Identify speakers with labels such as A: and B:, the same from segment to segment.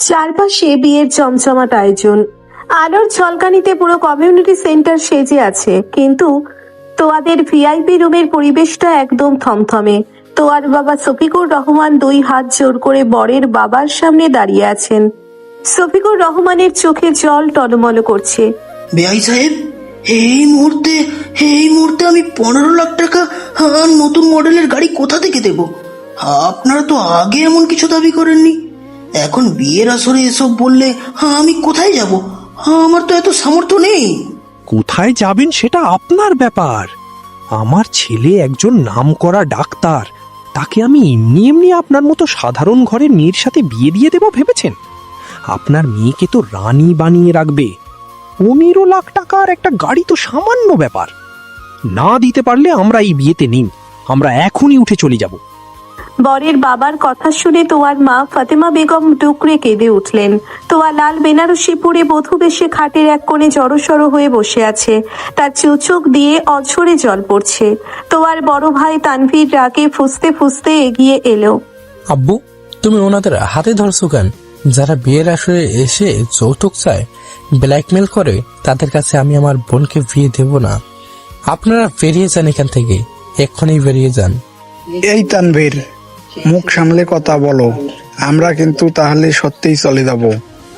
A: চারপাশে বিয়ের জমজমাট আয়োজন। আলোর ঝলকানিতে পুরো কমিউনিটি সেন্টার সেজে আছে, কিন্তু তোয়াদের ভিআইপি রুমের পরিবেশটা একদম থমথমে। তোয়ার বাবা শফিকুর রহমান দুই হাত জোর করে বরের বাবার সামনে দাঁড়িয়ে আছেন। শফিকুর রহমানের চোখে জল টলমল করছে।
B: বেআই সাহেব, এই মুহূর্তে আমি 15 লাখ টাকা নতুন মডেলের গাড়ি কোথা থেকে দেব? আপনারা তো আগে এমন কিছু দাবি করেননি। এখন বিয়ের আসরে এসব বললে আমি কোথায় যাব? আমার তো এত সামর্থ্য নেই।
C: কোথায় যাবেন সেটা আপনার ব্যাপার। আমার ছেলে একজন নামকরা ডাক্তার, তাকে আমি এমনি এমনি আপনার মতো সাধারণ ঘরের মেয়ের সাথে বিয়ে দিয়ে দেব ভেবেছেন? আপনার মেয়েকে তো রানী বানিয়ে রাখবে। 15 লাখ টাকার একটা গাড়ি তো সামান্য ব্যাপার। না দিতে পারলে আমরা এই বিয়েতে নেই, আমরা এখনই উঠে চলে যাব।
A: বরের বাবার কথা শুনে তোয়ার মা ফাতেমা বেগম ডুকরে কেঁদে উঠলেন। তোয়া লাল বেনারসি পরে বধূ বেশে খাটের এক কোণে জড়সড় হয়ে বসে আছে। তার চোখ দিয়ে অঝরে জল পড়ছে। তোয়ার বড় ভাই তানভীর রাগে ফুঁসতে ফুঁসতে এগিয়ে এলো।
D: আব্বু, তুমি ওনাদের হাতে ধরছো কেন? যারা বিয়ের আসরে এসে যৌতুক চায়, ব্ল্যাকমেল করে, তাদের কাছে আমি আমার বোনকে বিয়ে দেব না। আপনারা বেরিয়ে যান এখান থেকে, এক্ষুনি বেরিয়ে যান।
E: এই তানভীর, মুখ সামলে কথা বলো। আমরা কিন্তু তাহলে সত্যিই চলে যাব।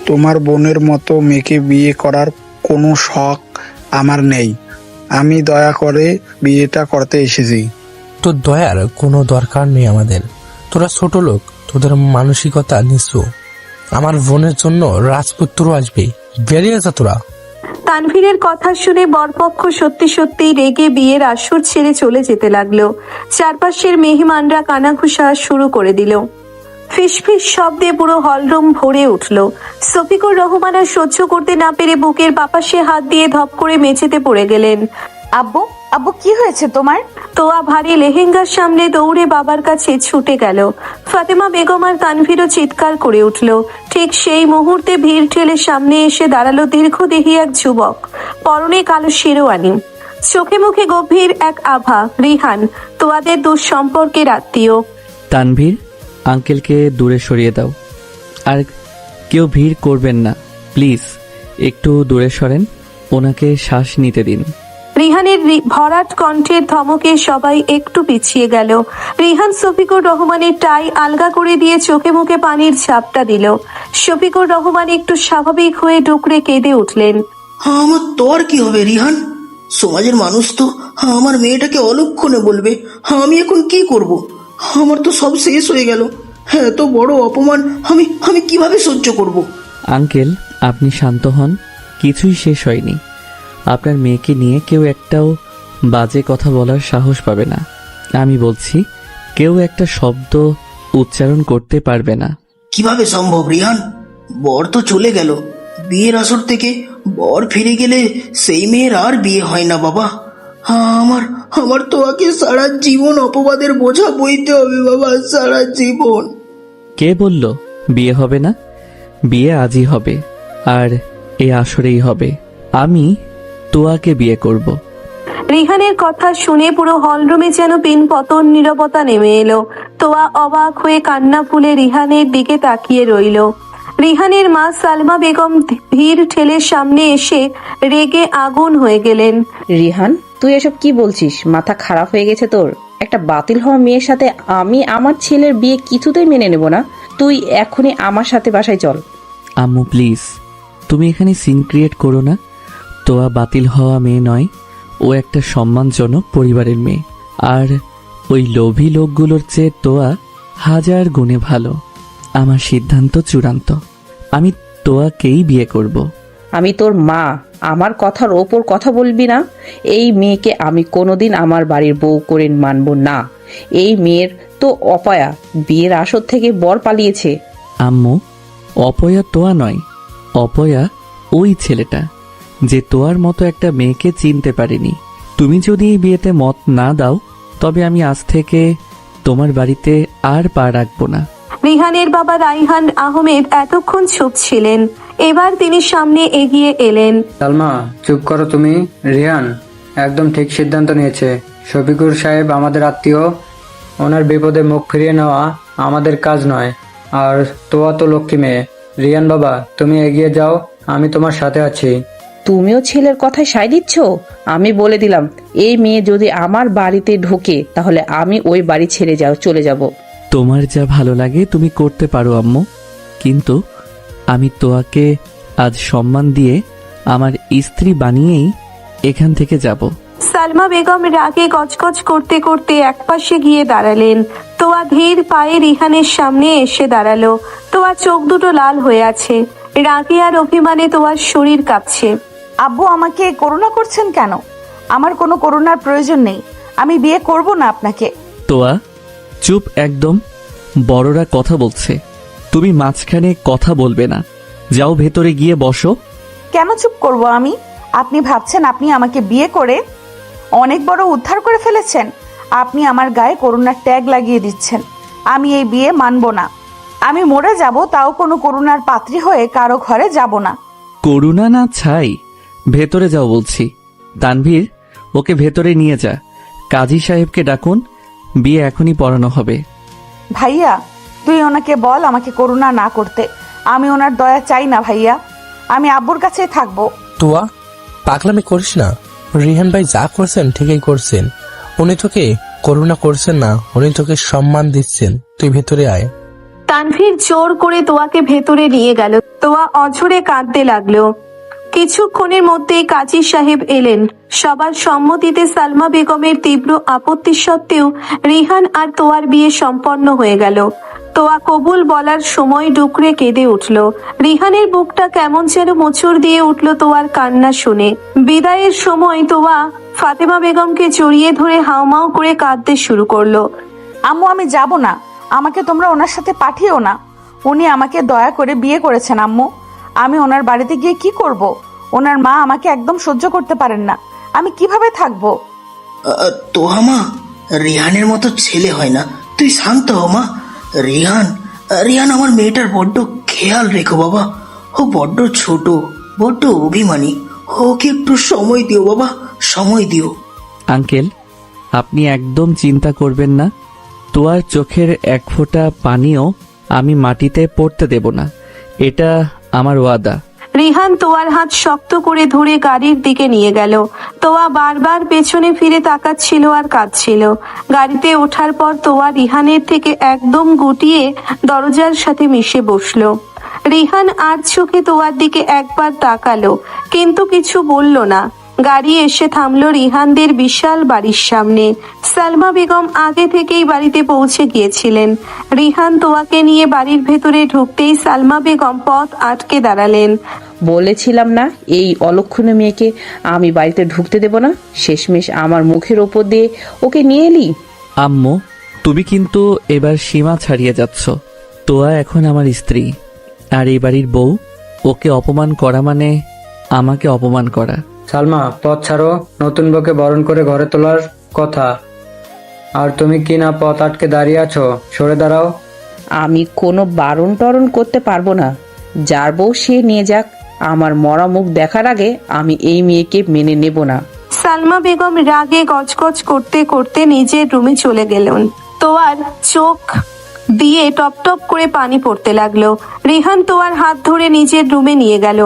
E: তোমার বোনের মতো মেয়েকে বিয়ে করার কোনো শখ আমার নেই। আমি দয়া করে বিয়েটা করতে এসেছি।
D: তো দয়ার কোনো দরকার নেই আমাদের। তোরা ছোট লোক, তোদের মানসিকতা নিচু। আমার বোনের জন্য রাজপুত্র আসবে, বেরিয়ে যা তোরা।
A: তানভীরের কথা শুনে বরপক্ষ সত্যি সত্যি রেগে বিয়ের আসর ছেড়ে চলে যেতে লাগলো। চারপাশের মেহমানরা কানাঘুষা শুরু করে দিল। ফিসফিস শব্দে পুরো হলরুম ভরে উঠল। শফিকুর রহমান আর সহ্য করতে না পেরে বুকের বাপাশে হাত দিয়ে ধপ করে মেঝেতে পড়ে গেলেন।
F: আব্বু, আব্বু কি হয়েছে তোমার?
A: তোয়া ভারী লেহেঙ্গার সামনে দৌড়ে বাবার কাছে ছুটে গেল। ফাতেমা বেগম আর তানভীরও চিৎকার করে উঠল। ঠিক সেই মুহূর্তে ভিড় ঠেলে সামনে এসে দাঁড়ালো দীর্ঘদেহী এক যুবক, পরনে কালো শেরওয়ানি, চোখে মুখে গভীর এক আভা। রিহান, তোয়াদের দুঃসম্পর্কের আত্মীয়।
G: তানভীর, আঙ্কেলকে দূরে সরিয়ে দাও। আর কেউ ভিড় করবেন না প্লিজ, একটু দূরে সরেন, ওনাকে শ্বাস নিতে দিন।
A: রিহানের ভরাট কণ্ঠের ধমকে সবাই একটু পিছিয়ে গেল। রিহান শফিকুর রহমানের টাই আলগা করে দিয়ে চোখে মুখে পানির ঝাপটা দিল। শফিকুর রহমান একটু স্বাভাবিক হয়ে ডুকরে কেঁদে উঠলেন।
B: আমার তো আর কি হবে রিহান? সমাজের মানুষ তো আমার মেয়েটাকে অলক্ষণে বলবে। আমি এখন কি করব? আমার তো সব শেষ হয়ে গেল। এত বড় অপমান আমি আমি কিভাবে সহ্য করব?
G: আঙ্কেল, আপনি শান্ত হন, কিছুই শেষ হয়নি। আপনার মেয়েকে নিয়ে কেউ একটাও বাজে কথা বলার সাহস পাবে না। আমি বলছি, কেউ একটা শব্দ উচ্চারণ করতে পারবে না।
B: কিভাবে সম্ভব রিহান? বর তো চলে গেল। বিয়ের আসর থেকে বর ফিরে গেলে সেই মেয়ের আর বিয়ে হয় না বাবা। আমার আমার তো আগে সারা জীবন অপবাদের বোঝা বইতে হবে বাবা, সারা জীবন।
G: কে বলল বিয়ে হবে না? বিয়ে আজই হবে, আর এই আসরেই হবে। আমি তোয়াকে বিয়ে করব।
A: রিহানের কথা শুনে পুরো হলরুমে যেন পিন পতন নীরবতা নেমে এলো। তোয়া অবাক হয়ে কান্না ফুলে রিহানের দিকে তাকিয়ে রইল। রিহানের মা সালমা বেগম ভিড় ঠেলে সামনে এসে রেগে আগুন হয়ে গেলেন।
F: রিহান, তুই এসব কি বলছিস? মাথা খারাপ হয়ে গেছে তোর? একটা বাতিল হওয়া মেয়ের সাথে আমি আমার ছেলের বিয়ে কিছুতেই মেনে নেব না। তুই এখনই আমার সাথে বাসায় চল।
G: আম্মু প্লিজ, তুমি এখানে সিন ক্রিয়েট করো না। তোয়া বাতিল হওয়া মেয়ে নয়, ও একটা সম্মানজনক পরিবারের মেয়ে। আর ওই লোভী লোকগুলোর চেয়ে তোয়া হাজার গুণে ভালো। আমার সিদ্ধান্ত চূড়ান্ত, আমি তোয়াকেই বিয়ে করব।
F: আমি তোর মা, আমার কথার ওপর কথা বলবি না। এই মেয়েকে আমি কোনোদিন আমার বাড়ির বউ করে মানব না। এই মেয়ের তো অপয়া, বিয়ের আসর থেকে বর পালিয়েছে।
G: আম্মু, অপয়া তোয়া নয়, অপয়া ওই ছেলেটা যে তোয়ার মতো একটা মেয়েকে চিনতে পারেনি। তুমি যদি এই বিয়েতে মত না দাও, তবে আমি আজ থেকে তোমার বাড়িতে আর পা রাখবো না।
A: রিহানের বাবা রাইহান আহমেদ এতক্ষণ চুপ ছিলেন। এবার তিনি সামনে এগিয়ে এলেন।
H: সালমা, চুপ করো তুমি। রিহান একদম ঠিক সিদ্ধান্ত নিয়েছে। শফিকুর সাহেব আমাদের আত্মীয়, ওনার বিপদে মুখ ফিরিয়ে নেওয়া আমাদের কাজ নয়। আর তোয়া তো লক্ষ্মী মেয়ে, রিয়ান বাবা, তুমি এগিয়ে যাও, আমি তোমার সাথে আছি।
F: তুমিও ছেলের কথায় সায় দিচ্ছ? আমি বলে দিলাম, এই মেয়ে যদি আমার বাড়িতে ঢোকে তাহলে আমি ওই বাড়ি ছেড়ে চলে যাব।
G: তোমার যা ভালো লাগে তুমি করতে পারো আম্মু, কিন্তু আমি তোয়াকে আজ সম্মান দিয়ে আমার স্ত্রী বানিয়েই এখান থেকে যাব।
A: সালমা বেগম রাগে গজগজ করতে করতে একপাশে গিয়ে দাঁড়ালেন। তোয়া ধীর পায়ে রিহানের সামনে এসে দাঁড়ালো। তোয়া চোখ দুটো লাল হয়ে আছে, রাগে আর অভিমানে তোয়ার শরীর কাঁপছে।
I: আব্বু আমাকে করুণা করছেন কেন? আমার কোনো করুণার প্রয়োজন নেই, আমি বিয়ে করব না আপনাকে।
G: তোয়া চুপ একদম, বড়রা কথা বলছে, তুমি মাঝখানে কথা বলবে না। যাও ভেতরে গিয়ে বসো।
I: কেন চুপ করব আমি? আপনি ভাবছেন আপনি আমাকে বিয়ে করে অনেক বড় উদ্ধার করে ফেলেছেন? আপনি আমার গায়ে করুণার ট্যাগ লাগিয়ে দিচ্ছেন। আমি এই বিয়ে মানব না। আমি মরে যাব, তাও কোনো করুণার পাত্রী হয়ে কারো ঘরে যাব না।
G: করুণা না ছাই, ভেতরে যাও বলছি। তানভীর, ওকে ভেতরে নিয়ে যা। কাজী সাহেবকে ডাকুন, বিয়ে এখনই পড়ানো হবে।
I: ভাইয়া, তুই ওনাকে বল আমাকে করুণা না করতে। আমি ওনার দয়া চাই না ভাইয়া, আমি আব্বুর কাছেই থাকবো।
D: তুয়া, পাগলামি করিস না। রিহান ভাই যা করছেন ঠিকই করছেন। উনি তোকে করুণা করছেন না, উনি তোকে সম্মান দিচ্ছেন। তুই ভেতরে আয়।
A: তানভীর জোর করে তোয়াকে ভেতরে নিয়ে গেল। তোয়া অঝরে কাঁদতে লাগলো। কিছুক্ষণের মধ্যেই কাজী সাহেব এলেন। সবার সম্মতিতে সালমা বেগমের তীব্র আপত্তি সত্ত্বেও রিহান আর তোয়ার বিয়ে সম্পন্ন হয়ে গেল। তোয়া কবুল বলার সময় ডুকরে কেঁদে উঠল। রিহানের বুকটা কেমন যেন মোচড় দিয়ে উঠল তোয়ার কান্না শুনে। বিদায়ের সময় তোয়া ফাতেমা বেগমকে জড়িয়ে ধরে হাউমাউ করে কাঁদতে শুরু করলো।
I: আম্মু, আমি যাব না, আমাকে তোমরা ওনার সাথে পাঠিও না। উনি আমাকে দয়া করে বিয়ে করেছেন আম্মু। আমি ওনার বাড়িতে গিয়ে কি করব? ওনার মা আমাকে একদম সহ্য করতে পারেন না। আমি কিভাবে থাকবো?
B: তোহা মা, রিহানের মতো ছেলে হয় না, তুই শান্ত হ মা। রিহান রিহান আমার মেয়েটার বড্ড খেয়াল রেখো বাবা। ও বড্ড ছোট, বড্ড অভিমানী। ওকে একটু সময় দিও বাবা, সময় দিও।
G: আঙ্কেল, আপনি একদম চিন্তা করবেন না। তোয়ার চোখের এক ফোঁটা পানিও আমি মাটিতে পড়তে দেব না, এটা আমার ওয়াদা।
A: রিহান তোয়ার হাত শক্ত করে ধরে গাড়ির দিকে নিয়ে গেল। তোয়া বারবার পেছনে ফিরে তাকাচ্ছিল আর কাঁদছিল। গাড়িতে ওঠার পর তোয়া রিহানের থেকে একদম গুটিয়ে দরজার সাথে মিশে বসলো। রিহান আর চোখে তোয়ার দিকে একবার তাকালো, কিন্তু কিছু বলল না। গাড়ি এসে থামলো রিহানদের বিশাল বাড়ির সামনে। সালমা বেগম আগে থেকেই বাড়িতে পৌঁছে গিয়েছিলেন। রিহান তোয়াকে নিয়ে বাড়ির ভেতরে ঢুকতেই সালমা বেগম পথ আটকে দাঁড়ালেন।
F: বলেছিলাম না এই অলক্ষণে মেয়েকে আমি বাড়িতে ঢুকতে দেব না? শেষমেশ আমার মুখের ওপর দিয়ে ওকে নিয়ে এলি।
G: আম্মু, তুমি কিন্তু এবার সীমা ছাড়িয়ে যাচ্ছ। তোয়া এখন আমার স্ত্রী আর এই বাড়ির বউ। ওকে অপমান করা মানে আমাকে অপমান করা।
H: সালমা, পথ ছাড়ো। নতুন বউকে বরণ করে ঘরে তোলার কথা, আর তুমি কি না পথ আটকে দাঁড়িয়ে আছো? সরে দাঁড়াও।
F: আমি কোনো বারণ টরণ করতে পারবো না। যার বউ সে নিয়ে যাক, আমার মরা মুখ দেখার আগে আমি এই মেয়েকে মেনে নেব না।
A: সালমা বেগম রাগে গজগজ করতে করতে নিজের রুমে চলে গেলেন। তোয়ার চোখ দিয়ে টপ টপ করে পানি পড়তে লাগলো। রিহান তোয়ার হাত ধরে নিজের রুমে নিয়ে গেল।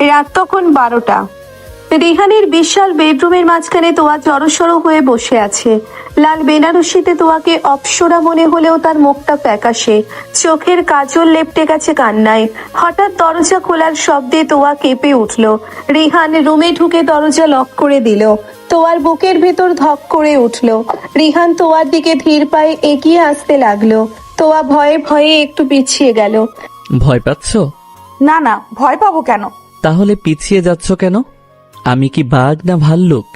A: রাত তখন 12টা। রিহানের বিশাল বেডরুমের মাঝখানে তোয়া জড়সড় হয়ে বসে আছে। লাল বেনারসিতে তোয়াকে অপসরা মনে হলেও তার মুখটা ফ্যাকাশে, চোখের কাজল লেপটে গেছে কান্নায়। হঠাৎ দরজা খোলার শব্দে তোয়া কেঁপে উঠল। রিহান রুমে ঢুকে দরজা লক করে দিল। তোয়ার বুকের ভেতর ধক করে উঠল। রিহান তোয়ার দিকে ধীর পায়ে এগিয়ে আসতে লাগলো। তোয়া ভয়ে ভয়ে একটু পিছিয়ে গেল।
G: ভয় পাচ্ছ?
I: না না, ভয় পাবো কেন?
G: তাহলে পিছিয়ে যাচ্ছ কেন? আমি কি বাঘ না ভাল্লুক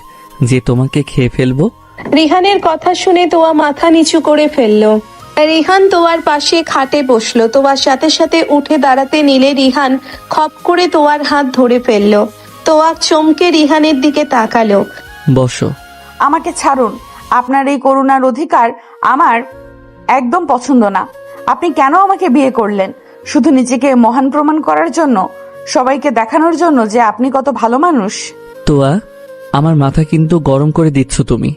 G: যে তোমাকে খেয়ে ফেলবো?
A: রিহানের কথা শুনে তোয়া মাথা নিচু করে ফেললো। রিহান তোয়ার পাশে খাটে বসলো। তোয়ার সাথে সাথে উঠে দাঁড়াতে নিলে রিহান খপ করে তোয়ার হাত ধরে ফেললো। তোয়া চমকে রিহানের দিকে তাকালো।
G: বসো।
I: আমাকে ছাড়ুন। আপনার এই করুণার অধিকার আমার একদম পছন্দ না। আপনি কেন আমাকে বিয়ে করলেন? শুধু নিজেকে মহান প্রমাণ করার জন্য? সবাইকে দেখানোর জন্য যে আপনি কত ভালো মানুষ?
G: তোয়া, আমার মাথা কিন্তু গরম করে দিচ্ছ তুমি।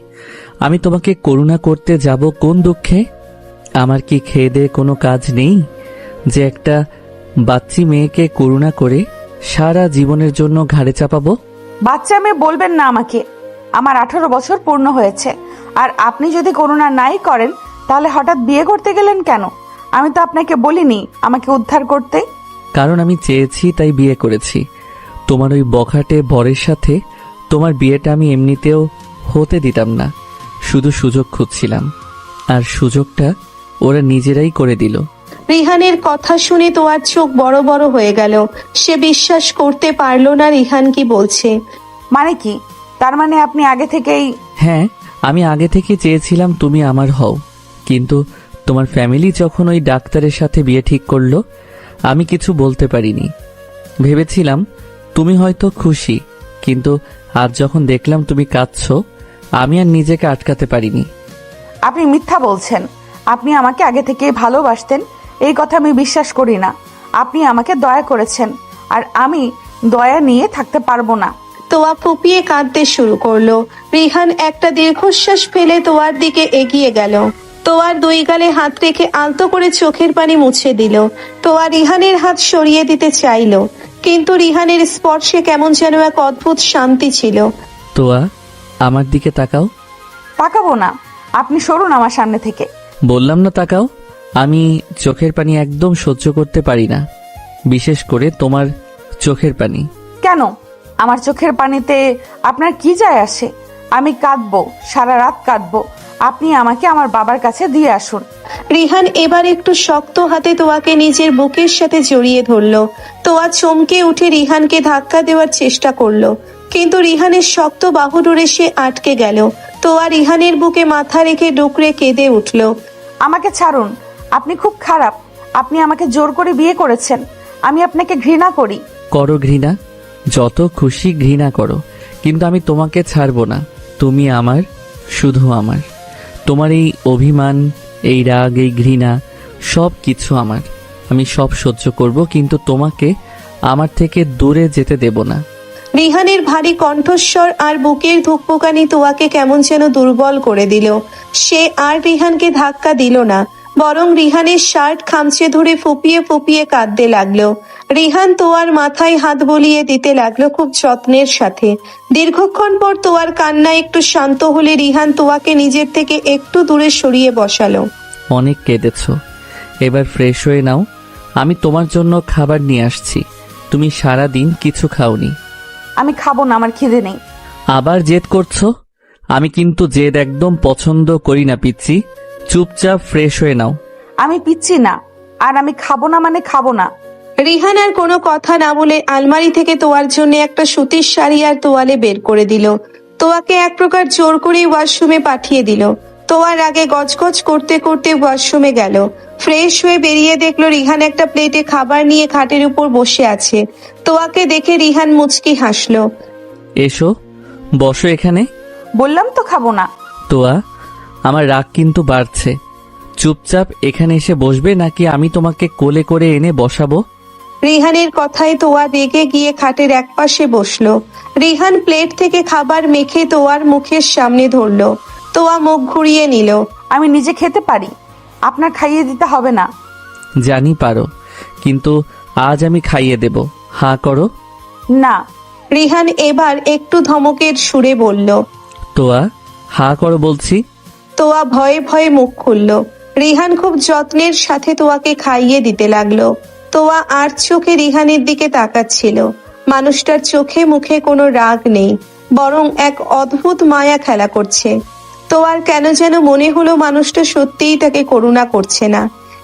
G: আমি তোমাকে করুণা করতে যাব কোন দুঃখে? আমার কি খেয়ে দেয়ে কোনো কাজ নেই যে একটা বাচ্চি মেয়েকে করুণা করে সারা জীবনের জন্য ঘাড়ে চাপাবো?
I: বাচ্চা মেয়ে বলবেন না আমাকে। আমার 18 বছর পূর্ণ হয়েছে, আর আপনি যদি করুণা নাই করেন তাহলে হঠাৎ বিয়ে করতে গেলেন কেন? আমি তো আপনাকে বলিনি আমাকে উদ্ধার করতে।
G: কারণ আমি চেয়েছি তাই বিয়ে করেছি। তোমার ওই বখাটে বরের সাথে তোমার বিয়েটা আমি এমনিতেও হতে দিতাম না, শুধু সুযোগ খুঁজছিলাম, আর সুযোগটা ওরা নিজেরাই করে দিল।
A: রিহানের কথা শুনে তোয়ার চোখ বড় বড় হয়ে গেল। সে বিশ্বাস করতে পারলো না রিহান কি বলছে।
I: মানে কি? তার মানে আপনি আগে থেকেই?
G: হ্যাঁ, আমি আগে থেকে চেয়েছিলাম তুমি আমার হও, কিন্তু তোমার ফ্যামিলি যখন ওই ডাক্তারের সাথে বিয়ে ঠিক করলো, আমি কিছু বলতে পারিনি। ভেবেছিলাম তুমি হয়তো খুশি, কিন্তু আজ যখন দেখলাম তুমি কাঁদছো, আমি আর নিজেকে আটকাতে পারিনি।
I: আপনি মিথ্যা বলছেন। আপনি আমাকে আগে থেকেই ভালোবাসতেন, এই কথা আমি বিশ্বাস করি না। আপনি আমাকে দয়া করেছেন, আর আমি দয়া নিয়ে থাকতে পারবো না।
A: তোয়া ফুপিয়ে কাঁদতে শুরু করলো। রিহান একটা দীর্ঘশ্বাস ফেলে তোয়ার দিকে এগিয়ে গেল। তোয়ার দুই গালে হাত রেখে আলতো করে চোখের পানি মুছে দিল। তোয়া রিহানের হাত সরিয়ে দিতে চাইল, কিন্তু রিহানের স্পর্শে কেমন যেন এক অদ্ভুত শান্তি ছিল।
G: তোয়া, আমার দিকে তাকাও।
I: তাকাবো না, আপনি সরুন আমার সামনে থেকে।
G: বললাম না তাকাও। আমি চোখের পানি একদম সহ্য করতে পারি না, বিশেষ করে তোমার চোখের পানি।
I: কেন? আমার চোখের পানিতে আপনার কি যায় আসে? আমি কাঁদবো, সারা রাত কাঁদবো। আপনি আমাকে আমার বাবার কাছে দিয়ে আসুন।
A: রিহান এবার একটু শক্ত হাতে তোয়াকে নিজের বুকের সাথে জড়িয়ে ধরলো। তোয়া চমকে উঠে রিহানকে ধাক্কা দেওয়ার চেষ্টা করলো, কিন্তু রিহানের শক্ত বাহু ধরে সে আটকে গেল। তোয়া রিহানের বুকে মাথা রেখে ডুকরে কেঁদে উঠল।
I: আমাকে ছাড়ুন, আপনি খুব খারাপ। আপনি আমাকে জোর করে বিয়ে করেছেন। আমি আপনাকে ঘৃণা করি।
G: করো ঘৃণা, যত খুশি ঘৃণা করো, কিন্তু আমি তোমাকে ছাড়বো না। তুমি আমার, শুধু আমার। তোমার এই অভিমান, এই রাগ, এই ঘৃণা, সব কিছু আমার। আমি সব সহ্য করব, কিন্তু তোমাকে আমার থেকে দূরে যেতে দেব না।
A: রিহানের ভারী কণ্ঠস্বর আর বুকের ধুকপুকানি তোয়াকে কেমন যেন দুর্বল করে দিল। সে আর রিহানকে ধাক্কা দিল না, বরং রিহানের শার্ট খামচে ধরে ফুপিয়ে ফুপিয়ে কাঁদতে লাগলো। রিহান তোয়ার মাথায় হাত বলিয়ে দিতে লাগলো খুব যত্নের সাথে। দীর্ঘক্ষণ পর তোয়ার কান্না একটু শান্ত হলে রিহান তোয়াকে নিজের থেকে একটু দূরে সরিয়ে বসালো।
G: অনেক কেঁদেছ, এবার ফ্রেশ হয়ে নাও। আমি তোমার জন্য খাবার নিয়ে আসছি। তুমি সারা দিন কিছু খাওনি।
I: আমি খাবো না, আমার খিদে নেই।
G: আবার জেদ করছো? আমি কিন্তু জেদ একদম পছন্দ করি না পিচ্ছি। চুপচাপ ফ্রেশ হয়ে নাও।
I: আমি পিচ্ছি না, আর আমি খাবো না মানে খাবো না।
A: রিহান আর কোনো কথা না বলে আলমারি থেকে তোয়ার জন্য একটা সুতির শাড়ি আর তোয়ালে বের করে দিল। তোয়াকে এক প্রকার জোর করে ওয়াশরুমে পাঠিয়ে দিল। তোয়ার আগে গজগজ করতে করতে ওয়াশরুমে গেল। ফ্রেশ হয়ে বেরিয়ে দেখলো রিহান একটা প্লেটে খাবার নিয়ে খাটের উপর বসে আছে। তোয়াকে দেখে রিহান মুচকি হাসলো।
G: এসো, বসো এখানে।
I: বললাম তো খাবো না।
G: তোয়া, আমার রাগ কিন্তু বাড়ছে। চুপচাপ এখানে এসে বসবে, নাকি আমি তোমাকে কোলে করে এনে বসাবো?
A: রিহানের কথায় তোয়া রেগে গিয়ে খাটের একপাশে বসলো। রিহান প্লেট থেকে খাবার মেখে তোয়ার মুখের সামনে ধরলো। তোয়া মুখ ঘুরিয়ে নিল।
I: আমি নিজে খেতে পারি, আপনার খাইয়ে দিতে হবে না।
G: জানি পারো, কিন্তু আজ আমি খাইয়ে দেব। হাঁ করো।
I: না।
A: রিহান এবার একটু ধমকের সুরে বলল।
G: তোয়া, হাঁ করো বলছি।
A: তোয়া ভয়ে ভয়ে মুখ খুলল। রিহান খুব যত্নের সাথে তোয়াকে খাইয়ে দিতে লাগলো। তোয়া আর চোখে রিহানের দিকে তাকাচ্ছিল। মানুষটার চোখে মুখে কোনো রাগ নেই, বরং এক অদ্ভুত মায়া খেলা করছে। তোয়ার কেন যেন মনে হলো মানুষটা সত্যিই তাকে করুণা করছে না।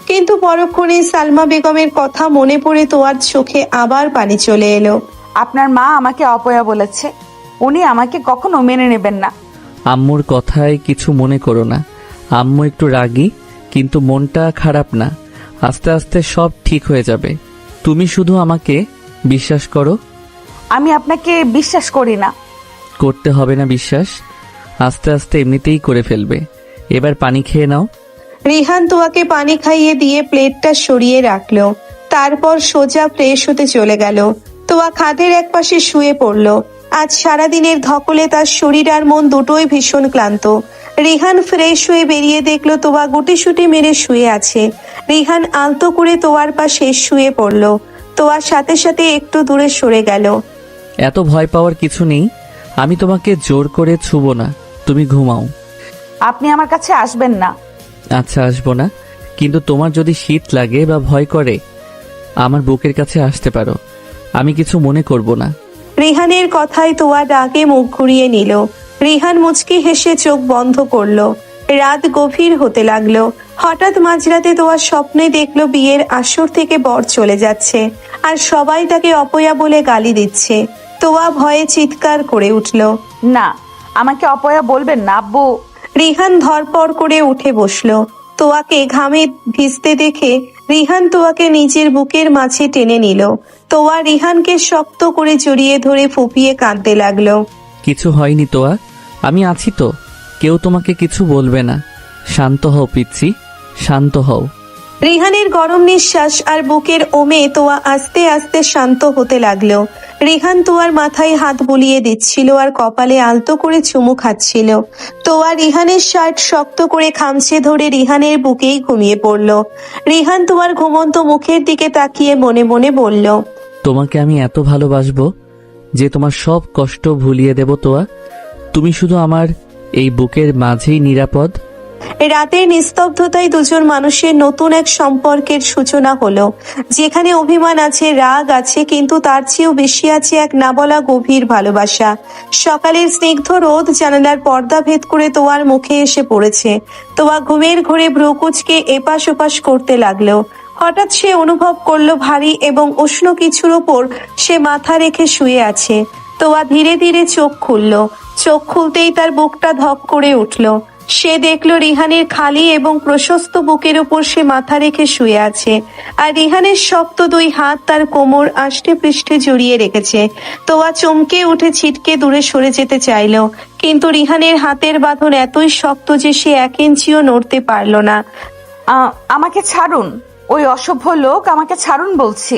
A: কিন্তু পরক্ষণে সালমা বেগমের কথা মনে পড়ে তোয়ার চোখে আবার পানি চলে এলো।
I: আপনার মা আমাকে অপয়া বলেছে, উনি আমাকে কখনো মেনে নেবেন না।
G: আম্মুর কথায় কিছু মনে করো না। আম্মু একটু রাগী, কিন্তু মনটা খারাপ না। আস্তে আস্তে সব ঠিক হয়ে যাবে। তুমি শুধু আমাকে বিশ্বাস করো।
I: আমি আপনাকে বিশ্বাস করি না।
G: করতে হবে না বিশ্বাস, আস্তে আস্তে এমনিতেই করে ফেলবে। এবার পানি খেয়ে নাও।
A: রিহান তোয়াকে পানি খাইয়ে দিয়ে প্লেটটা সরিয়ে রাখলো। তারপর সোজা ফ্রেশ হতে চলে গেল। তোয়া খাটের একপাশে শুয়ে পড়ল। আজ সারাদিনের ধকলে তার শরীর আর মন দুটোই ভীষণ ক্লান্ত। রিহান ফ্রেশ হয়ে বেরিয়ে দেখলো তোয়া গুটিসুটি মেরে শুয়ে আছে। রিহান আলতো করে তোয়ার পাশে শুয়ে পড়লো। তোয়ার সাথে সাথে একটু দূরে সরে গেল।
G: এত ভয় পাওয়ার কিছু নেই, আমি তোমাকে জোর করে ছুবো না, তুমি ঘুমাও।
I: আপনি আমার কাছে আসবেন না।
G: আচ্ছা, আসবো না, কিন্তু তোমার যদি শীত লাগে বা ভয় করে আমার বুকের কাছে আসতে পারো, আমি কিছু মনে করব না।
A: রিহানের কথায় তোয়া ডাকে মুখ ঘুরিয়ে নিল। রিহান মুচকি হেসে চোখ বন্ধ করলো। রাত গভীর হতে লাগলো। হঠাৎ মাঝরাতে তোয়া স্বপ্নে দেখলো বিয়ের আসর থেকে বর চলে যাচ্ছে, আর সবাই তাকে অপয়া বলে গালি দিচ্ছে। তোয়া ভয়ে চিৎকার করে উঠল।
I: না, আমাকে অপয়া বলবেন না আব্বু।
A: রিহান ধরপড় করে উঠে বসলো। তোয়াকে ঘামে ভিজতে দেখে রিহান তোয়াকে নিজের বুকের মাঝে টেনে নিল। তোয়া রিহানকে শক্ত করে জড়িয়ে ধরে ফুপিয়ে কাঁদতে লাগলো।
G: কিছু হয়নি তোয়া, আমি আছি তো, কেউ তোমাকে কিছু বলবে না। শান্ত হও পিচ্ছি, শান্ত হও।
A: রিহানের গরম নিঃশ্বাস আর বুকের ওমে তোয়া আস্তে আস্তে শান্ত হতে লাগলো। রিহান তোয়ার মাথায় হাত বুলিয়ে দিচ্ছিল আর কপালে আলতো করে চুমু খাচ্ছিল। তোয়া রিহানের শার্ট শক্ত করে খামচে ধরে রিহানের বুকেই ঘুমিয়ে পড়ল। রিহান তোয়ার ঘুমন্ত মুখের দিকে তাকিয়ে মনে মনে বলল,
G: তোমাকে আমি এত ভালোবাসবো যে তোমার সব কষ্ট ভুলিয়ে দেব তোয়া। তুমি শুধু আমার এই বুকের মাঝেই নিরাপদ।
A: রাতের নিস্তব্ধতায় দুজন মানুষের নতুন এক সম্পর্কের সূচনা হলো, যেখানে অভিমান আছে, রাগ আছে, কিন্তু তার চেয়েও বেশি আছে এক না বলা গভীর ভালোবাসা। সকালের স্নিগ্ধ রোদ জানালার পর্দা ভেদ করে তোয়ার মুখে এসে পড়েছে। তোয়া ঘুমের ঘোরে ভ্রু কুঁচকে এপাশ ওপাশ করতে লাগলো। হঠাৎ সে অনুভব করলো ভারী এবং উষ্ণ কিছুর ওপর সে মাথা রেখে শুয়ে আছে। তোয়া ধীরে ধীরে চোখ খুলল। চোখ খুলতেই তার বুকটা ধক করে উঠল। সে দেখলো রিহানের খালি এবং প্রশস্ত বুকের ওপর সে মাথা রেখে শুয়ে আছে, আর রিহানের শক্ত দুই হাত তার কোমর আষ্টে পৃষ্ঠে জড়িয়ে রেখেছে। তোয়া চমকে উঠে ছিটকে দূরে সরে যেতে চাইলো, কিন্তু রিহানের হাতের বাঁধন এতই শক্ত যে সে 1 ইঞ্চিও নড়তে পারল না।
I: আমাকে ছাড়ুন, ওই অসভ্য লোক আমাকে ছাড়ুন বলছি।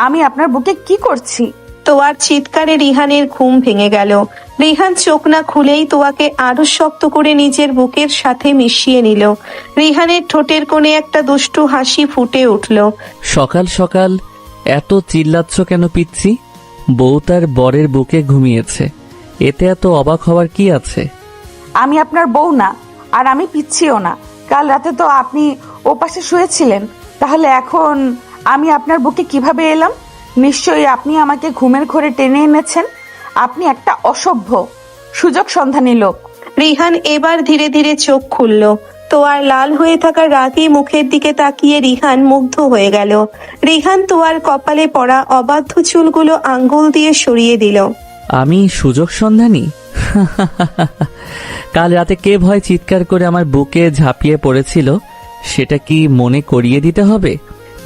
I: আমি আপনার বুকে কি করছি?
A: তোয়ার চিৎকারে রিহানের ঘুম ভেঙে গেল। রিহান চোখ না খুলেই তোয়াকে আরো শক্ত করে নিজের বুকের সাথে মিশিয়ে নিল। রিহানের ঠোঁটের কোণে একটা দুষ্টু হাসি ফুটে উঠল।
G: সকাল সকাল এত চিল্লাচ্ছ কেন পিচ্ছি? বউ তার বরের বুকে ঘুমিয়েছে, এতে এত অবাক হওয়ার কি আছে?
I: আমি আপনার বউ না, আর আমি পিচ্ছিও না। কাল রাতে তো আপনি ওপাশে শুয়েছিলেন, তাহলে এখন আমি আপনার বুকে কিভাবে এলাম? নিশ্চয়ই আপনি আমাকে ঘুমের ঘোরে টেনে এনেছেন। আপনি একটা অসভ্য, সুযোগ সন্ধানী লোক।
A: রিহান এবার ধীরে ধীরে চোখ খুলল। তোয়ার লাল হয়ে থাকা রাগী মুখের দিকে তাকিয়ে রিহান মুগ্ধ হয়ে গেল। রিহান তোয়ার কপালে পড়া অবাধ্য চুলগুলো আঙ্গুল দিয়ে সরিয়ে দিল।
G: আমি সুযোগ সন্ধানী? কাল রাতে কে ভয় চিৎকার করে আমার বুকে ঝাঁপিয়ে পড়েছিল সেটা কি মনে করিয়ে দিতে হবে?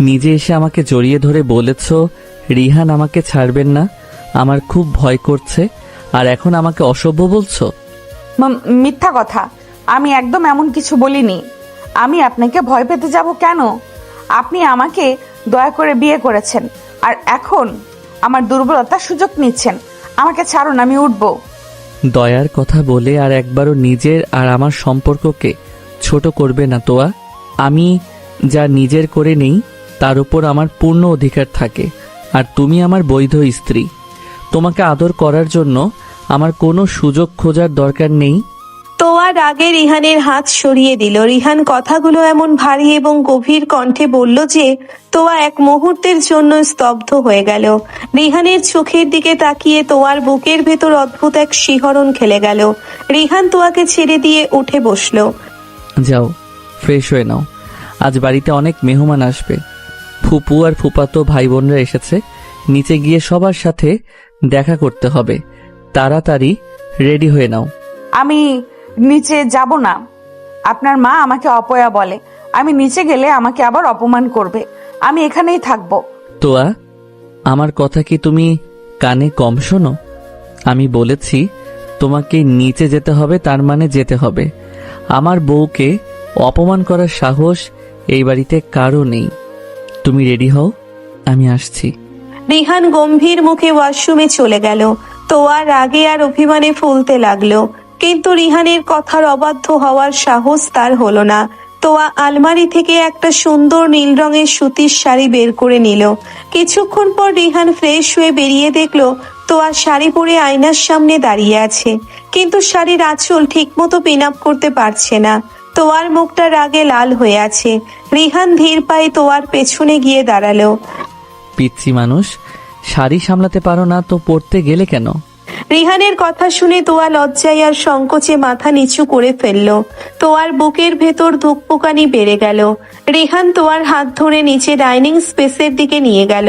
G: নিজে এসে আমাকে জড়িয়ে ধরে বলেছ রিহান আমাকে ছাড়বেন না, আমার খুব ভয় করছে, আর এখন আমাকে অসভ্য বলছো?
I: মিথ্যা কথা, আমি একদম এমন কিছু বলিনি। আমি আপনাকে ভয় পেতে যাব কেন? আপনি আমাকে দয়া করে বিয়ে করেছেন, আর এখন আমার দুর্বলতার সুযোগ নিচ্ছেন। আমাকে ছাড়ুন, আমি উঠবো।
G: দয়ার কথা বলে আর একবারও নিজের আর আমার সম্পর্ককে ছোট করবে না তোয়া। আমি যা নিজের করে নেই তার উপর আমার পূর্ণ অধিকার থাকে, আর তুমি আমার বৈধ স্ত্রী। তোমাকে আদর করার জন্য আমার কোনো সুযোগ খোঁজার দরকার নেই।
A: তোয়া রাগে রিহানের হাত সরিয়ে দিল। রিহান কথাগুলো এমন ভারী এবং গভীর কণ্ঠে বলল যে তোয়া এক মুহূর্তের জন্য স্তব্ধ হয়ে গেল। রিহানের চোখের দিকে তাকিয়ে তোয়ার বুকের ভেতর অদ্ভুত এক শিহরণ খেলে গেল। রিহান তোয়াকে ছেড়ে দিয়ে উঠে বসলো।
G: যাও, ফ্রেশ হয়ে নাও, আজ বাড়িতে অনেক মেহমান আসবে। ফুপু আর ফুপাতো ভাই বোনরা এসেছে, নিচে গিয়ে সবার সাথে দেখা করতে হবে। তাড়াতাড়ি রেডি হয়ে নাও।
I: আমি নিচে যাব না। আপনার মা আমাকে অপয়া বলে, আমি নিচে গেলে আমাকে আবার অপমান করবে। আমি এখানেই থাকবো।
G: তোয়া, আমার কথা কি তুমি কানে কম শোনো? আমি বলেছি তোমাকে নিচে যেতে হবে, তার মানে যেতে হবে। আমার বউকে অপমান করার সাহস এই বাড়িতে কারো নেই। তুমি রেডি হও, আমি আসছি।
A: রিহান গম্ভীর মুখে ওয়াশরুমে চলে গেল। তোয়া রাগে আর অভিমানে ফুলতে লাগলো। কিন্তু রিহানের কথার অবাধ্য হওয়ার সাহস তার হলো না। তোয়া আলমারি থেকে একটা সুন্দর নীল রঙের সুতির শাড়ি বের করে নিল। কিছুক্ষণ পর রিহান ফ্রেশ হয়ে বেরিয়ে দেখলো তোয়া শাড়ি পরে আয়নার সামনে দাঁড়িয়ে আছে, কিন্তু শাড়ির আঁচল ঠিকমতো পিন আপ করতে পারছে না। তোয়ার মুখটা রাগে লাল হয়ে আছে। রিহান ধীর পায়ে তোয়ার পেছনে গিয়ে দাঁড়ালো।
G: পিচ্ছি মানুষ, শাড়ি সামলাতে পারো না তো পড়তে গেলে কেন?
A: রিহানের কথা শুনে তোয়া লজ্জায় আর সংকোচে মাথা নিচু করে ফেলল। তোয়ার বুকের ভেতর ধুকপুকানি বেড়ে গেল। রিহান তোয়ার হাত ধরে নিচে ডাইনিং স্পেসের দিকে নিয়ে গেল।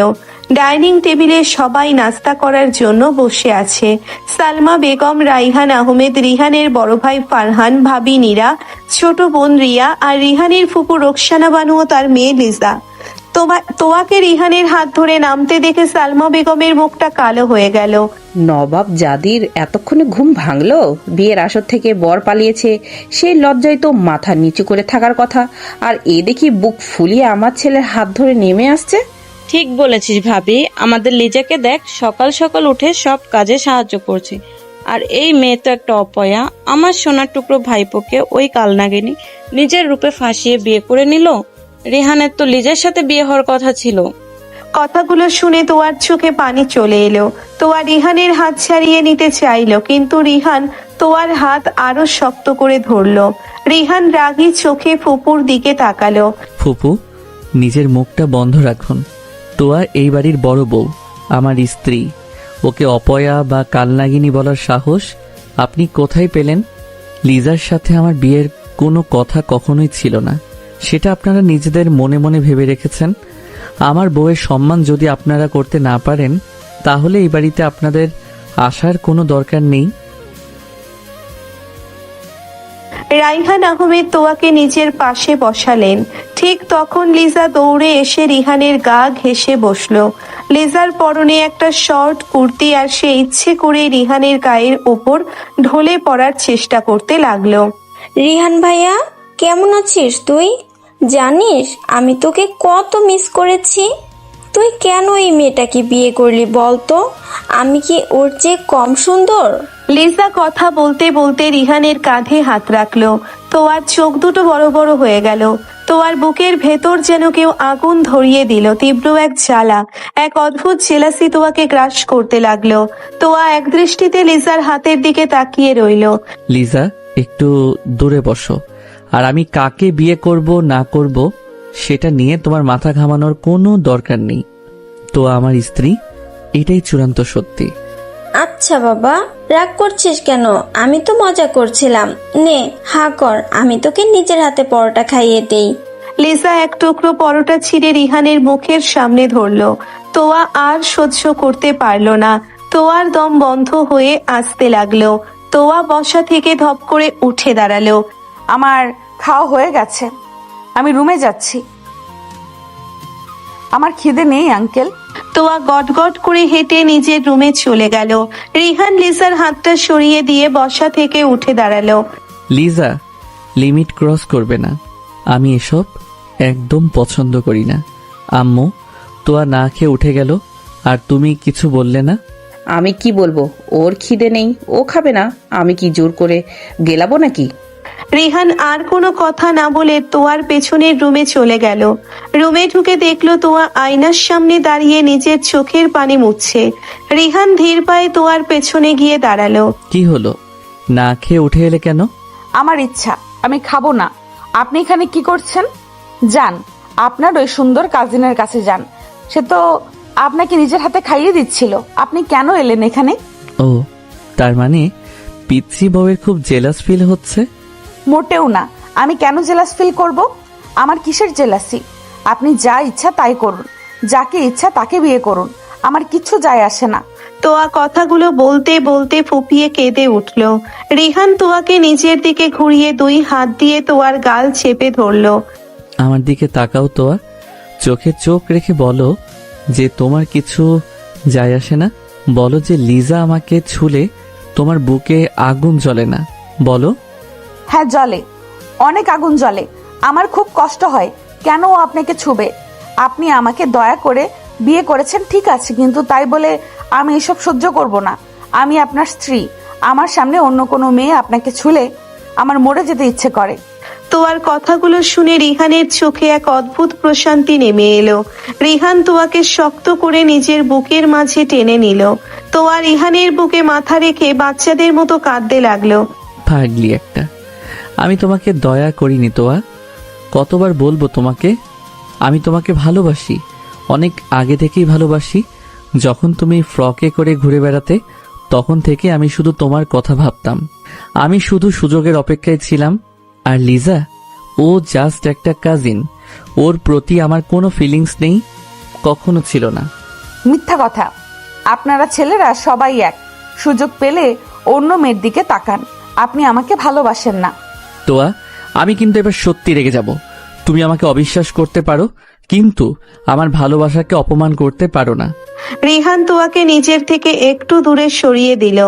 A: ডাইনিং টেবিলে সবাই নাস্তা করার জন্য বসে আছে। সালমা বেগম, রাইহান আহমেদ, রিহানের বড় ভাই ফারহান, ভাবি নীরা, ছোট বোন রিয়া আর রিহানের ফুপু রোকসানা বানু ও তার মেয়ে লিজা। তোয়াকে রিহানের হাত ধরে নামতে দেখে সালমা বেগমের মুখটা কালো হয়ে গেল।
F: নবাব জাদির এতক্ষণে ঘুম ভাঙলো? বিয়ের আসর থেকে বর পালিয়েছে, সেই লজ্জায় তো মাথা নিচু করে থাকার কথা, আর এ দেখি বুক ফুলিয়ে আমার ছেলের হাত ধরে নেমে আসছে।
J: ঠিক বলেছিস ভাবি, আমাদের লিজাকে দেখ, সকাল সকাল উঠে সব কাজে সাহায্য করছে। আর এই মেয়ে তো একটা অপয়া। আমার সোনার টুকরো ভাইপোকে ওই কালনাগিনী নিজের রূপে ফাঁসিয়ে বিয়ে করে নিল। রেহানের তো লিজার সাথে বিয়ে হওয়ার কথা ছিল।
A: কথাগুলো শুনে তোয়ার চোখে পানি চলে এলো। তোয়া রিহানের হাত ছাড়িয়ে নিতে চাইলো, কিন্তু রিহান তোয়ার হাত আরো শক্ত করে ধরলো। রিহান রাগী চোখে ফুপুর দিকে তাকালো।
G: ফুপু, নিজের মুখটা বন্ধ রাখুন। তোয়া এই বাড়ির বড় বউ, আমার স্ত্রী। ওকে অপয়া বা কালনাগিনী বলার সাহস আপনি কোথায় পেলেন? লিজার সাথে আমার বিয়ের কোনো কথা কখনোই ছিল না, সেটা আপনারা নিজেদের মনে মনে ভেবে রেখেছেন। আমার বউয়ের সম্মান যদি আপনারা করতে না পারেন, তাহলে এই বাড়িতে আপনাদের আসার কোনো দরকার নেই।
A: রাইহান আহমেদ তোয়াকে নিজের পাশে বসালেন। ঠিক তখন লিজা দৌড়ে এসে রিহানের গা ঘেঁষে বসলো। লিজার পরনে একটা শর্ট কুর্তি, আর সে ইচ্ছে করে রিহানের গায়ের ওপর ঢলে পড়ার চেষ্টা করতে লাগলো।
K: রিহান ভাইয়া, কেমন আছিস তুই? জানিস আমি তোকে কত মিস করেছি। তুই কেন এই মেয়েটাকে বিয়ে করলি বলতো? আমি কি ওর চেয়ে কম সুন্দর?
A: লিজা কথা বলতে বলতে রিহানের কাঁধে হাত রাখলো। তোয়ার চোখ দুটো বড় বড় হয়ে গেল। তোয়ার বুকের ভেতর যেন কেউ আগুন ধরিয়ে দিল। তীব্র এক জ্বালা, এক অদ্ভুত জেলাসি তোয়াকে গ্রাস করতে লাগলো। তোয়া এক দৃষ্টিতে লিজার হাতের দিকে তাকিয়ে রইল।
G: লিজা, একটু দূরে বসো। আর আমি কাকে বিয়ে করব না করব সেটা নিয়ে তোমার মাথা ঘামানোর কোনো দরকার নেই। তো আমার স্ত্রী, এটাই চূড়ান্ত সত্যি।
K: আচ্ছা বাবা, রাগ করছিস কেন? আমি তো মজা করছিলাম। নে হা কর, আমি তোকে নিজের হাতে পরোটা খাইয়ে দেই।
A: লিজা এক টুকরো পরোটা ছিঁড়ে রিহানের মুখের সামনে ধরলো। তোয়া আর সহ্য করতে পারলো না। তোয়ার দম বন্ধ হয়ে আসতে লাগলো। তোয়া বসা থেকে ধপ করে উঠে দাঁড়ালো।
I: আমার খাওয়া হয়ে গেছে, আমি রুমে যাচ্ছি। আমার খিদে নেই আঙ্কেল।
A: তোয়া গটগট করে হেঁটে নিজের রুমে চলে গেল। রিহান লিজার হাতটা সরিয়ে দিয়ে বসা থেকে উঠে দাঁড়ালো।
G: লিজা, লিমিট ক্রস করবে না। আমি এসব একদম পছন্দ করি না। আম্মু, তোয়া না খেয়ে উঠে গেল, আর তুমি কিছু বললে না।
F: আমি কি বলবো? ওর খিদে নেই, ও খাবে না। আমি কি জোর করে গেলাবো নাকি?
A: রিহান আর কোনো কথা না বলে তোয়ার পেছনের রুমে চলে গেল। রুমে ঢুকে দেখলো তোয়া আয়নার সামনে দাঁড়িয়ে নিজের চোখের পানি মুছছে। রিহান ধীর পায়ে তোয়ার পেছনে গিয়ে দাঁড়ালো।
G: কি হলো, না খেয়ে উঠে এলে কেন?
I: আমার ইচ্ছা, আমি খাবো না। আপনি এখানে কি করছেন? যান, আপনার ওই সুন্দর কাজিনের কাছে যান। সে তো আপনাকে নিজের হাতে খাইয়ে দিচ্ছিল। আপনি কেন এলেন এখানে?
G: ও, তার মানে পিচ্ছি বউয়ের খুব জেলাস ফিল হচ্ছে?
I: মোটেও না। আমি কেন জেলাস ফিল করব? আমার কিসের জেলাসি? আপনি যা ইচ্ছা তাই করুন, যাকে ইচ্ছা তাকে বিয়ে করুন, আমার কিচ্ছু যায় আসে না।
A: তোয়া কথাগুলো বলতে বলতে ফুপিয়ে কেঁদে উঠল। রিহান তোয়াকে নিজের দিকে ঘুরিয়ে দুই হাত দিয়ে তোয়ার গাল চেপে ধরলো।
G: আমার দিকে তাকাও তোয়া, চোখে চোখ রেখে বলো যে তোমার কিছু যায় আসে না। বলো যে লিজা আমাকে ছুলে তোমার বুকে আগুন জ্বলে না। বলো।
I: হ্যাঁ জ্বলে, অনেক আগুন জ্বলে। আমার খুব কষ্ট হয়। কেন ও আপনাকে ছুবে? আপনি আমাকে দয়া করে বিয়ে করেছেন ঠিক আছে, কিন্তু তাই বলে আমি এসব সহ্য করব না। আমি আপনার স্ত্রী, আমার সামনে অন্য কোনো মেয়ে আপনাকে ছুলে আমার মরে যেতে ইচ্ছে করে।
A: তোয়ার কথাগুলো শুনে রিহানের চোখে এক অদ্ভুত প্রশান্তি নেমে এলো। রিহান তোয়াকে শক্ত করে নিজের বুকের মাঝে টেনে নিল। তোয়া রিহানের বুকে মাথা রেখে বাচ্চাদের মতো কাঁদতে লাগলো।
G: পাগলি একটা, আমি তোমাকে দয়া করিনি তোয়া। কতবার বলবো তোমাকে, আমি তোমাকে ভালোবাসি, অনেক আগে থেকেই ভালোবাসি। যখন তুমি ফ্রকে করে ঘুরে বেড়াতে তখন থেকে আমি শুধু তোমার কথা ভাবতাম। আমি শুধু সুযোগের অপেক্ষায় ছিলাম। আর লিজা, ও জাস্ট একটা কাজিন, ওর প্রতি আমার কোনো ফিলিংস নেই, কখনো ছিল না।
I: মিথ্যা কথা। আপনারা ছেলেরা সবাই এক, সুযোগ পেলে অন্য মেয়ের দিকে তাকান। আপনি আমাকে ভালোবাসেন না।
G: তোয়া, আমি কিন্তু এবার সত্যি রেগে যাব। তুমি আমাকে অবিশ্বাস করতে পারো, কিন্তু আমার ভালোবাসাকে অপমান করতে পারো না।
A: রিহান তোয়াকে নিজের থেকে একটু দূরে সরিয়ে দিল।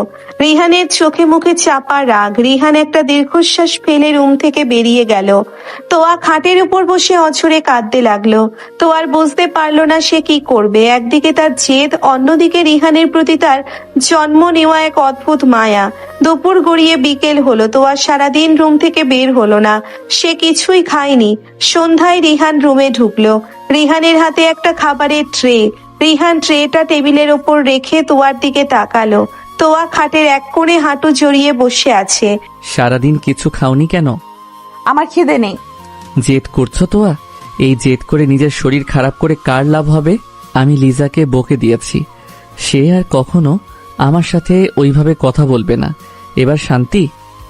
A: রিহানের চোখে মুখে চাপা রাগ। রিহান একটা দীর্ঘশ্বাস ফেলে রুম থেকে বেরিয়ে গেল। তোয়া খাটের উপর বসে অঝরে কাঁদতে লাগলো। তোয়ার বুঝতে পারলো না সে কি করবে। একদিকে তার জেদ, অন্যদিকে রিহানের প্রতি তার জন্ম নেওয়া এক অদ্ভুত মায়া। দুপুর গড়িয়ে বিকেল হলো। তোয়া সারাদিন রুম থেকে বের হলো না। সে কিছুই খায়নি। সন্ধ্যায় রিহান রুমে ঢুকলো। রিহানের হাতে একটা খাবারের ট্রে। রিহান ট্রেটা টেবিলের ওপর রেখে তোয়ার দিকে তাকালো। তোয়া খাটের এক কোণে হাঁটু জড়িয়ে বসে আছে।
G: সারাদিন কিছু খাওনি কেন?
I: আমার খিদে নেই।
G: জেদ করছো তোয়া? এই জেদ করে নিজের শরীর খারাপ করে কার লাভ হবে? আমি লিজাকে বকে দিয়েছি, সে আর কখনো আমার সাথে ওইভাবে কথা বলবে না। এবার শান্তি?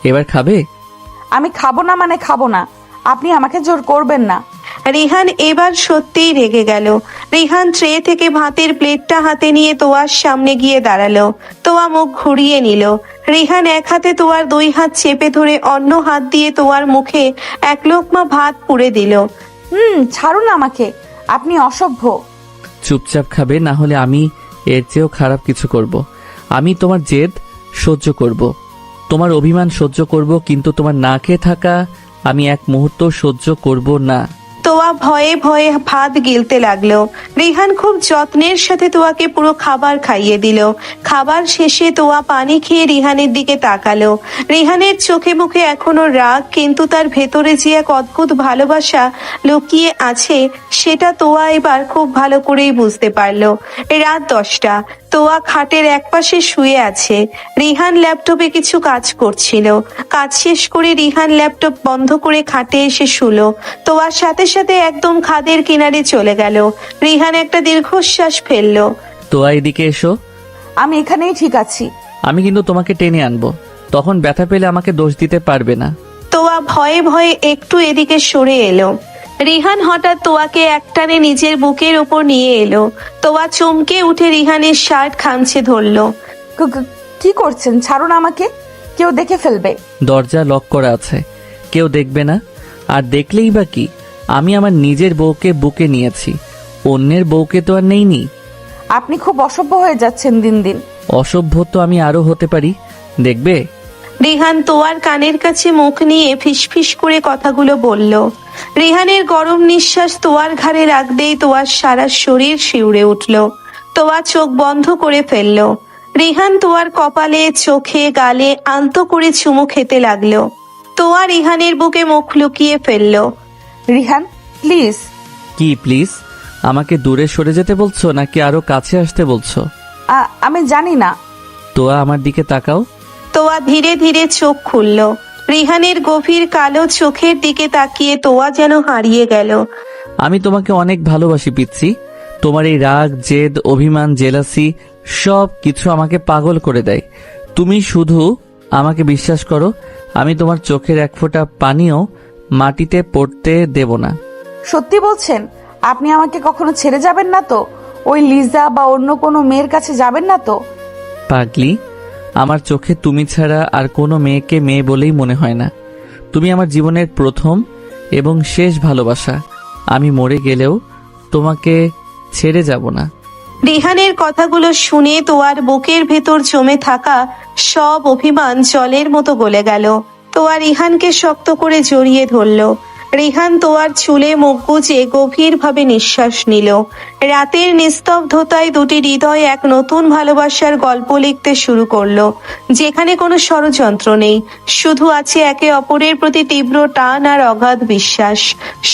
G: এবার খাবে?
I: আমি খাবো না মানে খাবো না। আপনি আমাকে জোর করবেন না।
A: রিহান এবার সত্যিই রেগে গেল। রিহান ট্রে থেকে ভাতের প্লেটটা হাতে নিয়ে তোয়ার সামনে গিয়ে দাঁড়ালো। তোয়া মুখ ঘুরিয়ে নিল। রিহান এক হাতে তোয়ার 2 হাত চেপে ধরে অন্য হাত দিয়ে তোয়ার মুখে এক লোকমা ভাত পুড়ে দিল।
I: ছাড়ুন আমাকে, আপনি অসভ্য।
G: চুপচাপ খাবে, না হলে আমি এর চেয়েও খারাপ কিছু করব। আমি তোমার জেদ সহ্য করব, তোমার অভিমান সহ্য করব, কিন্তু তোমার না খেয়ে থাকা আমি এক মুহূর্ত সহ্য করব না।
A: তোয়া ভয়ে ভয়ে ভাত গিলতে লাগলো। রিহান খুব যত্নের সাথে তোয়াকে পুরো খাবার খাইয়ে দিল। খাবার শেষে তোয়া পানি খেয়ে রিহানের দিকে তাকালো। রিহানের চোখে মুখে এখনো রাগ, কিন্তু তার ভেতরে যে এক অদ্ভুত ভালোবাসা লুকিয়ে আছে সেটা তোয়া এবার খুব ভালো করেই বুঝতে পারলো। রাত 10টা। তোয়া খাটের একপাশে শুয়ে আছে। রিহান ল্যাপটপে কিছু কাজ করছিল। কাজ শেষ করে রিহান ল্যাপটপ বন্ধ করে খাটে এসে শুলো। তোয়ার সাথে সাথে একদম খাদের কিনারে চলে গেল। রিহান একটা দীর্ঘশ্বাস ফেললো।
G: তোয়া, এদিকে এসো।
I: আমি এখানেই ঠিক আছি।
G: আমি কিন্তু তোমাকে টেনে আনবো, তখন ব্যথা পেলে আমাকে দোষ দিতে পারবে না।
A: তোয়া ভয়ে ভয়ে একটু এদিকে সরে এলো। রিহান হঠাৎ তোয়াকে একটানে নিজের বুকের ওপর নিয়ে এলো। তোয়া চমকে উঠে রিহানের শার্ট খামচে ধরলো।
I: কি করছেন? ছাড়ুন আমাকে, কেউ দেখে ফেলবে।
G: দরজা লক করা আছে, কেউ দেখবে না। আর দেখলেই বা কি, আমি আমার নিজের বউকে বুকে নিয়েছি, অন্যের বউকে তো আর নেইনি।
I: আপনি খুব অসভ্য হয়ে যাচ্ছেন দিন দিন।
G: অসভ্য তো আমি আরো হতে পারি, দেখবে।
A: রিহান তোয়ার কানের কাছে মুখ নিয়ে ফিসফিস করে কথাগুলো বলল। রিহানের গরম নিঃশ্বাস তোয়ার ঘাড়ে রাখতেই তোয়ার সারা শরীর শিউরে উঠল। তোয়া চোখ বন্ধ করে ফেলল। রিহান তোয়ার কপালে, চোখে, গালে আলতো করে চুমু খেতে লাগলো। তোয়া রিহানের বুকে মুখ লুকিয়ে ফেলল।
I: রিহান প্লিজ।
G: কি প্লিজ? আমাকে দূরে সরে যেতে বলছো নাকি আরো কাছে আসতে বলছো?
I: আমি জানি না।
G: তোয়া, আমার দিকে তাকাও।
A: তোয়া ধীরে ধীরে চোখ খুলল। রিহানের গভীর কালো চোখের দিকে তাকিয়ে তোয়া যেন হারিয়ে গেল।
G: আমি তোমাকে অনেক ভালোবাসি পিচ্ছি। তোমার এই রাগ, জেদ, অভিমান, জেলাসি সব কিছু আমাকে পাগল করে দেয়। তুমি শুধু আমাকে বিশ্বাস করো, আমি তোমার চোখের এক ফোঁটা পানিও মাটিতে পড়তে দেব না।
I: সত্যি বলছেন? আপনি আমাকে কখনো ছেড়ে যাবেন না তো? ওই লিজা বা অন্য কোনো মেয়ের কাছে যাবেন না তো?
G: পাগলি, আমার চোখে তুমি ছাড়া আর কোনো মেয়েকে মেয়ে বলেই মনে হয় না। তুমি আমার জীবনের প্রথম এবং শেষ ভালোবাসা। আমি মরে গেলেও তোমাকে ছেড়ে যাব না।
A: রিহানের কথাগুলো শুনে তোয়ার বুকের ভেতর জমে থাকা সব অভিমান জলের মতো গলে গেল। তোয়া রিহানকে শক্ত করে জড়িয়ে ধরল। রিহান তোয়ার চুলে মুখ গুজে গভীরভাবে নিঃশ্বাস নিল। রাতের নিস্তব্ধতায় দুটি হৃদয় এক নতুন ভালোবাসার গল্প লিখতে শুরু করলো, যেখানে কোনো ষড়যন্ত্র নেই, শুধু আছে একে অপরের প্রতি তীব্র টান আর অগাধ বিশ্বাস।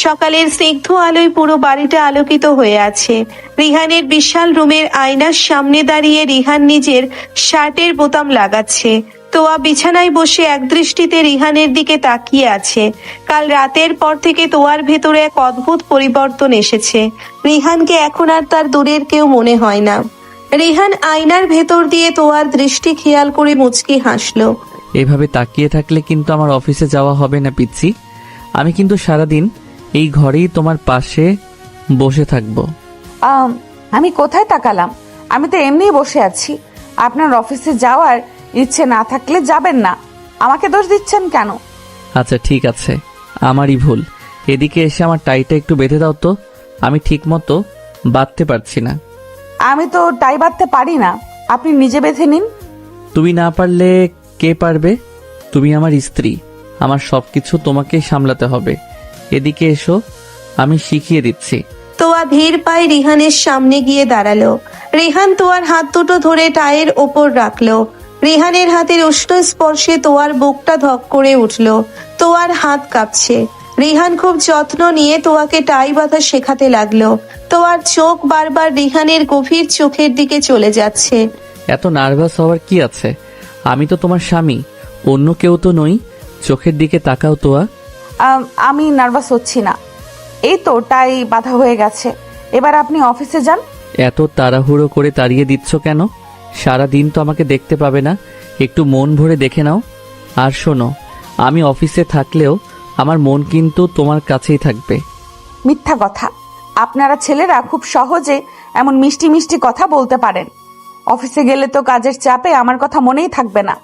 A: সকালের স্নিগ্ধ আলোয় পুরো বাড়িটা আলোকিত হয়ে আছে। রিহানের বিশাল রুমের আয়নার সামনে দাঁড়িয়ে রিহান নিজের শার্টের বোতাম লাগাচ্ছে। তোয়া বিছানায় বসে একদৃষ্টিতে রিহানের দিকে তাকিয়ে আছে। কাল রাতের পর থেকে তোয়ার ভেতরে এক অদ্ভুত পরিবর্তন এসেছে। রিহানকে এখন আর তার দূরের কেউ মনে হয় না। রিহান আয়নার ভেতর দিয়ে তোয়ার দৃষ্টি খেয়াল করে মুচকি হাসলো।
G: এভাবে তাকিয়ে থাকলে কিন্তু আমার অফিসে যাওয়া হবে না পিচ্ছি। আমি কিন্তু সারাদিন এই ঘরেই তোমার পাশে বসে থাকবো।
I: আমি কোথায় তাকালাম? আমি তো এমনিই বসে আছি। আপনার অফিসে যাওয়ার ইচ্ছে না থাকলে যাবেন না। আমাকে দোষ দিচ্ছেন কেন?
G: আচ্ছা ঠিক আছে, আমারই ভুল। এদিকে এসে আমার টাইটা একটু বেঁধে দাও তো, আমি ঠিক মতো বাঁধতে পারছি না।
I: আমি তো টাই বাঁধতে পারি না, আপনি নিজে বেঁধে নিন।
G: তুমি না পারলে কে পারবে? তুমি আমার স্ত্রী, আমার সবকিছু তোমাকে সামলাতে হবে। এদিকে এসো, আমি শিখিয়ে দিচ্ছি।
A: তোয়া ধীর পায়ে রিহানের সামনে গিয়ে দাঁড়ালো। রিহান তোয়ার হাত দুটো ধরে টায়ের ওপর রাখলো। রিহানের হাতের উষ্ণ স্পর্শে তোয়ার বুকটা ধক করে উঠল। তোয়ার হাত কাঁপছে। রিহান খুব যত্ন নিয়ে তোয়াকে টাই বাঁধা শেখাতে লাগলো। তোয়ার চোখ বারবার রিহানের গভীর চোখের দিকে চলে যাচ্ছে।
G: এত নার্ভাস হওয়ার কি আছে? আমি তো তোমার স্বামী, অন্য কেউ তো নই। চোখের দিকে তাকাও তোয়া।
I: আমি নার্ভাস হচ্ছি না, এই তো টাই বাঁধা হয়ে গেছে। এবার আপনি অফিসে যান।
G: এত তাড়াহুড়ো করে তাড়িয়ে দিচ্ছ কেন? সারা দিন তো আমাকে দেখতে পাবে না, একটু মন ভরে দেখে নাও। আর শোনো, আমি অফিসে থাকলেও আমার মন কিন্তু তোমার কাছেই থাকবে।
I: মিথ্যা কথা। আপনারা ছেলেরা খুব সহজে এমন মিষ্টি মিষ্টি কথা বলতে পারেন। অফিসে গেলে তো কাজের চাপে আমার কথা মনেই থাকবে না।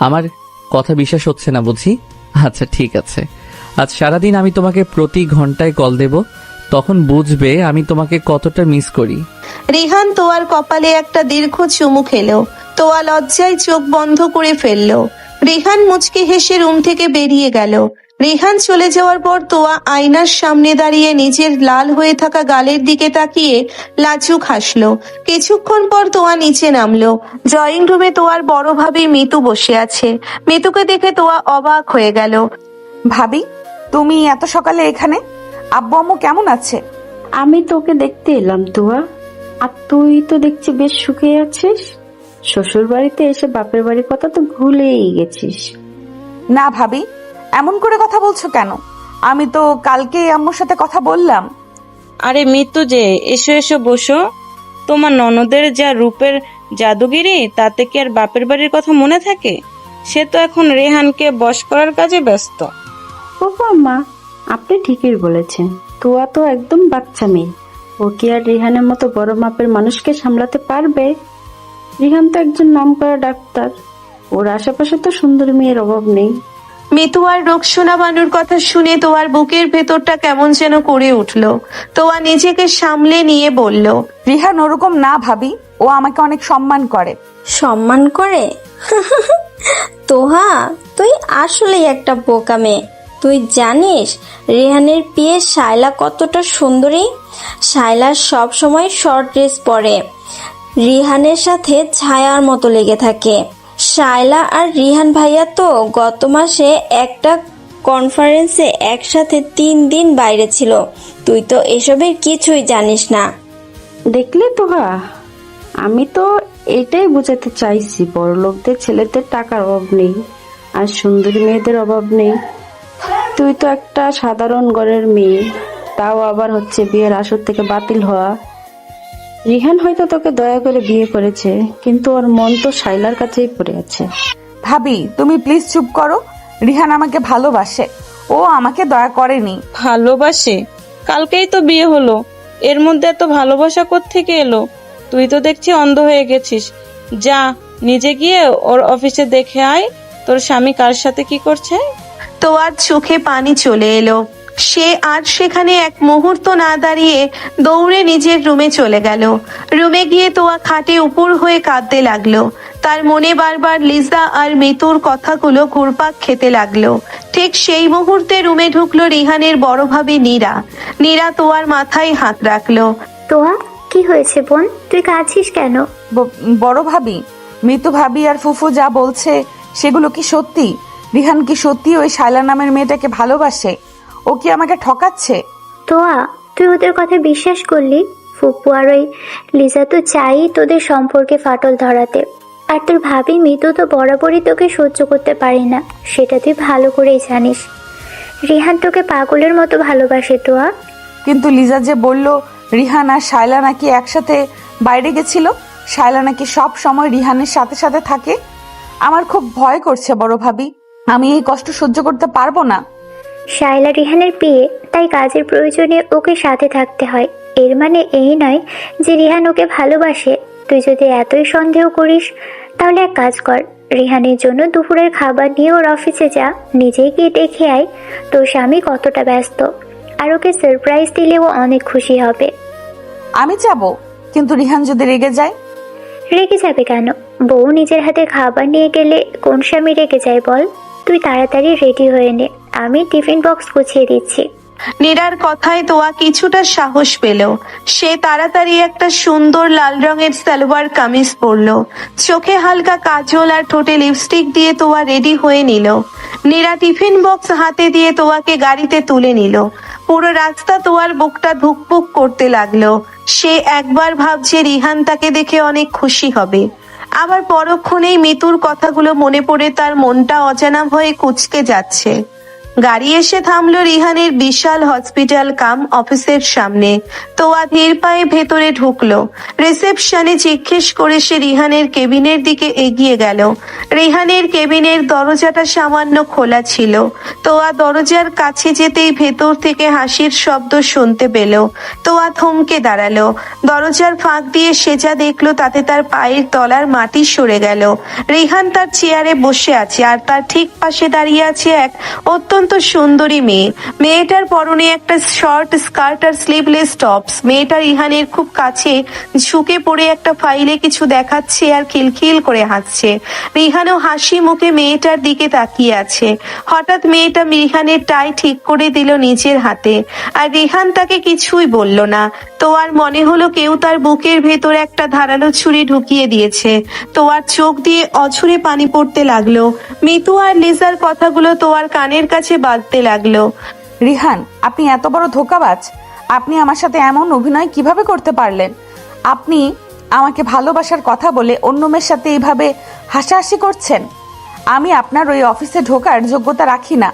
G: আমার কথা বিশ্বাস হচ্ছে না বুঝি? আচ্ছা ঠিক আছে, আজ সারাদিন আমি তোমাকে প্রতি ঘন্টায় কল দেব, তখন বুঝবে আমি তোমাকে কতটা মিস করি।
A: রিহান তোয়ার কপালে একটা দীর্ঘ চুমু খেলো। তোয়া লজ্জায় চোখ বন্ধ করে ফেললো। রিহান মুচকি হেসে রুম থেকে বেরিয়ে গেল। রিহান চলে যাওয়ার পর তোয়া আয়নার সামনে দাঁড়িয়ে নিজের লাল হয়ে থাকা গালের দিকে তাকিয়ে লাজুক হাসলো। কিছুক্ষণ পর তোয়া নিচে নামলো। ড্রয়িং রুমে তোয়ার বড় ভাবি মিতু বসে আছে। মিতুকে দেখে তোয়া অবাক হয়ে গেল।
I: ভাবি, তুমি এত সকালে এখানে? আব্বু আম্মু কেমন আছে?
L: আমি তোকে দেখতে এলাম তোয়া। আর তুই তো দেখছি বেশ সুখে আছিস। শ্বশুর বাড়িতে এসে বাপের বাড়ির কথা তো ভুলেই গেছিস।
I: না ভাবি, এমন করে কথা বলছো কেন? আমি তো কালকে আম্মুর সাথে কথা বললাম।
J: আরে মিতু যে, এসো এসো বসো। তোমার ননদের যা রূপের জাদুগিরি, তাতে কি আর বাপের বাড়ির কথা মনে থাকে? সে তো এখন রেহানকে বশ করার কাজে ব্যস্ত।
L: বাবা মা, আপনি ঠিকই বলেছেন। তোয়া তো একদম বাচ্চা মেয়ে। ও কি আর রিহানের মতো বড় মাপের মানুষকে সামলাতে পারবে? রিহান তো একজন নামকরা ডাক্তার। ওর আশেপাশে তো সুন্দর মেয়ের অভাব নেই।
A: মিতু আর রোকসোনা বানুর কথা শুনে তোয়ার বুকের ভেতরটা কেমন যেন করে উঠলো। তোয়া নিজেকে সামলে নিয়ে বলল,
I: রিহান ওরকম না ভাবি, ও আমাকে অনেক সম্মান করে।
K: সম্মান করে? তোহা, তুই আসলেই একটা বোকা মেয়ে। তুই জানিস রেহানের বিয়ে শায়লা কতটা সুন্দরী? শায়লা সব সময় শর্ট ড্রেস পরে, রিহানের সাথে ছায়ার মতো লেগে থাকে। শায়লা আর রিহান ভাইয়া তো গত মাসে একটা কনফারেন্সে একসাথে 3 দিন বাইরে ছিল। তুই তো এসবের কিছুই জানিস না।
L: দেখলে তোহা, আমি তো এটাই বোঝাতে চাইছি, বড় লোকদের ছেলেদের টাকার অভাব নেই আর সুন্দরী মেয়েদের অভাব নেই। তুই তো একটা সাধারণ ঘরের মেয়ে, তাও আবার হচ্ছে বিয়ের আসর থেকে বাতিল হওয়া। রিহান হয়তো তোকে দয়া করে বিয়ে করেছে, কিন্তু ওর মন তো শাইলার কাছেই পড়ে আছে।
I: ভাবি, তুমি প্লিজ চুপ করো। রিহান আমাকে ভালোবাসে, ও আমাকে দয়া করেনি।
J: ভালোবাসে? কালকেই তো বিয়ে হলো, এর মধ্যে এত ভালোবাসা কোত্থেকে এলো? তুই তো দেখছি অন্ধ হয়ে গেছিস। যা, নিজে গিয়ে ওর অফিসে দেখে আয় তোর স্বামী কার সাথে কি করছে।
A: তোয়ার চোখে পানি চলে এলো। সে আর সেখানে এক মুহূর্ত না দাঁড়িয়ে দৌড়ে নিজের রুমে চলে গেল। রুমে গিয়ে তোয়া খাটে উপর হয়ে কাঁদতে লাগলো। তার মনে বারবার লিজা আর মিতুর কথাগুলো ঘুরপাক খেতে লাগলো। ঠিক সেই মুহূর্তে রুমে ঢুকলো রিহানের বড় ভাবি নীরা। নীরা তোয়ার মাথায় হাত রাখলো।
M: তোয়া, কি হয়েছে বোন? তুই কাঁদছিস কেন?
I: বড় ভাবি, মৃত্যু ভাবি আর ফুফু যা বলছে সেগুলো কি সত্যি? রিহান কি সত্যি ওই শায়লা নামের মেয়েটাকে ভালোবাসে? ও কি আমাকে ঠকাচ্ছে?
M: তোয়া, তুই ওদের কথা বিশ্বাস করলি? ফুপু আর ওই লিজা তো চাই তোদের সম্পর্কে ফাটল ধরাতে। আর তোর ভাবি মৃত্যু তো বরাবরই তোকে সহ্য করতে পারে না, সেটা তুই ভালো করেই জানিস। রিহান তোকে পাগলের মতো ভালোবাসে তোয়া।
I: কিন্তু লিজা যে বলল রিহান আর শায়লা নাকি একসাথে বাইরে গেছিল, শায়লা নাকি সব সময় রিহানের সাথে সাথে থাকে। আমার খুব ভয় করছে বড় ভাবি, আমি এই কষ্ট সহ্য করতে পারবো না।
M: শায়লা রিহানের বিয়ে, তাই কাজের প্রয়োজনে ওকে সাথে থাকতে হয়। এর মানে এই নয় যে রিহান ওকে ভালোবাসে। তুই যদি এতই সন্দেহ করিস তাহলে এক কাজ কর, রিহানের জন্য দুপুরের খাবার নিয়ে ওর অফিসে যা, নিজেই গিয়ে দেখে আয় তোর স্বামী কতটা ব্যস্ত। আর ওকে সারপ্রাইজ দিলে ও অনেক খুশি হবে।
I: আমি যাব, কিন্তু রিহান যদি রেগে যায়?
M: রেগে যাবে কেন? বউ নিজের হাতে খাবার নিয়ে গেলে কোন স্বামী রেগে যায় বল? তুই তাড়াতাড়ি রেডি হয়ে নে, আমি টিফিন বক্স গুছিয়ে দিচ্ছি।
A: নীরার কথায় তোয়া কিছুটা সাহস পেল। সে তাড়াতাড়ি একটা সুন্দর লাল রঙের সালোয়ার কামিজ পরলো। চোখে হালকা কাজল আর ঠোঁটে লিপস্টিক দিয়ে তোয়া রেডি হয়ে নিল। নীরা টিফিন বক্স হাতে দিয়ে তোয়াকে গাড়িতে তুলে নিল। পুরো রাস্তা তোয়ার বুকটা ধুকপুক করতে লাগলো। সে একবার ভাবছে রিহান তাকে দেখে অনেক খুশি হবে, আবার পরক্ষণেই মিতুর কথাগুলো মনে পড়ে তার মনটা অজানা ভয়ে কুঁচকে যাচ্ছে। গাড়ি এসে থামলো রিহানের বিশাল হসপিটাল কাম অফিসের সামনে। তোয়া ধীর পায়ে ভেতরে ঢুকলো। রিসেপশনে জিজ্ঞেস করে সে রিহানের কেবিনের দিকে এগিয়ে গেল। রিহানের কেবিনের দরজাটা সামান্য খোলা ছিল। তোয়া দরজার কাছে যেতেই ভেতর থেকে হাসির শব্দ শুনতে পেল। তোয়া থমকে দাঁড়ালো। দরজার ফাঁক দিয়ে সে যা দেখলো তাতে তার পায়ের তলার মাটি সরে গেল। রিহান তার চেয়ারে বসে আছে, আর তার ঠিক পাশে দাঁড়িয়ে আছে এক অত্যন্ত সুন্দরী মেয়ে। মেয়েটার পরনে একটা শর্ট স্কার্ট আর স্লিভলেস টপস। মেয়েটা রিহানের খুব কাছে ঝুঁকে পড়ে একটা ফাইলে কিছু দেখাচ্ছে আর খিলখিল করে হাসছে। রিহানও হাসি মুখে মেয়েটার দিকে তাকিয়ে আছে। হঠাৎ মেয়েটা রিহানের টাই ঠিক করে দিল নিজের হাতে, আর রিহান তাকে কিছুই বলল না। তোয়ার মনে হলো কেউ তার বুকের ভেতর একটা ধারালো ছুরি ঢুকিয়ে দিয়েছে। তোয়ার চোখ দিয়ে অঝরে পানি পড়তে লাগলো। মিতু আর লিজার কথাগুলো তোয়ার কানের কাছে বাজতে লাগলো।
I: রিহান, আপনি এত বড় ধোঁকাবাজ! আপনি আমার সাথে এমন অভিনয় কিভাবে করতে পারলেন? আপনি আমাকে ভালোবাসার কথা বলে অন্য মেয়ের সাথে এইভাবে হাসাহাসি করছেন। আমি আপনার ওই অফিসে ঢোকার যোগ্যতা রাখি না।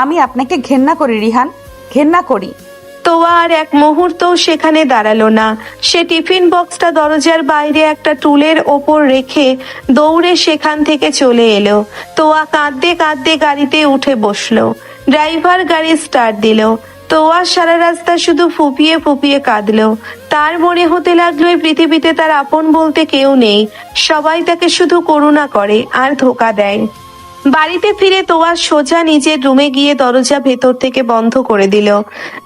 I: আমি আপনাকে ঘেন্না করি রিহান, ঘেন্না করি।
A: তোয়া আর এক মুহূর্তও সেখানে দাঁড়ালো না। সে টিফিন বক্সটা দরজার বাইরে একটা টুলের ওপর রেখে দৌড়ে সেখান থেকে চলে এলো। তোয়া কাঁদতে কাঁদতে গাড়িতে উঠে বসলো। ড্রাইভার গাড়ি স্টার্ট দিল। তোয়া সারা রাস্তা শুধু ফুপিয়ে ফুপিয়ে কাঁদলো। তার মনে হতে লাগলো এই পৃথিবীতে তার আপন বলতে কেউ নেই। সবাই তাকে শুধু করুণা করে আর ধোঁকা দেয়। বাড়িতে ফিরে তোয়া সোজা নিজের রুমে গিয়ে দরজা ভেতর থেকে বন্ধ করে দিল।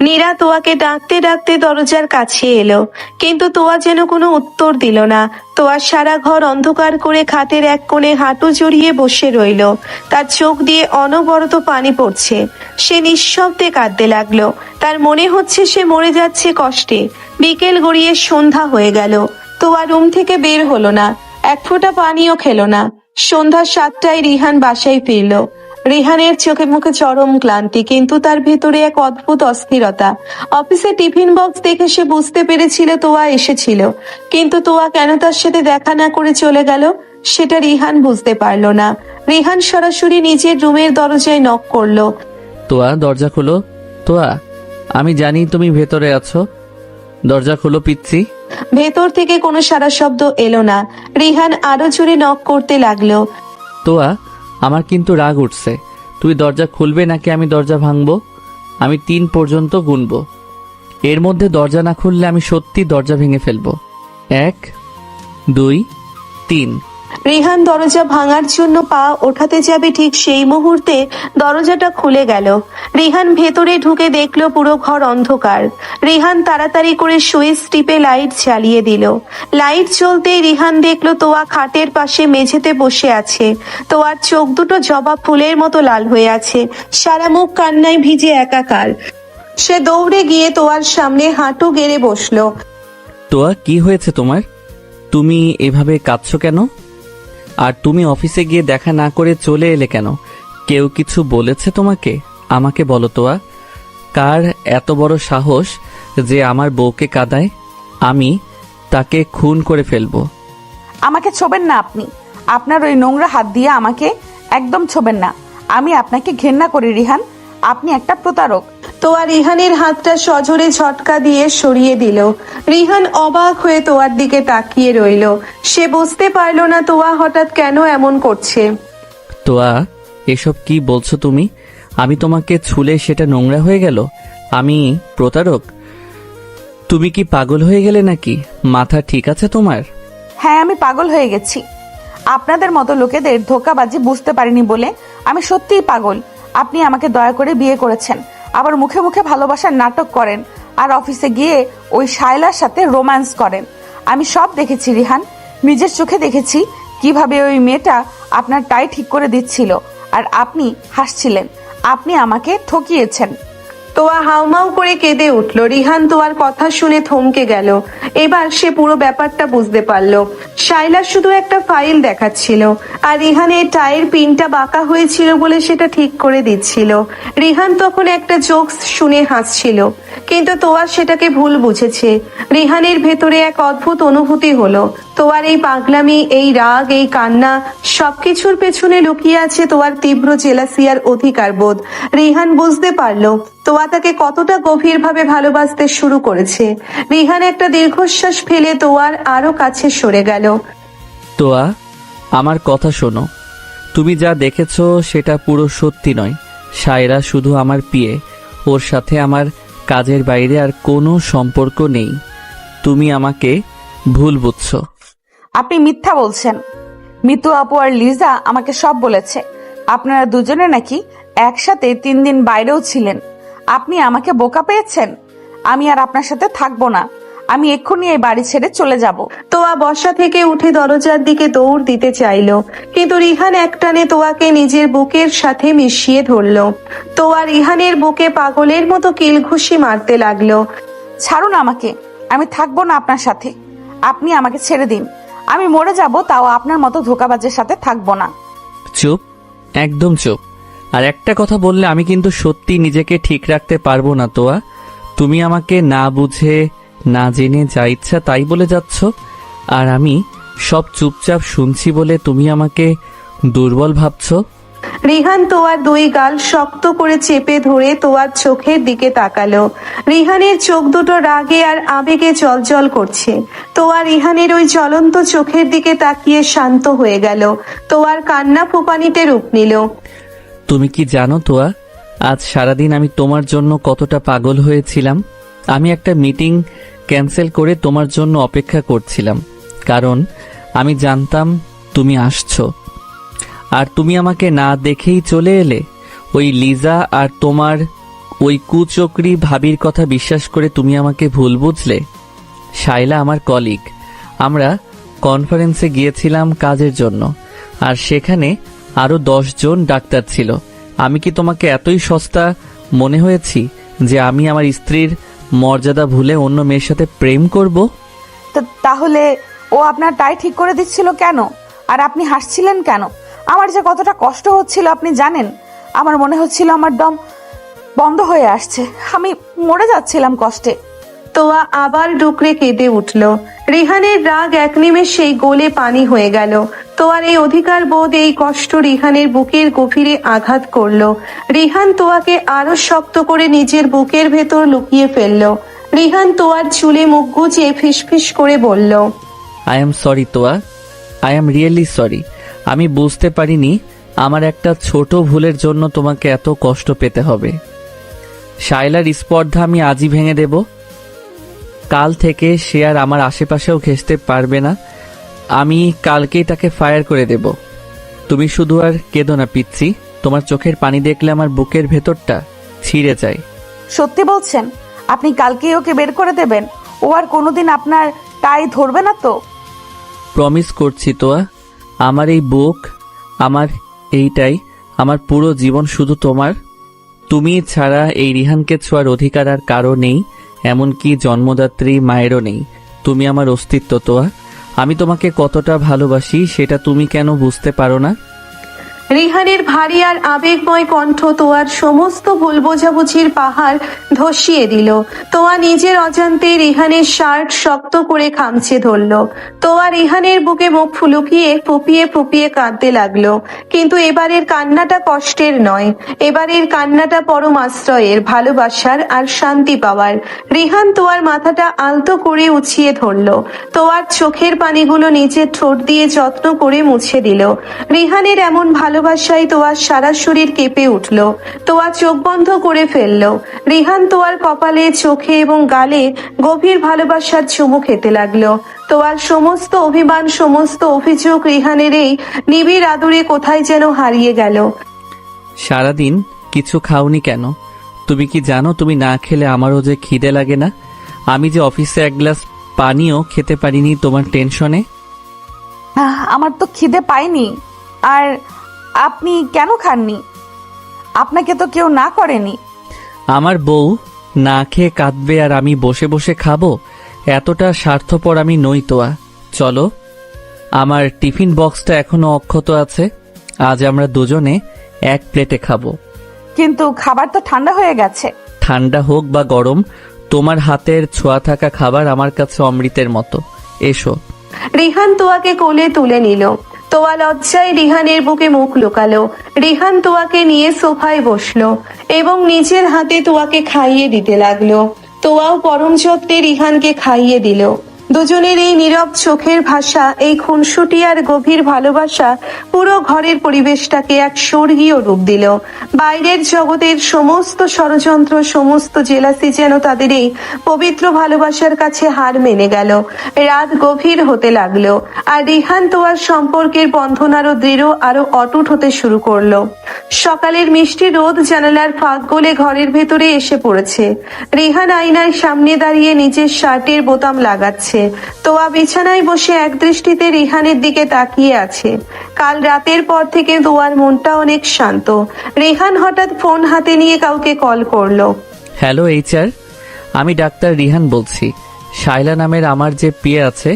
A: নীরা তোয়াকে ডাকতে ডাকতে দরজার কাছে এলো, কিন্তু তোয়া যেন কোনো উত্তর দিল না। তোয়া সারা ঘর অন্ধকার করে খাটের এক কোণে হাঁটু জড়িয়ে বসে রইল। তার চোখ দিয়ে অনবরত পানি পড়ছে। সে নিঃশব্দে কাঁদতে লাগলো। তার মনে হচ্ছে সে মরে যাচ্ছে কষ্টে। বিকেল গড়িয়ে সন্ধ্যা হয়ে গেল। তোয়া রুম থেকে বের হলো না, এক ফোঁটা পানিও খেলো না। সন্ধ্যা 7টায় রিহান বাসায় ফিরল। রিহানের চোখে মুখে চরম ক্লান্তি, কিন্তু তার ভেতরে এক অদ্ভুত অস্থিরতা। অফিসে টিফিন বক্স দেখে সে বুঝতে পেরেছিল তোয়া এসেছিল, কিন্তু তোয়া কেন তার সাথে দেখা না করে চলে গেল সেটা রিহান বুঝতে পারল না। রিহান সরাসরি নিজের রুমের দরজায় নক করলো।
G: তোয়া, দরজা খোলো। তোয়া, আমি জানি তুমি ভেতরে আছো, দরজা খোলো পিচ্ছি।
A: ভেতর থেকে কোনো সারা শব্দ এলো না। রিহান আরো জোরে নক করতে লাগলো।
G: তোয়া, আমার কিন্তু রাগ উঠছে। তুই দরজা খুলবে নাকি আমি দরজা ভাঙবো? আমি 3 পর্যন্ত গুনবো। এর মধ্যে দরজা না খুললে আমি সত্যি দরজা ভেঙে ফেলবো। 1, 2, 3।
A: রিহান দরজা ভাঙার জন্য পা ওঠাতে যাবে, ঠিক সেই মুহূর্তে দরজাটা খুলে গেল। রিহান ভেতরে ঢুকে দেখলো পুরো ঘর অন্ধকার। রিহান তাড়াতাড়ি করে সুইচ টিপে লাইট জ্বালিয়ে দিল। লাইট জ্বলতেই রিহান দেখলো তোয়া খাটের পাশে মেঝেতে বসে আছে। তোয়ার চোখ দুটো জবা ফুলের মতো লাল হয়ে আছে, সারা মুখ কান্নায় ভিজে একাকার। সে দৌড়ে গিয়ে তোয়ার সামনে হাঁটু গেড়ে বসলো।
G: তোয়া, কি হয়েছে তোমার? তুমি এভাবে কাঁদছো কেন? আর তুমি অফিসে গিয়ে দেখা না করে চলে এলে কেন? কেউ কিছু বলেছে তোমাকে? আমাকে বলো তোয়া, কার এত বড় সাহস যে আমার বউকে কাঁদায়? আমি তাকে খুন করে ফেলবো।
I: আমাকে ছোবেন না আপনি। আপনার ওই নোংরা হাত দিয়ে আমাকে একদম ছোবেন না। আমি আপনাকে ঘেন্না করি রিহান। আপনি একটা প্রতারক।
A: তোয়া রিহানের হাতটা সজোরে ঝটকা দিয়ে সরিয়ে দিল। রিহান অবাক হয়ে তোয়ার দিকে তাকিয়ে রইল। সে বুঝতে পারলো না তোয়া হঠাৎ কেন এমন করছে।
G: তোয়া, এসব কি বলছো তুমি? আমি তোমাকে ছুলে সেটা নোংরা হয়ে গেল? আমি প্রতারক? তুমি কি পাগল হয়ে গেলে নাকি? মাথা ঠিক আছে তোমার?
I: হ্যাঁ, আমি পাগল হয়ে গেছি। আপনাদের মতো লোকেদের ধোঁকাবাজি বুঝতে পারিনি বলে আমি সত্যিই পাগল। আপনি আমাকে দয়া করে বিয়ে করেছেন, আবার মুখে মুখে ভালোবাসার নাটক করেন, আর অফিসে গিয়ে ওই শায়লার সাথে রোম্যান্স করেন। আমি সব দেখেছি রিহান, নিজের চোখে দেখেছি কিভাবে ওই মেয়েটা আপনার টাই ঠিক করে দিচ্ছিল, আর আপনি হাসছিলেন। আপনি আমাকে ঠকিয়েছেন।
A: তোয়া হাউমাউ করে কেঁদে উঠল। রিহান তোয়ার কথা শুনে থমকে গেল। এবার সে পুরো ব্যাপারটা বুঝতে পারলো। শাইলা শুধু একটা ফাইল দেখাচ্ছিল, আর রিহানের টায়ের পিনটা বাঁকা হয়েছিল বলে সেটা ঠিক করে দিচ্ছিল। রিহান তখন একটা জোকস শুনে হাসছিল, কিন্তু তোয়া সেটাকে ভুল বুঝেছে। রিহানের ভেতরে এক অদ্ভুত অনুভূতি হলো। তোয়ার এই পাগলামি, এই রাগ, এই কান্না, সবকিছুর পেছনে লুকিয়ে আছে তোয়ার তীব্র জেলাসিয়ার অধিকার বোধ। রিহান বুঝতে পারলো তোয়া তাকে কতটা গভীরভাবে ভালোবাসতে শুরু করেছে। রিহান একটা দীর্ঘশ্বাস ফেলে তোয়ার আরো কাছে সরে গেল।
G: তোয়া, আমার কথা শোনো। তুমি যা দেখেছো সেটা পুরো সত্যি নয়। শায়রা শুধু আমার পিয়ে, ওর সাথে আমার কাজের বাইরে আর কোনো সম্পর্ক নেই। তুমি আমাকে ভুল বুঝছো।
I: আপনি মিথ্যা বলছেন। মিতু আপু আর লিজা আমাকে সব বলেছে। আপনারা দুজনে নাকি একসাথে 3 দিন বাইরেও ছিলেন। আপনি আমাকে বোকা পেয়েছেন। আমি আর আপনার সাথে থাকবো না। আমি এক্ষুনি এই বাড়ি ছেড়ে চলে যাব।
A: তোয়া বসা থেকে উঠে দরজার দিকে দৌড় দিতে চাইলো, কিন্তু রিহান একটানে তোয়াকে নিজের বুকের সাথে মিশিয়ে ধরলো। তোয়া রিহানের বুকে পাগলের মতো কিলঘুষি মারতে লাগলো।
I: ছাড়ুন আমাকে, আমি থাকবো না আপনার সাথে। আপনি আমাকে ছেড়ে দিন। আমি মরে যাব, তাও আপনার মতো ধোঁকাবাজের সাথে থাকবো না।
G: চুপ, একদম চুপ। আর একটা কথা বললে আমি কিন্তু সত্যি নিজেকে ঠিক রাখতে পারবো না। তোয়া, তুমি আমাকে না বুঝে না জেনে যা ইচ্ছা তাই বলে যাচ্ছ, আর আমি সব চুপচাপ শুনছি বলে তুমি আমাকে দুর্বল ভাবছো।
A: রিহান তোয়ার 2 গাল শক্ত করে চেপে ধরে তোয়ার চোখের দিকে তাকালো। রিহানের চোখ দুটো রাগে আর আবেগে জ্বলজ্বল করছে। তোয়া রিহানের ওই জ্বলন্ত চোখের দিকে তাকিয়ে শান্ত হয়ে গেল। তোয়ার কান্না ফুপানিতে রূপ নিল।
G: তুমি কি জানো তোয়া, আজ সারাদিন আমি তোমার জন্য কতটা পাগল হয়েছিলাম। আমি একটা মিটিং ক্যান্সেল করে তোমার জন্য অপেক্ষা করছিলাম, কারণ আমি জানতাম তুমি আসছো। আর তুমি আমাকে না দেখেই চলে এলে। ওই লিজা আর তোমার ওই কুচক্রী ভাবির কথা বিশ্বাস করে তুমি আমাকে ভুল বুঝলে। শায়লা আমার কলিগ, আমরা কনফারেন্সে গিয়েছিলাম কাজের জন্য, আর সেখানে আরো 10 জন ডাক্তার ছিল। আমি কি তোমাকে এতই সস্তা মনে হয়েছি যে আমি আমার স্ত্রীর মর্যাদা ভুলে অন্য মেয়ের সাথে প্রেম করব?
I: তাহলে ও আপনার টাই ঠিক করে দিচ্ছিল কেন? আর আপনি হাসছিলেন কেন? আমার যে কতটা কষ্ট হচ্ছিল আপনি জানেন। আমার মনে হচ্ছিল আমার দম বন্ধ হয়ে আসছে। আমি মরে যাচ্ছিলাম কষ্টে।
A: তোয়া আবার ডুকরে কেঁদে উঠল। রিহানের রাগ এক নিমেষেই গলে পানি হয়ে গেল। তোয়ার এই অধিকার বোধ, এই কষ্ট রিহানের বুকের গভীরে আঘাত করলো। রিহান তোয়াকে আরো শক্ত করে নিজের বুকের ভেতর লুকিয়ে ফেললো। রিহান তোয়ার চুলে মুখ গুজে ফিসফিস করে বলল,
G: I am sorry Toya, I am really sorry. আমি বুঝতে পারিনি আমার একটা ছোট ভুলের জন্য তোমাকে এত কষ্ট পেতে হবে। শায়লার স্পর্ধা আমি আজই ভেঙে দেব। কাল থেকে সে আর আমার আশেপাশেও ঘেঁষতে পারবে না। আমি কালকেই তাকে ফায়ার করে দেব। তুমি শুধু আর কেঁদো না পিচ্ছি, তোমার চোখের পানি দেখলে আমার বুকের ভেতরটা ছিঁড়ে যায়।
I: সত্যি বলছেন? আপনি কালকেই ওকে বের করে দেবেন? ও আর কোনোদিন আপনার টাই ধরবে না তো?
G: প্রমিস করছি তোয়া, আমার এই বুক, আমার এইটাই, আমার পুরো জীবন শুধু তোমার। তুমি ছাড়া এই রিহানকে ছোঁয়ার অধিকার আর কারো নেই, এমনকি জন্মদাত্রী মায়েরও নেই। তুমি আমার অস্তিত্ব তোয়া। আমি তোমাকে কতটা ভালোবাসি সেটা তুমি কেন বুঝতে পারো না?
A: রিহানের ভারী আর আবেগময় কণ্ঠ তোয়ার সমস্ত ভুল বোঝাবুঝির পাহাড় ধসিয়ে দিল। তোয়া নিজের অজান্তে রিহানের শার্ট শক্ত করে খামচে ধরল। তোয়া রিহানের বুকে মুখ ফুলুকিয়ে ফুপিয়ে ফুপিয়ে কাঁদতে লাগলো। কিন্তু এবারের কান্নাটা কষ্টের নয়, এবারের কান্নাটা পরম আশ্রয়ের, ভালোবাসার আর শান্তি পাওয়ার। রিহান তোয়ার মাথাটা আলতো করে উছিয়ে ধরল। তোয়ার চোখের পানিগুলো নিজের ঠোঁট দিয়ে যত্ন করে মুছে দিল। রিহানের এমন ভালোবাসায় তোয়ার সারা শরীর কেঁপে উঠল। তোয়া চোখ বন্ধ করে ফেলল। রিহান তোয়ার কপালে, চোখে এবং গালে গভীর ভালোবাসার চুমু খেতে লাগলো। তোয়ার সমস্ত অভিমান, সমস্ত অভিযোগ রিহানের এই নিবিড় আদরে কোথায় যেন হারিয়ে গেল।
G: সারাদিন কিছু খাওনি কেন? তুমি কি জানো তুমি না খেলে আমারও যে খিদে লাগে না? আমি যে অফিসে এক গ্লাস পানিও খেতে পারিনি তোমার টেনশনে।
I: আমার তো খিদে পাইনি। আর আপনি কেন খাননি? আপনাকে তো কেউ না করেনি।
G: আমার বউ না খেয়ে কাঁদবে আর আমি বসে বসে খাবো? এতটা স্বার্থপর আমি নই তোয়া। চলো, আমার টিফিন বক্সটা এখনো অক্ষত আছে, আজ আমরা দুজনে এক প্লেটে খাবো।
I: কিন্তু খাবার তো ঠান্ডা হয়ে গেছে।
G: ঠান্ডা হোক বা গরম, তোমার হাতের ছোঁয়া থাকা খাবার আমার কাছে অমৃতের মতো। এসো।
A: রিহান তোয়াকে কোলে তুলে নিল। তোয়া লজ্জায় রিহানের বুকে মুখ লুকালো। রিহান তোয়াকে নিয়ে সোফায় বসলো এবং নিজের হাতে তোয়াকে খাইয়ে দিতে লাগলো। তোয়াও পরম যত্নে রিহানকে খাইয়ে দিল। দুজনের এই নীরব চোখের ভাষা, এই খুনসুটি আর গভীর ভালোবাসা পুরো ঘরের পরিবেশটাকে এক স্বর্গীয় রূপ দিল। বাইরের জগতের সমস্ত ষড়যন্ত্র, সমস্ত জেলাসি যেন তাদের এই পবিত্র ভালোবাসার কাছে হার মেনে গেল। রাত গভীর হতে লাগলো আর রিহান তোয়ার সম্পর্কের বন্ধন আরো দৃঢ়, আরো অটুট হতে শুরু করলো। সকালের মিষ্টি রোদ জানালার ফাঁক গলে ঘরের ভেতরে এসে পড়েছে। রিহান আয়নার সামনে দাঁড়িয়ে নিজের শার্টের বোতাম লাগাচ্ছে। তোয়া বিছানায় বসে এক দৃষ্টিতে রিহানের দিকে তাকিয়ে আছে। কাল রাতের পর থেকে তোয়ার মনটা অনেক শান্ত। রিহান হঠাৎ ফোন হাতে নিয়ে কাউকে কল করলো।
G: হ্যালো HR, আমি ডাক্তার রিহান বলছি। শাইলা নামের আমার যে পিএ আছে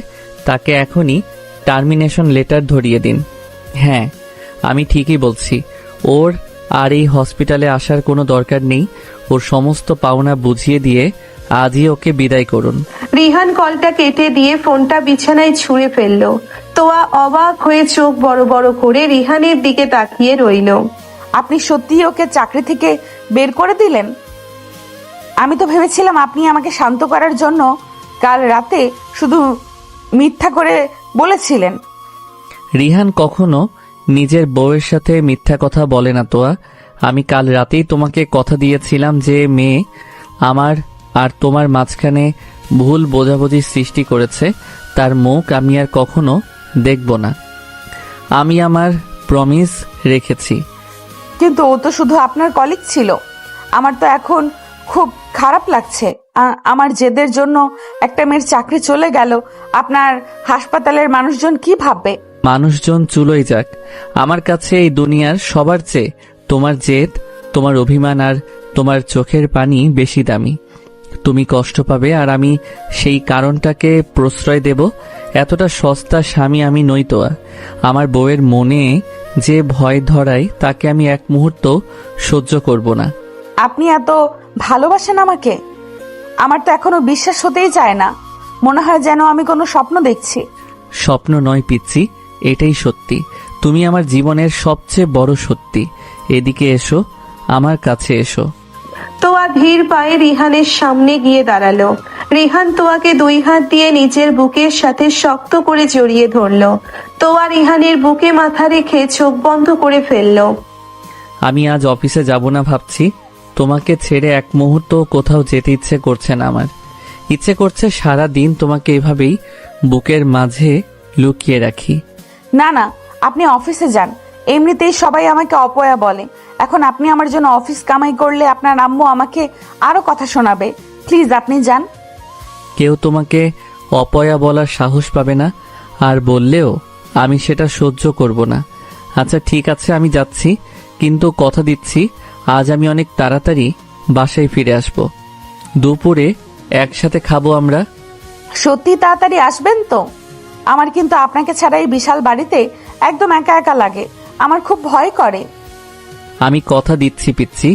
G: তাকে এখনই টার্মিনেশন লেটার ধরিয়ে দিন। হ্যাঁ, আমি ঠিকই বলছি। ওর আর এই হসপিটালে আসার কোনো দরকার নেই। ওর সমস্ত পাওনা বুঝিয়ে দিয়ে আজই ওকে বিদায় করুন।
A: রিহান কলটা কেটে দিয়ে ফোনটা বিছানায় ছুঁড়ে ফেললো। তোয়া অবাক হয়ে চোখ বড় বড় করে রিহানের দিকে তাকিয়ে রইল।
I: আপনি সত্যিই ওকে চাকরি থেকে বের করে দিলেন? আমি তো ভেবেছিলাম আপনি আমাকে শান্ত করার জন্য কাল রাতে শুধু মিথ্যা করে বলেছিলেন।
G: রিহান কখনো নিজের বউয়ের সাথে মিথ্যা কথা বলে না তোয়া। আমি কাল রাতেই তোমাকে কথা দিয়েছিলাম যে মেয়ে আমার আর তোমার মাঝখানে ভুল বোঝাবুঝি সৃষ্টি করেছে তার মুখ আমি আর কখনো দেখব না। আমি আমার প্রমিস রেখেছি।
I: কিন্তু ও তো শুধু আপনার কলিগ ছিল। আমার তো এখন খুব খারাপ লাগছে। আমার জেদের জন্য একটা মেয়ের চাকরি চলে গেল। আপনার হাসপাতালের মানুষজন কি ভাববে?
G: মানুষজন চুলোই যাক, আমার কাছে এই দুনিয়ার সবার চেয়ে তোমার জেদ, তোমার অভিমান আর তোমার চোখের পানি বেশি দামি। তুমি কষ্ট পাবে আর আমি সেই কারণটাকে প্রশ্রয় দেব। এতটা সস্তা স্বামী আমি নই তোয়া। আমার বউয়ের মনে যে ভয় ধরায় তাকে আমি এক মুহূর্ত সহ্য করব না।
I: আপনি এত ভালোবাসেন আমাকে? আমার তো এখনো বিশ্বাস হতেই চায় না। মনে হয় যেন আমি কোনো স্বপ্ন দেখছি।
G: স্বপ্ন নয় পিচ্ছি, এটাই সত্যি। তুমি আমার জীবনের সবচেয়ে বড় সত্যি। এদিকে এসো, আমার কাছে এসো।
A: তোয়া ধীর পায়ে রিহানের সামনে গিয়ে দাঁড়ালো। রিহান তোয়াকে দুই হাত দিয়ে নিজের বুকের সাথে শক্ত করে জড়িয়ে ধরলো। তোয়া রিহানের বুকে মাথা রেখে চোখ বন্ধ করে ফেললো।
G: আমি আজ অফিসে যাব না ভাবছি। তোমাকে ছেড়ে এক মুহূর্ত কোথাও যেতে ইচ্ছে করছে না আমার। ইচ্ছে করছে সারা দিন তোমাকে এভাবেই বুকের মাঝে লুকিয়ে রাখি।
I: না না, আপনি অফিসে যান। এমনিতেই সবাই আমাকে অপয়া বলে, এখন আপনি আমার জন্য অফিস কামাই করলে আপনার আম্মু আমাকে আরো কথা শোনাবে। প্লিজ আপনি যান।
G: কেউ তোমাকে অপয়া বলার সাহস পাবে না, আর বললেও আমি সেটা সহ্য করব না। আচ্ছা ঠিক আছে, আমি যাচ্ছি, কিন্তু কথা দিচ্ছি আজ আমি অনেক তাড়াতাড়ি বাসায় ফিরে আসব। দুপুরে একসাথে খাবো আমরা।
I: সত্যি তাড়াতাড়ি আসবেন তো? আমার কিন্তু আপনাকে ছাড়া এই বিশাল বাড়িতে একদম একা একা লাগে, আমার খুব ভয় করে।
G: আমি কথা দিচ্ছি পিচ্ছি,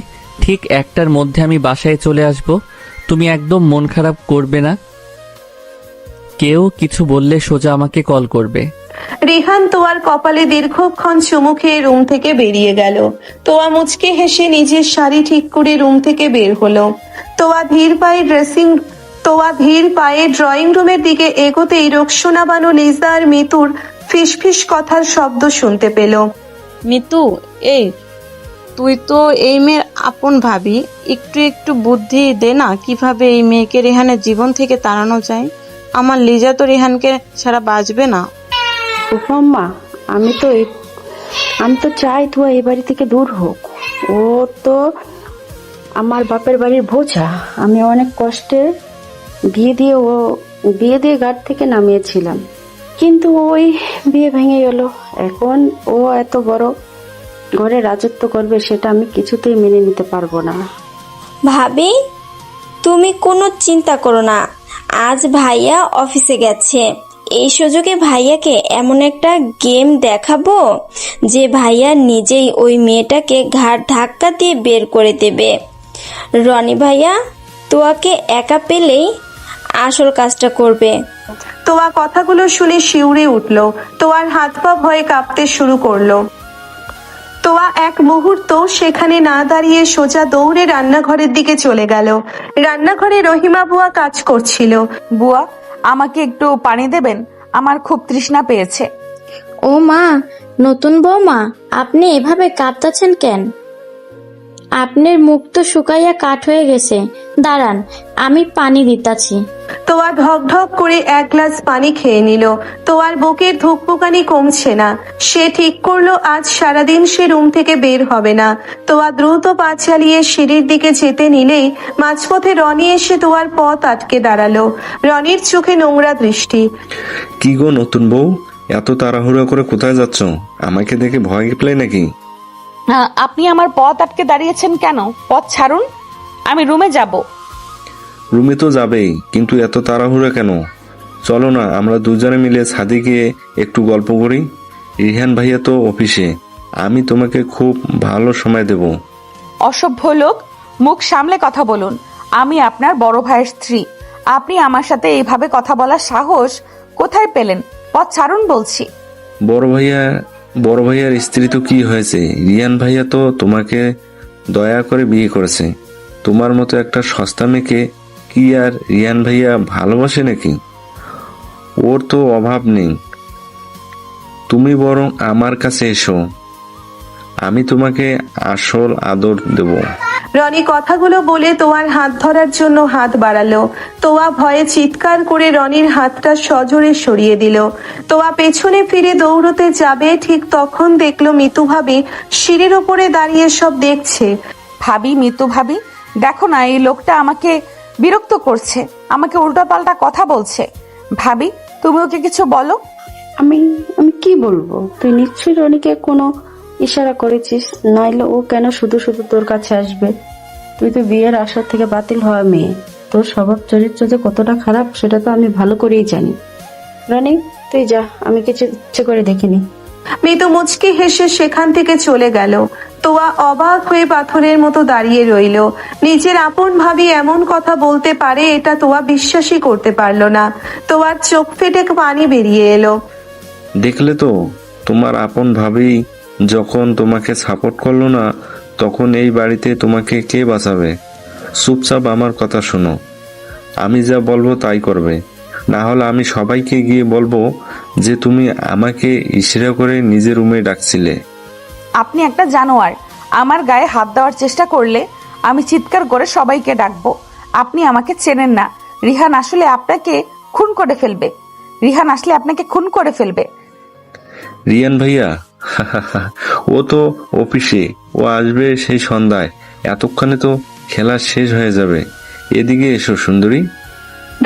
G: ঠিক 1টার মধ্যে আমি বাসায় চলে আসব। তুমি একদম মন খারাপ করবে না। কেউ কিছু বললে সোজা আমাকে কল করবে।
A: রিহান তোয়ার কপালে দীর্ঘক্ষণ চুমু খেয়ে রুম থেকে বেরিয়ে গেল। তোয়া মুচকে হেসে নিজের শাড়ি ঠিক করে রুম থেকে বের হলো। তোয়া ধীর পায়ে ড্রয়িং রুমের দিকে এগোতেই রোকসোনা বানু লিজা আর মিতুর ফিসফিস কথার শব্দ শুনতে পেল।
J: মিতু, এই তুই তো এই মেয়ের আপন ভাবি, একটু একটু বুদ্ধি দে না, কিভাবে এই মেয়েকে রেহানের জীবন থেকে তাড়ানো যায়। আমার লিজা তো রেহানকে ছাড়া বাঁচবে না।
L: মা, আমি তো চাই তুই এই বাড়ি থেকে দূর হোক। ও তো আমার বাপের বাড়ির বোঝা। আমি অনেক কষ্টে বিয়ে দিয়ে ঘাট থেকে নামিয়েছিলাম, কিন্তু ওই বিয়ে ভেঙে গেল। এখন ও এত বড় ঘরে রাজত্ব করবে, সেটা আমি কিছুতেই মেনে নিতে পারবো না।
K: ভাবি, তুমি কোনো চিন্তা করো না, আজ ভাইয়া অফিসে গেছে। এই সুযোগে ভাইয়াকে এমন একটা গেম দেখাবো যে ভাইয়া নিজেই ওই মেয়েটাকে ঘাট ধাক্কা দিয়ে বের করে দেবে। রনি ভাইয়া তোয়াকে একা পেলেই আসল কাজটা করবে।
A: তোয়া কথাগুলো শুনে শিউরে উঠল। তোয়ার হাত পা ভয়ে কাঁপতে শুরু করলো। তোয়া এক মুহূর্ত সেখানে না দাঁড়িয়ে সোজা দৌড়ে রান্নাঘরের দিকে চলে গেল। রান্নাঘরে রহিমা বুয়া কাজ করছিল।
I: বুয়া, আমাকে একটু পানি দেবেন? আমার খুব তৃষ্ণা পেয়েছে।
K: ও মা, নতুন বৌমা, আপনি এভাবে কাঁপতাছেন কেন? আপনার মুখ তো শুকাইয়া কাঠ হয়ে গেছে। দাঁড়ান, আমি পানি দিতাছি।
A: তোয়া ঢক ঢক করে এক গ্লাস পানি খেয়ে নিল। তোয়ার বুকের ধুকপুকানি কমছে না। সে ঠিক করলো আজ সারাদিন সে রুম থেকে বের হবে না। তোয়া দ্রুত পা চালিয়ে সিঁড়ির দিকে যেতে নিলেই মাঝপথে রনি এসে তোয়ার পথ আটকে দাঁড়ালো। রনির চোখে নোংরা দৃষ্টি।
N: কি গো নতুন বউ, এত তাড়াহুড়ো করে কোথায় যাচ্ছ? আমাকে দেখে ভয় পেলে নাকি?
I: আপনি আমার পথ আটকে দাঁড়িয়েছেন কেন? পথ ছাড়ুন, আমি রুমে যাব।
N: রুমে তো যাবেই, কিন্তু এত তাড়াহুড়ো কেন? চলো না, আমরা দুজনে মিলে ছাদে গিয়ে একটু গল্প করি। রিহান ভাইয়া তো অফিসে, আমি তোমাকে খুব ভালো সময় দেব।
I: অসভ্য লোক, মুখ সামলে কথা বলুন। আমি আপনার বড় ভাইয়ের স্ত্রী। আপনি আমার সাথে এইভাবে কথা বলার সাহস কোথায় পেলেন? পথ ছাড়ুন বলছি।
N: বড় ভাইয়ার স্ত্রী তো কি হয়েছে? রিয়ান ভাইয়া তো তোমাকে দয়া করে বিয়ে করেছে। তোমার মতো একটা সস্তা মেয়েকে কি আর রিয়ান ভাইয়া ভালোবাসে নাকি? ওর তো অভাব নেই। তুমি বরং আমার কাছে এসো, আমি তোমাকে আসল আদর দেব।
A: রনি কথাগুলো বলে তোয়ার হাত ধরার জন্য হাত বাড়ালো। তোয়া ভয়ে চিৎকার করে রনির হাতটা সজোরে সরিয়ে দিল। তোয়া পেছনে ফিরে দৌড়তে যাবে, ঠিক তখন দেখলো মিতু ভাবি সিঁড়ির ওপরে দাঁড়িয়ে সব দেখছে।
I: ভাবি, মিতু ভাবি, দেখো না, এই লোকটা আমাকে বিরক্ত করছে, আমাকে উল্টাপাল্টা কথা বলছে। ভাবি, তুমি ওকে কিছু বলো।
L: আমি কি বলবো? তুই নিশ্চয়ই রনিকে কোনো ইশারা করেছিস, নইলে ও কেন শুধু শুধু তোর কাছে আসবে? তুই তো বিয়ের আসর থেকে বাতিল হওয়া মেয়ে, তোর স্বভাব চরিত্র যে কতটা খারাপ সেটা তো আমি ভালো করেই জানি। রনি, তুই যা, আমি কিছু ইচ্ছে করে দেখিনি।
A: মিতু মুচকি হেসে সেখান থেকে চলে গেল। তোয়া অবাক হয়ে পাথরের মতো দাঁড়িয়ে রইল। নিজের আপন ভাবি এমন কথা বলতে পারে এটা তোয়া বিশ্বাসই করতে পারলো না। তোয়ার চোখ ফেটে পানি বেরিয়ে এলো।
N: দেখলে তো, তোমার আপন ভাবি যখন তোমাকে সাপোর্ট করলো না, তখন এই বাড়িতে তোমাকে কে বাঁচাবে? চুপচাপ আমার কথা শোনো, আমি যা বলবো তাই করবে, না হলে আমি সবাইকে গিয়ে বলবো যে তুমি আমাকে ইশারা করে নিজের রুমে ডাকছিলে।
I: আপনি একটা জানোয়ার। আমার গায়ে হাত দেওয়ার চেষ্টা করলে আমি চিৎকার করে সবাইকে ডাকবো। আপনি আমাকে চেনেন না। রিহান আসলে আপনাকে খুন করে ফেলবে। রিহান আসলে আপনাকে খুন করে ফেলবে।
N: রিয়ান ভাইয়া ও তো অফিসে, ও আসবে সেই সন্ধ্যায়, এতক্ষণে তো খেলা শেষ হয়ে যাবে। এদিকে এসো সুন্দরী।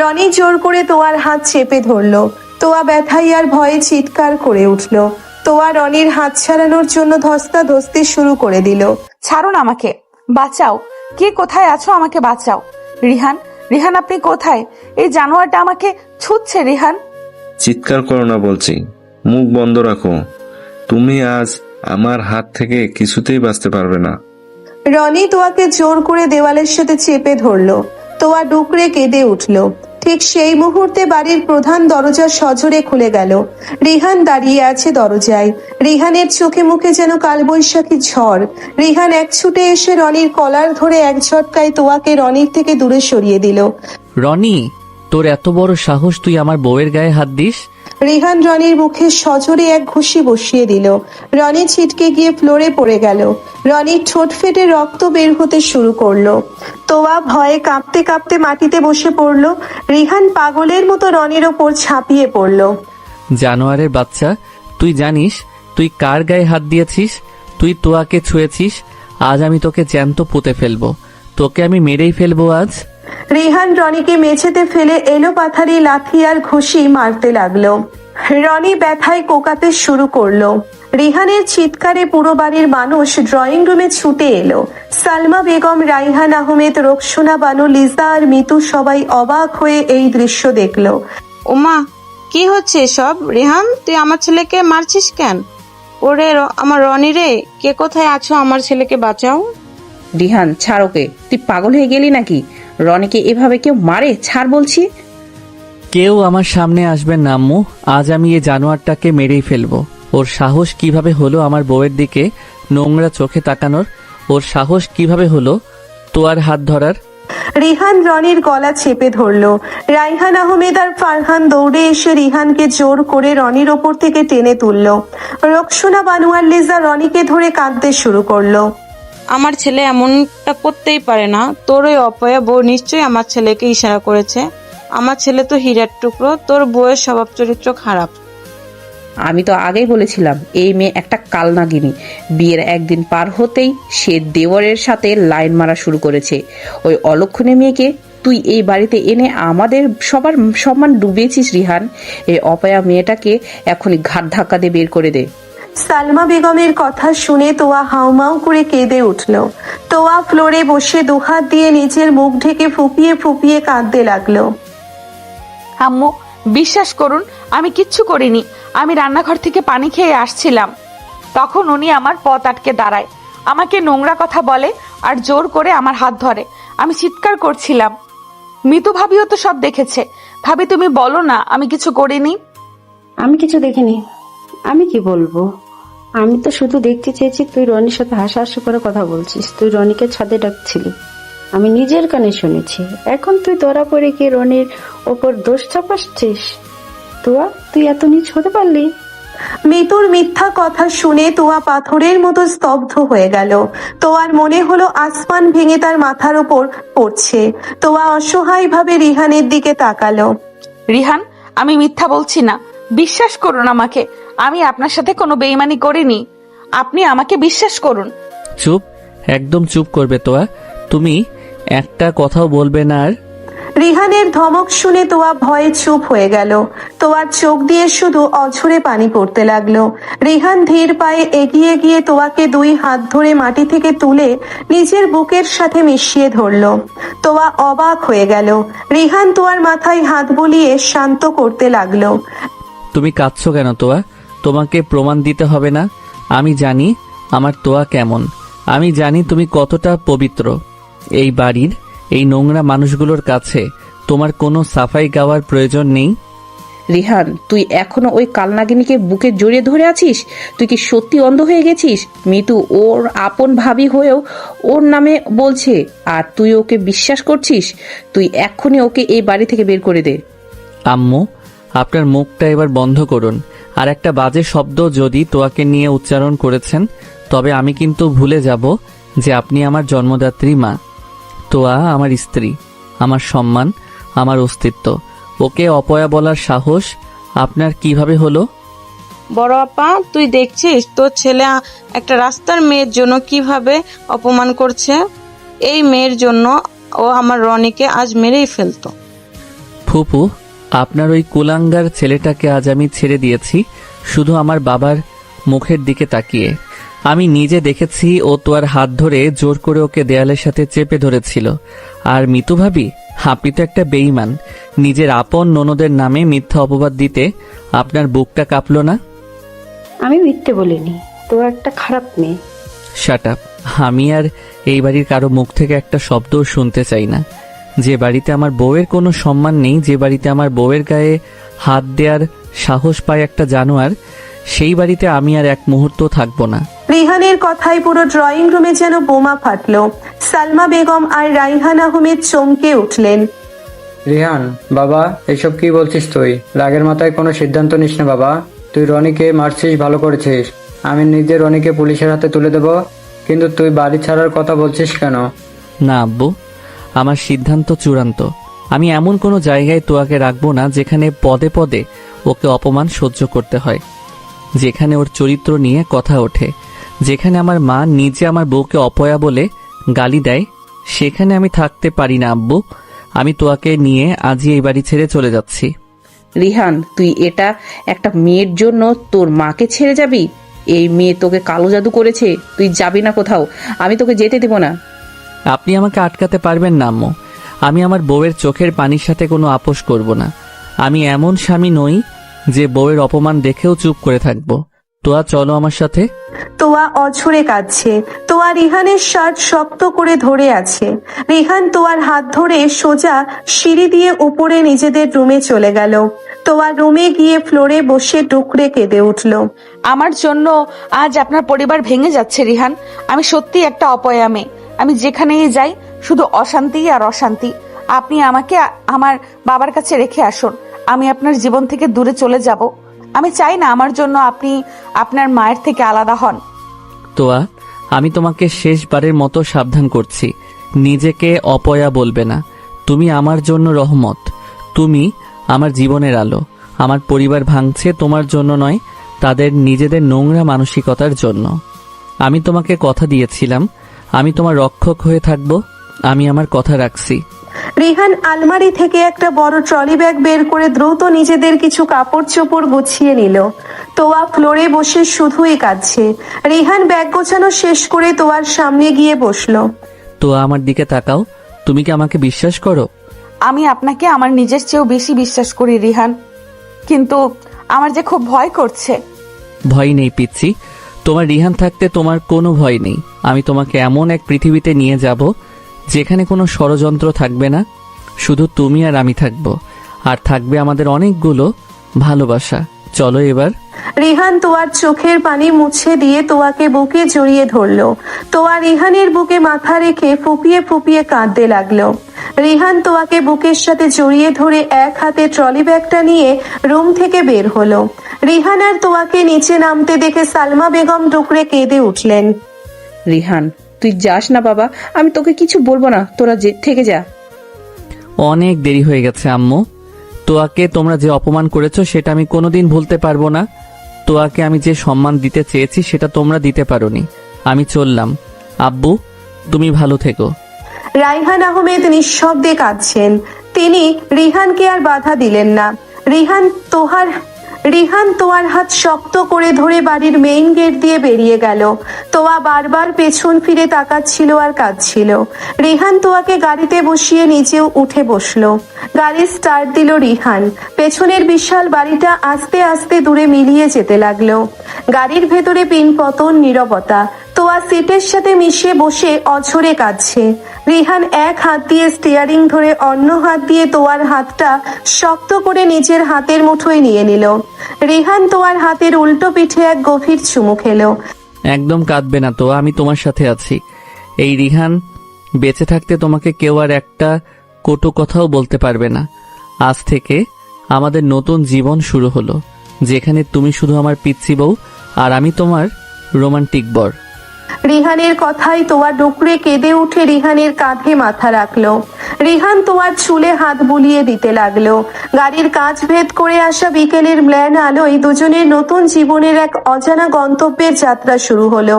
A: রনি জোর করে তোয়ার হাত চেপে ধরলো। তোয়া ব্যথায় আর ভয়ে চিৎকার করে উঠল। তোয়া রনির হাত ছাড়ানোর জন্য ধস্তাধস্তি শুরু করে দিল।
I: ছাড়ুন আমাকে, বাঁচাও, কে কোথায় আছো, আমাকে বাঁচাও। রিহান, রিহান আপনি কোথায়? এই জানোয়ারটা আমাকে ছুঁচ্ছে। রিহান,
N: চিৎকার করো না বলছি, মুখ বন্ধ রাখো। তুমি আজ আমার হাত থেকে কিছুতেই বাঁচতে পারবে না।
A: রনি তোয়াকে জোর করে দেওয়ালের সাথে চেপে ধরলো। তোয়া ডুকরে কেঁদে উঠল। ঠিক সেই মুহূর্তে বাড়ির প্রধান দরজা সজোরে খুলে গেল। রিহান দাঁড়িয়ে আছে দরজায়। রিহানের চোখে মুখে যেন কালবৈশাখী ঝড়। রিহান এক ছুটে এসে রনির কলার ধরে এক ঝটকায় তোয়াকে রনির থেকে দূরে সরিয়ে দিল।
G: রনি, তোর এত বড় সাহস, তুই আমার বউয়ের গায়ে হাত দিস?
A: রিহান রনির মুখে সজোরে এক ঘুষি বসিয়ে দিল। রনি ছিটকে গিয়ে ফ্লোরে পড়ে গেল। রনির ঠোঁট ফেটে রক্ত বের হতে শুরু করলো। তোয়া ভয়ে কাঁপতে কাঁপতে মাটিতে বসে পড়লো। রিহান পাগলের মতো রনির ওপর ঝাঁপিয়ে পড়লো।
G: জানোয়ারের বাচ্চা, তুই জানিস তুই কার গায়ে হাত দিয়েছিস? তুই তোয়াকে ছুঁয়েছিস। আজ আমি তোকে জ্যান্ত পুঁতে ফেলবো, তোকে আমি মেরেই ফেলবো আজ।
A: রিহান রনিকে মেঝেতে ফেলে এলো পাথারি লাথি আর ঘুষি মারতে লাগলো। রনি ব্যথায় কোকাতে শুরু করলো। রিহানের চিৎকারে পুরো বাড়ির মানুষ ড্রয়িং রুমে ছুটে এলো। সালমা বেগম, রাইহান আহমেদ, রোকসোনা বানু, লিজা আর মিতু সবাই অবাক হয়ে এই দৃশ্য দেখলো।
J: ওমা, কি হচ্ছে সব? রেহান, তুই আমার ছেলেকে মারছিস কেন? ওরে আমার রনি রে, কে কোথায় আছো? আমার ছেলেকে বাঁচাও।
F: রিহান, ছাড় ওকে, তুই পাগল হয়ে গেলি নাকি? রনিকে এভাবে কেউ মারে? ছাড় বলছি।
G: কেউ আমার সামনে আসবেন না আম্মু, আজ আমি এই জানোয়ারটাকে মেরেই ফেলবো। ওর সাহস কিভাবে হলো আমার বউয়ের দিকে নোংরা চোখে তাকানোর? ওর সাহস কিভাবে হলো তোয়ার হাত ধরার?
A: রিহান রনির গলা চেপে ধরলো। রাইহান আহমেদ আর ফারহান দৌড়ে এসে রিহানকে জোর করে রনির ওপর থেকে টেনে তুললো। রোকসোনা বানু আর লিজা রনিকে ধরে কাঁদতে শুরু করলো।
J: আমার ছেলে এমনটা করতেই পারে না। তোর ওই অপয়া বউ নিশ্চয়ই আমার ছেলেকে ইশারা করেছে। আমার ছেলে তো হীরার টুকরো, তোর বউয়ের স্বভাব চরিত্র খারাপ।
F: আমি তো আগেই বলেছিলাম এই মেয়ে একটা কালনাগিনী। বিয়ের একদিন পার হতেই সে দেওরের সাথে লাইন মারা শুরু করেছে। ওই অলক্ষণে মেয়েকে তুই এই বাড়িতে এনে আমাদের সবার সম্মান ডুবিয়েছিস। রিহান, এই অপয়া মেয়েটাকে এখনই ঘাট ধাক্কা দিয়ে বের করে দে।
A: সালমা বেগমের কথা শুনে তোয়া হাউমাউ করে কেঁদে উঠল। তোয়া ফ্লোরে বসে দুহাত দিয়ে নিজের মুখ ঢেকে ফুপিয়ে ফুপিয়ে কাঁদতে লাগলো।
I: আম্মু, বিশ্বাস করুন আমি কিচ্ছু করিনি। আমি রান্নাঘর থেকে পানি খেয়ে আসছিলাম, তখন উনি আমার পথ আটকে দাঁড়ায়, আমাকে নোংরা কথা বলে আর জোর করে আমার হাত ধরে। আমি চিৎকার করছিলাম। মিতু ভাবিও তো সব দেখেছে। ভাবি, তুমি বলো না আমি কিছু করিনি।
L: আমি কিছু দেখিনি। আমি কি বলবো? আমি তো শুধু দেখতে চেয়েছি তুই রনির সাথে হাসাহাসি করে কথা বলছিস। তুই রনিকে ছাদে ডাকছিলি, আমি নিজের কানে শুনেছি। এখন তুই ধরা পড়ে গিয়ে রনির ওপর দোষ চাপাচ্ছিস। তোয়া, তুই এত নীচ হতে পারলি?
A: মিতুর মিথ্যা কথা শুনে তোয়া পাথরের মতো স্তব্ধ হয়ে গেল। তোয়ার মনে হলো আসমান ভেঙে তার মাথার উপর পড়ছে। তোয়া অসহায় ভাবে রিহানের দিকে তাকালো।
I: রিহান, আমি মিথ্যা বলছি না, বিশ্বাস করুন আমাকে। আমি আপনার সাথে কোনো বেইমানি করিনি, আপনি আমাকে বিশ্বাস করুন।
G: চুপ, একদম চুপ করবে তোয়া। তুমি একটা কথাও বলবে না আর।
A: রিহানের ধমক শুনে তোয়া ভয়ে চুপ হয়ে গেল। তোয়ার চোখ দিয়ে শুধু অঝরে পানি পড়তে লাগলো। রিহান ধীর পায়ে এগিয়ে গিয়ে তোয়াকে দুই হাত ধরে মাটি থেকে তুলে নিজের বুকের সাথে মিশিয়ে ধরলো। তোয়া অবাক হয়ে গেল। রিহান তোয়ার মাথায় হাত বুলিয়ে শান্ত করতে লাগলো।
G: তুমি কাঁদছো কেন তোয়া? তোমাকে প্রমাণ দিতে হবে না। আমি জানি আমার তোয়া কেমন। আমি জানি তুমি কতটা পবিত্র। এই বাড়ির এই নোংরা মানুষগুলোর কাছে তোমার কোনো সাফাই গাওয়ার প্রয়োজন নেই।
F: রিহান, তুই এখনো ওই কালনাগিনীকে বুকে জড়িয়ে ধরে আছিস? তুই কি সত্যি অন্ধ হয়ে গেছিস? মিতু ওর আপন ভাবি হয়েও ওর নামে বলছে, আর তুই ওকে বিশ্বাস করছিস? তুই এক্ষুনি ওকে এই বাড়ি থেকে বের করে দে।
G: আম্মু, আপনার মুখটা এবার বন্ধ করুন। আর একটা বাজে শব্দ যদি তোয়াকে নিয়ে উচ্চারণ করেছেন, তবে আমি কিন্তু ভুলে যাব যে আপনি আমার জন্মদাত্রী মা। তোয়া আমার স্ত্রী, আমার সম্মান, আমার অস্তিত্ব। ওকে অপয়া বলার সাহস আপনার কিভাবে হলো?
J: বড় আপা, তুই দেখছিস তোর ছেলে একটা রাস্তার মেয়ের জন্য কিভাবে অপমান করছে। এই মেয়ের জন্য ও আমার রনিকে আজ মেরেই ফেলতো।
G: ফুপু, আপনার ওই কুলাঙ্গার ছেলেটাকে আজ আমি ছেড়ে দিয়েছি শুধু আমার বাবার মুখের দিকে তাকিয়ে। আমি নিজে দেখেছি ও তোয়ার হাত ধরে জোর করে ওকে দেয়ালের সাথে চেপে ধরেছিল। আর মিতু ভাবি, আপনি তো একটা বেঈমান। নিজের আপন ননদের নামে মিথ্যা অপবাদ দিতে আপনার বুকটা কাঁপলো না?
L: আমি মিথ্যে বলিনি, তো একটা খারাপ মেয়ে।
G: Shut up. আমি আর এই বাড়ির কারো মুখ থেকে একটা শব্দও শুনতে চাই না। যে বাড়িতে আমার বউয়ের কোনো সম্মান নেই, যে বাড়িতে আমার বউয়ের গায়ে হাত দেওয়ার সাহস পায় একটা জানোয়ার, সেই বাড়িতে আমি আর এক মুহূর্ত থাকবো না।
A: রিহানের কথায় পুরো ড্রয়িং রুমে যেন বোমা ফাটলো। সালমা বেগম আর রাইহান আহমেদ চমকে উঠলেন।
H: রিহান, বাবা এসব কি বলছিস তুই? রাগের মাথায় কোনো সিদ্ধান্ত নিস না বাবা। তুই রনিকে মারছিস, ভালো করেছিস। আমি নিজে রনিকে পুলিশের হাতে তুলে দেব, কিন্তু তুই বাড়ি ছাড়ার কথা বলছিস কেন?
G: না আব্বু, আমার সিদ্ধান্ত চূড়ান্ত। আমি এমন কোনো জায়গায় তোয়াকে রাখবো না যেখানে পদে পদে ওকে অপমান সহ্য করতে হয়, যেখানে ওর চরিত্র নিয়ে কথা ওঠে, যেখানে আমার মা নিজে আমার বউকে অপয়া বলে গালি দেয়। সেখানে আমি থাকতে পারি না আব্বু। আমি তোয়াকে নিয়ে আজই এই বাড়ি ছেড়ে চলে যাচ্ছি।
F: রিহান, তুই এটা একটা মেয়ের জন্য তোর মাকে ছেড়ে যাবি? এই মেয়ে তোকে কালো জাদু করেছে, তুই যাবি না কোথাও। আমি তোকে যেতে দেব না।
G: আপনি আমাকে আটকাতে পারবেন না আম্মু। আমি আমার বউয়ের চোখের পানির সাথে কোনো আপোষ করব না। আমি এমন স্বামী নই যে বউয়ের অপমান দেখেও চুপ করে থাকবো। তোয়া চলো আমার সাথে।
A: তোয়া অঝরে কাঁদছে। তোয়া রিহানের শার্ট শক্ত করে ধরে আছে। রিহান তোয়ার হাত ধরে সোজা সিঁড়ি দিয়ে উপরে নিজেদের রুমে চলে গেল। তোয়া রুমে গিয়ে ফ্লোরে বসে টুকরে কেঁদে উঠল।
I: আমার জন্য আজ আপনার পরিবার ভেঙে যাচ্ছে রিহান। আমি সত্যি একটা অপয়া মেয়ে। আমি যেখানেই যাই শুধু অশান্তি আর অশান্তি। আপনি আমাকে আমার বাবার কাছে রেখে আসুন। আমি আপনার জীবন থেকে দূরে চলে যাব। আমি চাই না আমার জন্য আপনি আপনার মায়ের থেকে আলাদা হন।
G: তোয়া, আমি তোমাকে শেষবারের মতো সাবধান করছি, নিজেকে অপয়া বলবে না। তুমি আমার জন্য রহমত, তুমি আমার জীবনের আলো। আমার পরিবার ভাঙছে তোমার জন্য নয়, তাদের নিজেদের নোংরা মানসিকতার জন্য। আমি তোমাকে কথা দিয়েছিলাম আমি তোমার রক্ষক হয়ে থাকব। আমি আমার কথা রাখছি।
A: রিহান আলমারি থেকে একটা বড় ট্রলি ব্যাগ বের করে দ্রুত নিজেদের কিছু কাপড় চোপড় গুছিয়ে নিল। তোয়া ফ্লোরে বসে শুধুই কাঁদছে। রিহান ব্যাগ গোছানো শেষ করে তোয়ার সামনে গিয়ে বসলো।
G: তোয়া, আমার দিকে তাকাও। তুমি কি আমাকে বিশ্বাস করো?
I: আমি আপনাকে আমার নিজের চেয়েও বেশি বিশ্বাস করি রিহান, কিন্তু আমার যে খুব ভয় করছে।
G: ভয় নেই পিচ্ছি, তোমার রিহান থাকতে তোমার কোনো ভয় নেই। আমি তোমাকে এমন এক পৃথিবীতে নিয়ে যাব যেখানে কোনো ষড়যন্ত্র থাকবে না, শুধু তুমি আর আমি থাকবো, আর থাকবে আমাদের অনেকগুলো ভালোবাসা। চলো এবার।
A: রিহান তোয়ার চোখের পানি মুছে দিয়ে তোয়াকে বুকে জড়িয়ে ধরলো। তোয়া রিহানের বুকে মাথা রেখে ফুপিয়ে ফুপিয়ে কাঁদতে লাগলো। রিহান তোয়াকে বুকের সাথে জড়িয়ে ধরে এক হাতে ট্রলি ব্যাগটা নিয়ে রুম থেকে বের হলো। রিহান আর তোয়াকে নিচে নামতে দেখে সালমা বেগম টুকরে কেঁদে উঠলেন।
F: রিহান, তুই যাস না বাবা, আমি তোকে কিছু বলবো না, তোরা থেকে যা।
G: অনেক দেরি হয়ে গেছে আম্মু। তোয়াকে তোমরা যে অপমান করেছো সেটা আমি কোনোদিন ভুলতে পারবো না। তোয়াকে আমি যে সম্মান দিতে চেয়েছি সেটা তোমরা দিতে পারোনি। আমি চললাম। আব্বু, তুমি ভালো থেকো।
A: রাইহান আহমেদ নিঃশব্দে কাঁদছেন। তিনি রিহানকে আর বাধা দিলেন না। রিহান তোয়ার হাত শক্ত করে ধরে বাড়ির মেইন গেট দিয়ে বেরিয়ে গেল। তোয়া বারবার পেছন ফিরে তাকাচ্ছিল আর কাঁদছিল। রিহান তোয়াকে গাড়িতে বসিয়ে নিজেও উঠে বসলো। গাড়ি স্টার্ট দিল রিহান। পেছনের বিশাল বাড়িটা আস্তে আস্তে দূরে মিলিয়ে যেতে লাগলো। গাড়ির ভেতরে পিনপতন নীরবতা। তোয়া সিটের সাথে মিশে বসে অঝরে কাঁদছে। রিহান এক হাত দিয়ে স্টিয়ারিং ধরে অন্য হাত দিয়ে তোয়ার হাতটা শক্ত করে নিজের হাতের মুঠোয় নিয়ে নিল। রিহান তোয়ার হাতের উল্টো পিঠে এক গভীর চুমু খেলো।
G: একদম কাঁদবে না তো, আমি তোমার সাথে আছি। এই রিহান বেঁচে থাকতে তোমাকে কেউ আর একটা কটু কথাও বলতে পারবে না। আজ থেকে আমাদের নতুন জীবন শুরু হলো, যেখানে তুমি শুধু আমার পিচ্চি বউ আর আমি তোমার রোমান্টিক বর।
A: রিহানের কথায় তোয়া ডুকরে কেঁদে উঠে রিহানের কাঁধে মাথা রাখলো। রিহান তোয়ার চুলে হাত বুলিয়ে দিতে লাগলো। গাড়ির কাঁচ ভেদ করে আসা বিকেলের ম্লান আলোয় দুজনের নতুন জীবনের এক অজানা গন্তব্যের যাত্রা শুরু হলো।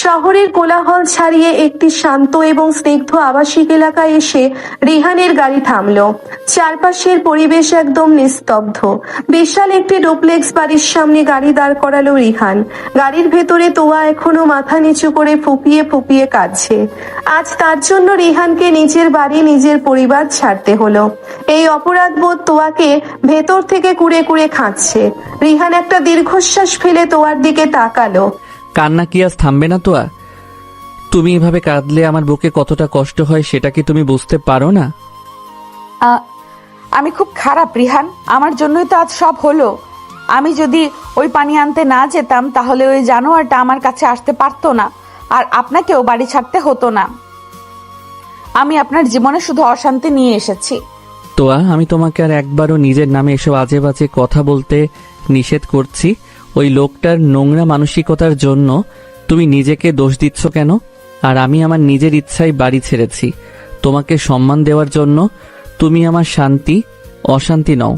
A: শহরের কোলাহল ছাড়িয়ে একটি শান্ত এবং স্নিগ্ধ আবাসিক এলাকায় এসে রিহানের গাড়ি থামলো। চারপাশের পরিবেশ একদম নিস্তব্ধ। বিশাল একটি ডুপ্লেক্স বাড়ির সামনে গাড়ি দাঁড় করালো রিহান। গাড়ির ভেতরে তোয়া এখনো মাথা নিচু করে ফুপিয়ে ফুপিয়ে কাঁদছে। আজ তার জন্য রিহানকে নিজের বাড়ি নিজের পরিবার ছাড়তে হলো। এই অপরাধবোধ তোয়াকে ভেতর থেকে কুড়ে কুড়ে খাচ্ছে। রিহান একটা দীর্ঘশ্বাস ফেলে তোয়ার দিকে তাকালো।
G: কান্না কি আজ থামবে না তোয়া? তুমি এভাবে কাঁদলে আমার বুকে কতটা কষ্ট হয় সেটা কি তুমি বুঝতে পারো না?
I: আমি খুব খারাপ রিহান, আমার জন্যই তো আজ সব হলো। আমি যদি ওই পানি আনতে না যেতাম তাহলে ওই জানোয়ারটা আমার কাছে আসতে পারতো না, আর আপনাকেও বাড়ি ছাড়তে হতো না। আমি আপনার জীবনে শুধু অশান্তি নিয়ে এসেছি।
G: তোয়া, আমি তোমাকে আর একবারও নিজের নামে এসব আজে বাজে কথা বলতে নিষেধ করছি। ওই লোকটার নোংরা মানসিকতার জন্য তুমি নিজেকে দোষ দিচ্ছ কেন? আর আমি আমার নিজের ইচ্ছায় বাড়ি ছেড়েছি তোমাকে সম্মান দেওয়ার জন্য। তুমি আমার শান্তি, অশান্তি নও।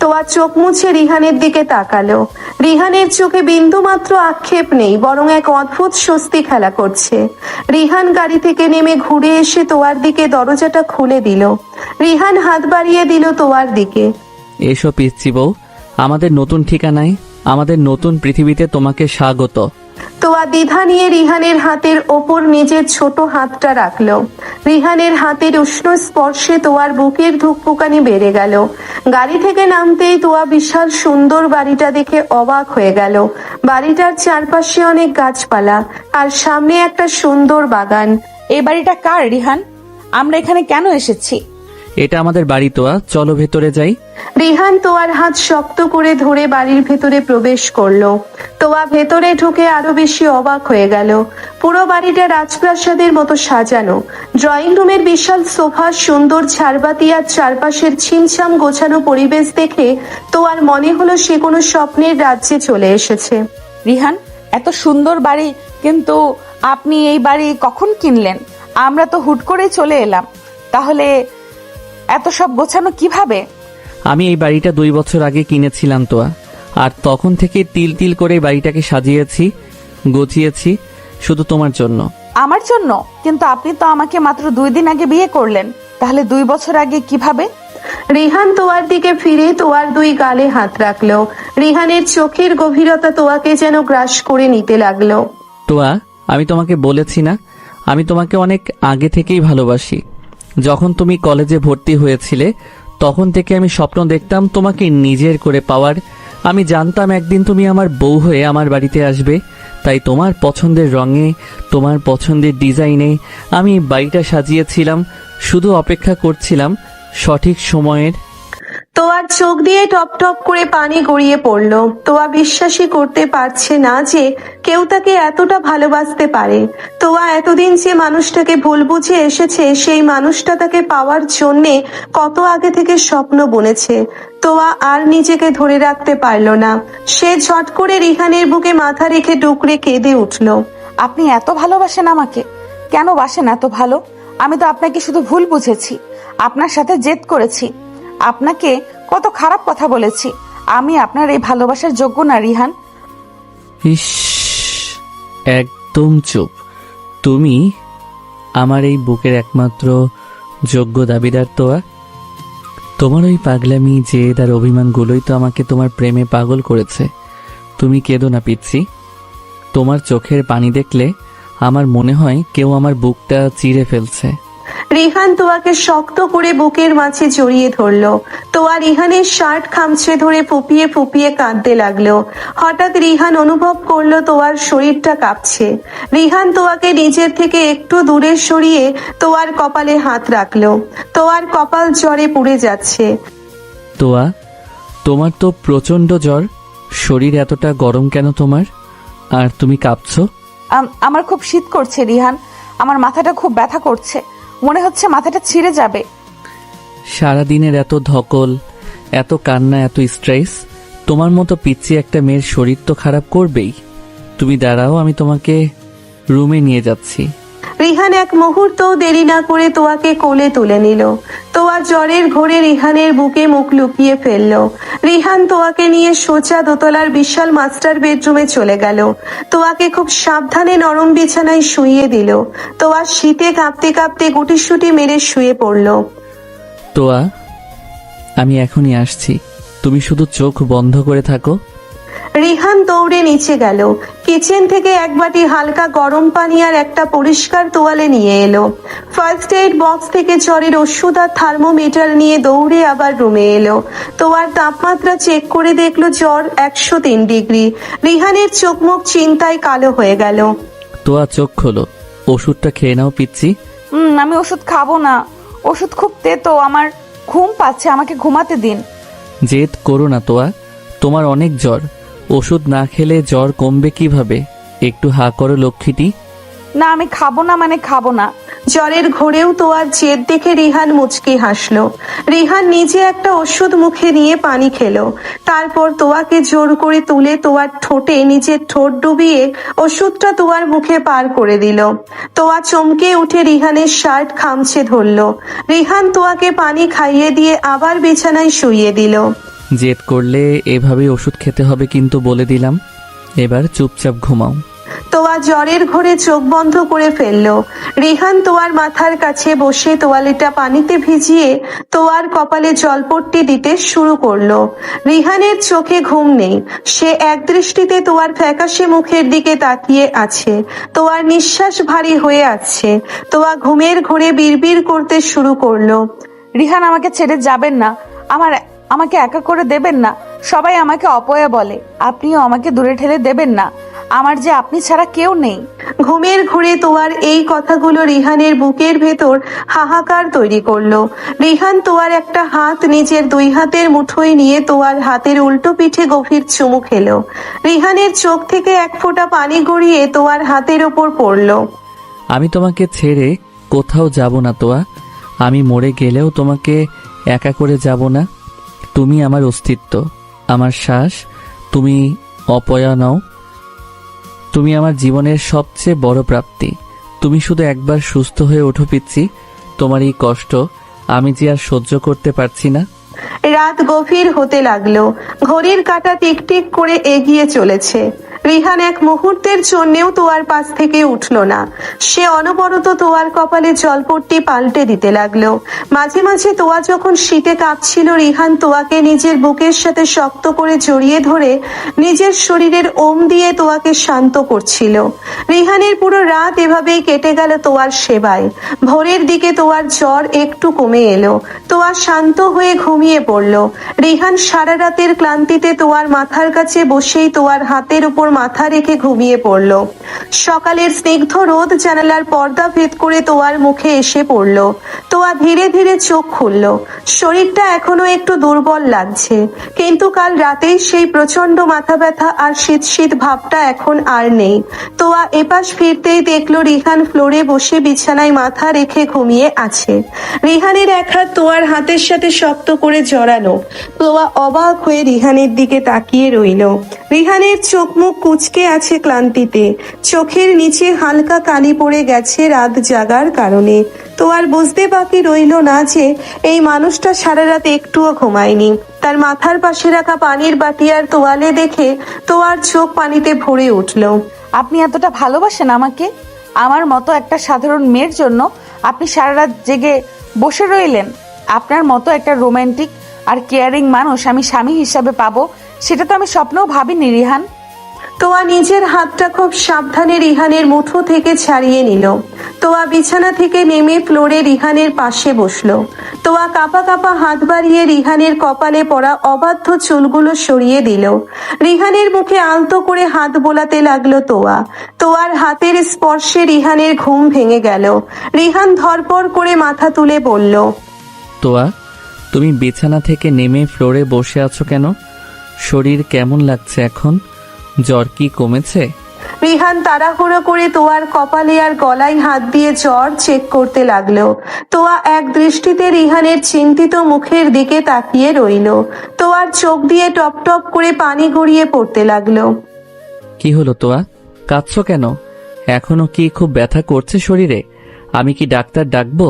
A: তোয়া চোখ মুছে রিহানের দিকে তাকালো। রিহানের চোখে বিন্দু মাত্র আক্ষেপ নেই, বরং এক অদ্ভুত স্বস্তি খেলা করছে। রিহান গাড়ি থেকে নেমে ঘুরে এসে তোয়ার দিকে দরজাটা খুলে দিল। রিহান হাত বাড়িয়ে দিল তোয়ার দিকে।
G: এসো পিচ্চি বউ, আমাদের নতুন ঠিকানায়, আমাদের নতুন পৃথিবীতে তোমাকে স্বাগত।
A: তোয়া দ্বিধা নিয়ে রিহানের হাতের ওপর নিজের ছোট হাতটা রাখলো। রিহানের হাতের উষ্ণ স্পর্শে তোয়ার বুকের ধুকপুকানি বেড়ে গেল। গাড়ি থেকে নামতেই তোয়া বিশাল সুন্দর বাড়িটা দেখে অবাক হয়ে গেল। বাড়িটার চারপাশে অনেক গাছপালা আর সামনে একটা সুন্দর বাগান।
I: এই বাড়িটা কার রিহান? আমরা এখানে কেন এসেছি?
G: এটা আমাদের বাড়ি তোয়া, চলো ভেতরে যাই।
A: রিহান তোয়ার হাত শক্ত করে ধরে বাড়ির ভেতরে প্রবেশ করলো। তোয়া ভেতরে ঢুকে আরো বেশি অবাক হয়ে গেল। পুরো বাড়িটা রাজপ্রাসাদের মতো সাজানো। ড্রয়িং রুমের বিশাল সোফা, সুন্দর ঝাড়বাতি আর চারপাশের ছিমছাম গোছানো পরিবেশ দেখে তোয়ার মনে হলো সে কোনো স্বপ্নের রাজ্যে চলে এসেছে।
I: রিহান, এত সুন্দর বাড়ি, কিন্তু আপনি এই বাড়ি কখন কিনলেন? আমরা তো হুট করেই চলে এলাম, তাহলে এত সব গোছানো কিভাবে?
G: আমি এই বাড়িটা 2 বছর আগে কিনেছিলাম তোয়া, আর তখন থেকে তিল তিল করে বাড়িটাকে সাজিয়েছি, গুছিয়েছি শুধু তোমার জন্য।
I: আমার জন্য? কিন্তু আপনি তো আমাকে মাত্র 2 দিন আগে বিয়ে করলেন, তাহলে 2 বছর আগে কিভাবে?
A: রিহান তোয়ার দিকে ফিরে তোয়ার 2 গালে হাত রাখলো। রিহানের চোখের গভীরতা তোয়াকে যেন গ্রাস করে নিতে লাগলো।
G: তোয়া, আমি তোমাকে বলেছি না, আমি তোমাকে অনেক আগে থেকেই ভালোবাসি। যখন তুমি কলেজে ভর্তি হয়েছিলে তখন থেকে আমি স্বপ্ন দেখতাম তোমাকে নিজের করে পাওয়ার। আমি জানতাম একদিন তুমি আমার বউ হয়ে আমার বাড়িতে আসবে, তাই তোমার পছন্দের রঙে, তোমার পছন্দের ডিজাইনে আমি বাড়িটা সাজিয়েছিলাম। শুধু অপেক্ষা করছিলাম সঠিক সময়ের।
A: তোয়ার চোখ দিয়ে টপ টপ করে পানি গড়িয়ে পড়লো। তোয়া বিশ্বাসই করতে পারছে না যে কেউ তাকে এতটা ভালোবাসতে পারে। তোয়া এতদিন যে মানুষটাকে ভুল বুঝে এসেছে, সেই মানুষটা তাকে পাওয়ার জন্যে কত আগে থেকে স্বপ্ন বুনেছে। তোয়া আর নিজেকে ধরে রাখতে পারলো না। সে ঝট করে রিহানের বুকে মাথা রেখে ডুকরে কেঁদে উঠলো।
I: আপনি এত ভালোবাসেন আমাকে? কেন বাসেন এত ভালো? আমি তো আপনাকে শুধু ভুল বুঝেছি, আপনার সাথে জেদ করেছি, আপনাকে কত খারাপ কথা বলেছি। আমি আপনার এই ভালোবাসার যোগ্য না রিহান।
G: ইস, একদম চুপ। তুমি আমার এই বুকের একমাত্র যোগ্য দাবিদার তোয়া। তোমার ওই পাগলামি, জেদ আর অভিমানগুলোই তো আমাকে তোমার প্রেমে পাগল করেছে। তুমি কেঁদো না পিচ্ছি, তোমার চোখের পানি দেখলে আমার মনে হয় কেউ আমার বুকটা চিরে ফেলছে।
A: রিহান তোয়াকে শক্ত করে বুকের মাঝে জড়িয়ে ধরলো। তোয়া রিহানের শার্ট খামচে ধরে ফুপিয়ে ফুপিয়ে কাঁদতে লাগলো। হঠাৎ রিহান অনুভব করলো তোয়ার শরীরটা কাঁপছে। রিহান তোয়াকে নিজের থেকে একটু দূরে সরিয়ে তোয়ার কপালে হাত রাখলো। তোয়ার কপাল জ্বরে পুড়ে যাচ্ছে।
G: তোয়া, তোমার তো প্রচন্ড জ্বর, শরীর এতটা গরম কেন তোমার? আর তুমি কাঁপছো?
I: আমার খুব শীত করছে রিহান, আমার মাথাটা খুব ব্যথা করছে, মনে হচ্ছে মাথাটা ছিঁড়ে যাবে।
G: সারাদিনের এত ধকল, এত কান্না, এত স্ট্রেস, তোমার মতো পিচ্ছি একটা মেয়ের শরীর তো খারাপ করবেই। তুমি দাঁড়াও, আমি তোমাকে রুমে নিয়ে যাচ্ছি।
A: রিহান এক মুহূর্তও দেরি না করে তোয়াকে কোলে তুলে নিল। তোয়া জ্বরের ঘোরে রিহানের বুকে মুখ লুকিয়ে ফেলল। রিহান তোয়াকে নিয়ে সোজা দোতলার বিশাল মাস্টার বেডরুমে চলে গেল। তোয়াকে খুব সাবধানে নরম বিছানায় শুইয়ে দিল। তোয়া শীতে কাঁপতে কাঁপতে গুটিসুটি মেরে শুয়ে পড়ল।
G: তোয়া, আমি এখনই আসছি, তুমি শুধু চোখ বন্ধ করে থাকো।
A: রিহান দৌড়ে নিচে গেল। কিচেন থেকে এক বাটি হালকা গরম পানি আর একটা পরিষ্কার তোয়ালে নিয়ে এলো। ফার্স্ট এইড বক্স থেকে জ্বরের ওষুধ আর থার্মোমিটার নিয়ে দৌড়ে আবার রুমে এলো। তোয়ার তাপমাত্রা চেক করে দেখলো জ্বর 103 ডিগ্রি। রিহানের চোখ মুখ চিন্তায় কালো হয়ে গেল।
G: তোয়া, চোখ খোলো, ওষুধটা খেয়ে নাও পিচ্ছি।
I: আমি ওষুধ খাবো না, ওষুধ খুব তেতো, আমার ঘুম পাচ্ছে, আমাকে ঘুমাতে দিন।
G: জেদ করো না তোয়া, তোমার অনেক জ্বর, ওষুধ না খেলে জ্বর কমবে কিভাবে? একটু হা করো লক্ষ্মীটি।
I: না, আমি খাবো না, মানে খাবো না।
A: জ্বরের ঘোরেও তোয়ার জেদ দেখে রিহান মুচকি হাসলো। রিহান নিজে একটা ওষুধ মুখে নিয়ে পানি খেলো। তারপর তোয়াকে জোর করে তুলে তোয়ার ঠোঁটে নিজের ঠোঁট ডুবিয়ে ওষুধটা তোয়ার মুখে পার করে দিল। তোয়া চমকে উঠে রিহানের শার্ট খামচে ধরলো। রিহান তোয়াকে পানি খাইয়ে দিয়ে আবার বিছানায় শুইয়ে দিল।
G: জেদ করলে এভাবেই ওষুধ খেতে হবে কিন্তু, বলে দিলাম। এবার চুপচাপ ঘুমাও।
A: তোয়া জ্বরের ঘোরে চোখ বন্ধ করে ফেললো। রিহান তোয়ার মাথার কাছে বসে তোয়ালেটা পানিতে ভিজিয়ে তোয়ার কপালে জলপট্টি দিতে শুরু করলো। রিহানের চোখে ঘুম নেই। সে একদৃষ্টিতে তোয়ার ফ্যাকাশে মুখের দিকে তাকিয়ে আছে। তোয়ার নিঃশ্বাস ভারী হয়ে আসছে। তোয়া ঘুমের ঘোরে বিড়বিড় করতে শুরু করলো।
I: রিহান, আমাকে ছেড়ে যাবেন না, আমাকে একা করে দেবেন না। সবাই আমাকে অপয়া বলে, আপনিও আমাকে দূরে ঠেলে দেবেন না। আমার যে আপনি ছাড়া কেউ নেই।
A: ঘুমের ঘোরে তোয়ার এই কথাগুলো রিহানের বুকের ভেতর হাহাকার তৈরি করলো। রিহান তোয়ার একটা হাত নিজের 2 হাতের মুঠোয় নিয়ে তোয়ার হাতের উল্টো পিঠে গভীর চুমু খেলো। রিহানের চোখ থেকে এক ফোঁটা পানি গড়িয়ে তোয়ার হাতের ওপর পড়লো।
G: আমি তোমাকে ছেড়ে কোথাও যাব না তোয়া, আমি মরে গেলেও তোমাকে একা করে যাব না। তুমি আমার অস্তিত্ব, আমার শ্বাস, তুমি অপয়া নও। তুমি আমার জীবনের সবচেয়ে বড় প্রাপ্তি। তুমি শুধু একবার সুস্থ হয়ে ওঠো পিচ্ছি, তোমার এই কষ্ট আমি যে আর সহ্য করতে পারছি না।
A: রাত গভীর হতে লাগলো। ঘড়ির কাঁটা টিকটিক করে এগিয়ে চলেছে। রিহান এক মুহূর্তের জন্যেও তোয়ার পাশ থেকে উঠলো না। সে অনবরত তোয়ার কপালে জলপট্টি পাল্টে দিতে লাগলো। মাঝে মাঝে তোয়া যখন শীতে কাঁপছিল, রিহান তোয়াকে নিজের বুকের সাথে শক্ত করে জড়িয়ে ধরে নিজের শরীরের ওম দিয়ে তোয়াকে শান্ত করছিল। রিহানের পুরো রাত এভাবেই কেটে গেল তোয়ার সেবায়। ভোরের দিকে তোয়ার জ্বর একটু কমে এলো। তোয়া শান্ত হয়ে ঘুমিয়ে পড়ল। রিহান সারা রাতের ক্লান্তিতে তোয়ার মাথার কাছে বসেই তোয়ার হাতের উপর মাথা রেখে ঘুমিয়ে পড়ল। সকালের স্নিগ্ধ রোদ জানালার পর্দা ভেদ করে তোয়ার মুখে এসে পড়ল। তোয়া ধীরে ধীরে চোখ খুলল। শরীরটা এখনো একটু দুর্বল লাগছে, কিন্তু কাল রাতেই সেই প্রচন্ড মাথা ব্যথা আর শীত শীত ভাবটা এখন আর নেই। তোয়া এপাশ ফিরতেই দেখলো রিহান ফ্লোরে বসে বিছানায় মাথা রেখে ঘুমিয়ে আছে। রিহানের এক হাত তোয়ার হাতের সাথে শক্ত করে জড়ানো। তোয়া অবাক হয়ে রিহানের দিকে তাকিয়ে রইল। রিহানের চোখ মুখ কুঁচকে আছে ক্লান্তিতে। চোখের নিচে হালকা কালি পড়ে গেছে রাত জাগার কারণে। তো আর বুঝতে বাকি রইল না যে এই মানুষটা সারা রাত একটুও ঘুমায়নি। তার মাথার পাশে রাখা পানির বাটি আর তোয়ালে দেখে তোয়ার চোখ পানিতে ভরে উঠল।
I: আপনি এতটা ভালোবাসেন আমাকে? আমার মতো একটা সাধারণ মেয়ের জন্য আপনি সারা রাত জেগে বসে রইলেন? আপনার মতো একটা রোমান্টিক আর কেয়ারিং মানুষ আমি স্বামী হিসাবে পাবো, সেটা তো আমি স্বপ্নেও ভাবিনি রিহান।
A: তোয়া নিজের হাতটা খুব সাবধানে রিহানের মুঠো থেকে ছাড়িয়ে নিল। তোয়া বিছানা থেকে নেমে ফ্লোরে রিহানের পাশে বসলো। তোয়া কাঁপা কাঁপা হাত বাড়িয়ে রিহানের কপালে পড়া অবাধ্য চুলগুলো সরিয়ে দিল। রিহানের মুখে আলতো করে হাত বোলাতে লাগলো তোয়া। তোয়ার হাতের স্পর্শে রিহানের ঘুম ভেঙে গেল। রিহান ধরপড় করে মাথা তুলে বলল,
G: তোয়া, তুমি বিছানা থেকে নেমে ফ্লোরে বসে আছো কেন? শরীর কেমন লাগছে এখন? জ্বর কি কমেছে?
A: রিহান তাড়াহুড়ো করে তোয়ার কপালে আর গলায় হাত দিয়ে জ্বর চেক করতে লাগলো। তোয়া এক দৃষ্টিতে রিহানের চিন্তিত মুখের দিকে তাকিয়ে রইল। তোয়ার চোখ দিয়ে টপ টপ করে পানি গড়িয়ে পড়তে লাগলো।
G: কি হলো তোয়া, কাঁদছো কেন? এখনো কি খুব ব্যথা করছে শরীরে? আমি কি ডাক্তার ডাকবো?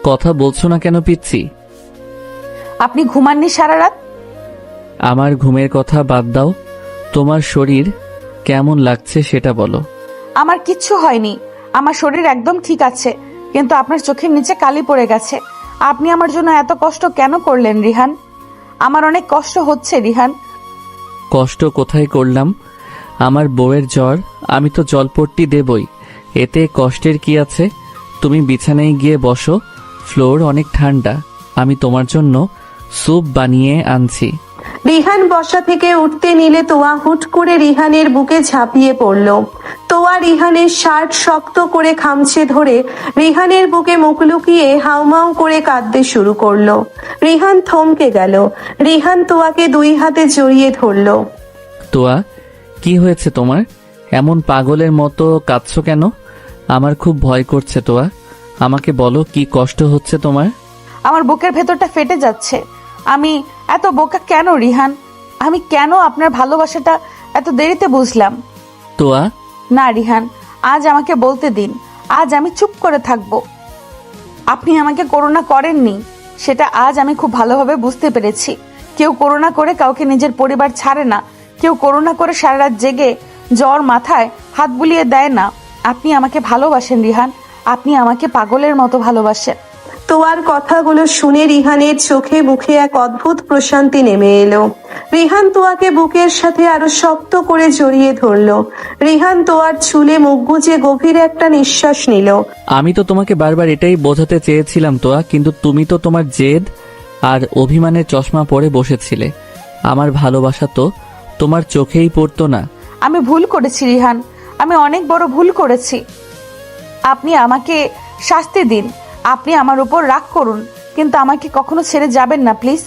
G: কথা বলছো না কেন পিচ্ছি?
I: আপনি ঘুমাননি সারা রাত?
G: আমার ঘুমের কথা বাদ দাও, তোমার শরীর কেমন লাগছে সেটা বলো।
I: আমার কিচ্ছু হয়নি, আমার শরীর একদম ঠিক আছে, কিন্তু আপনার চোখের নিচে কালি পড়ে গেছে। আপনি আমার জন্য এত কষ্ট কেন করলেন রিহান? আমার অনেক কষ্ট হচ্ছে রিহান।
G: কষ্ট কোথায় করলাম? আমার বউয়ের জ্বর, আমি তো জলপট্টি দেবই, এতে কষ্টের কি আছে? তুমি বিছানায় গিয়ে বসো, ফ্লোর অনেক ঠান্ডা, আমি তোমার জন্য স্যুপ বানিয়ে আনছি।
A: রিহান বসা থেকে উঠতে নিলে তোয়া হুট করে রিহানের বুকে ঝাঁপিয়ে পড়ল। তোয়া রিহানের শার্ট শক্ত করে খামচে ধরে রিহানের বুকে মুখ লুকিয়ে হাউমাউ করে কাঁদতে শুরু করলো। রিহান থমকে গেল। রিহান তোয়াকে দুই হাতে জড়িয়ে ধরল।
G: তোয়া, কি হয়েছে তোমার? এমন পাগলের মতো কাঁদছো কেন? আমার খুব ভয় করছে তোয়া, আমাকে বলো কি কষ্ট হচ্ছে তোমার?
I: আমার বুকের ভেতরটা ফেটে যাচ্ছে। আমি এত বোকা কেন রিহান? আমি কেন আপনার ভালোবাসাটা এত দেরিতে বুঝলাম?
G: তোয়া,
I: না রিহান, আজ আমাকে বলতে দিন, আজ আমি চুপ করে থাকব। আপনি আমাকে করুণা করেননি, সেটা আজ আমি খুব ভালোভাবে বুঝতে পেরেছি। কেউ করুণা করে কাউকে নিজের পরিবার ছাড়ে না, কেউ করুণা করে সারা রাত জেগে জ্বর মাথায় হাত বুলিয়ে দেয় না। আপনি আমাকে ভালোবাসেন রিহান, আপনি আমাকে পাগলের মতো ভালোবাসেন।
A: তোয়ার কথাগুলো শুনে রিহানের চোখে মুখে এক অদ্ভুত প্রশান্তি নেমে এলো। রিহান তোয়াকে বুকের সাথে আরো শক্ত করে জড়িয়ে ধরলো। রিহান তোয়ার চুলে মুখ গুজে গভীর একটা নিঃশ্বাস নিল।
G: আমি তো তোমাকে বারবার এটাই বোঝাতে চেয়েছিলাম তোয়া, কিন্তু তুমি তো তোমার জেদ আর অভিমানের চশমা পরে বসেছিলে। আমার ভালোবাসা তো তোমার চোখেই পড়তো না।
I: আমি ভুল করেছি রিহান, আমি অনেক বড় ভুল করেছি। আপনি আমাকে শাস্তি দিন, আপনি আমার উপর রাগ করুন, কিন্তু আমাকে কখনো ছেড়ে যাবেন না প্লিজ।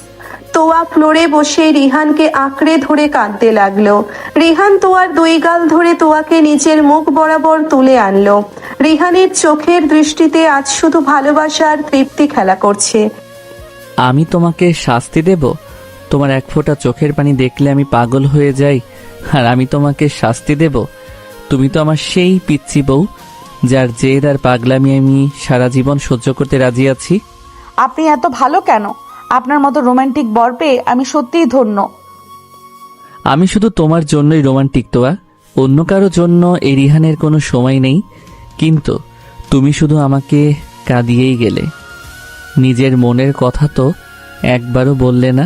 A: তোয়া ফ্লোরে বসে রিহানকে আঁকড়ে ধরে কাঁদতে লাগলো। রিহান তোয়ার দুই গাল ধরে তোয়াকে নিজের মুখ বরাবর তুলে আনলো। রিহানের চোখের দৃষ্টিতে আজ শুধু ভালোবাসা আর তৃপ্তি খেলা করছে।
G: আমি তোমাকে শাস্তি দেব? তোমার এক ফোঁটা চোখের পানি দেখলে আমি পাগল হয়ে যাই, আর আমি তোমাকে শাস্তি দেব? তুমি তো আমার সেই পিচ্ছি বউ, যার জেদ আর পাগলামি আমি সারা জীবন সহ্য করতে রাজি আছি।
I: আপনি এত ভালো কেন? আপনার মতো রোমান্টিক বর পেয়ে আমি সত্যিই ধন্য।
G: আমি শুধু তোমার জন্যই রোমান্টিক তোয়া, অন্য কারো জন্য এই রিহানের কোনো সময় নেই। কিন্তু তুমি শুধু আমাকে কাঁদিয়েই গেলে, নিজের মনের কথা তো একবারও বললে না।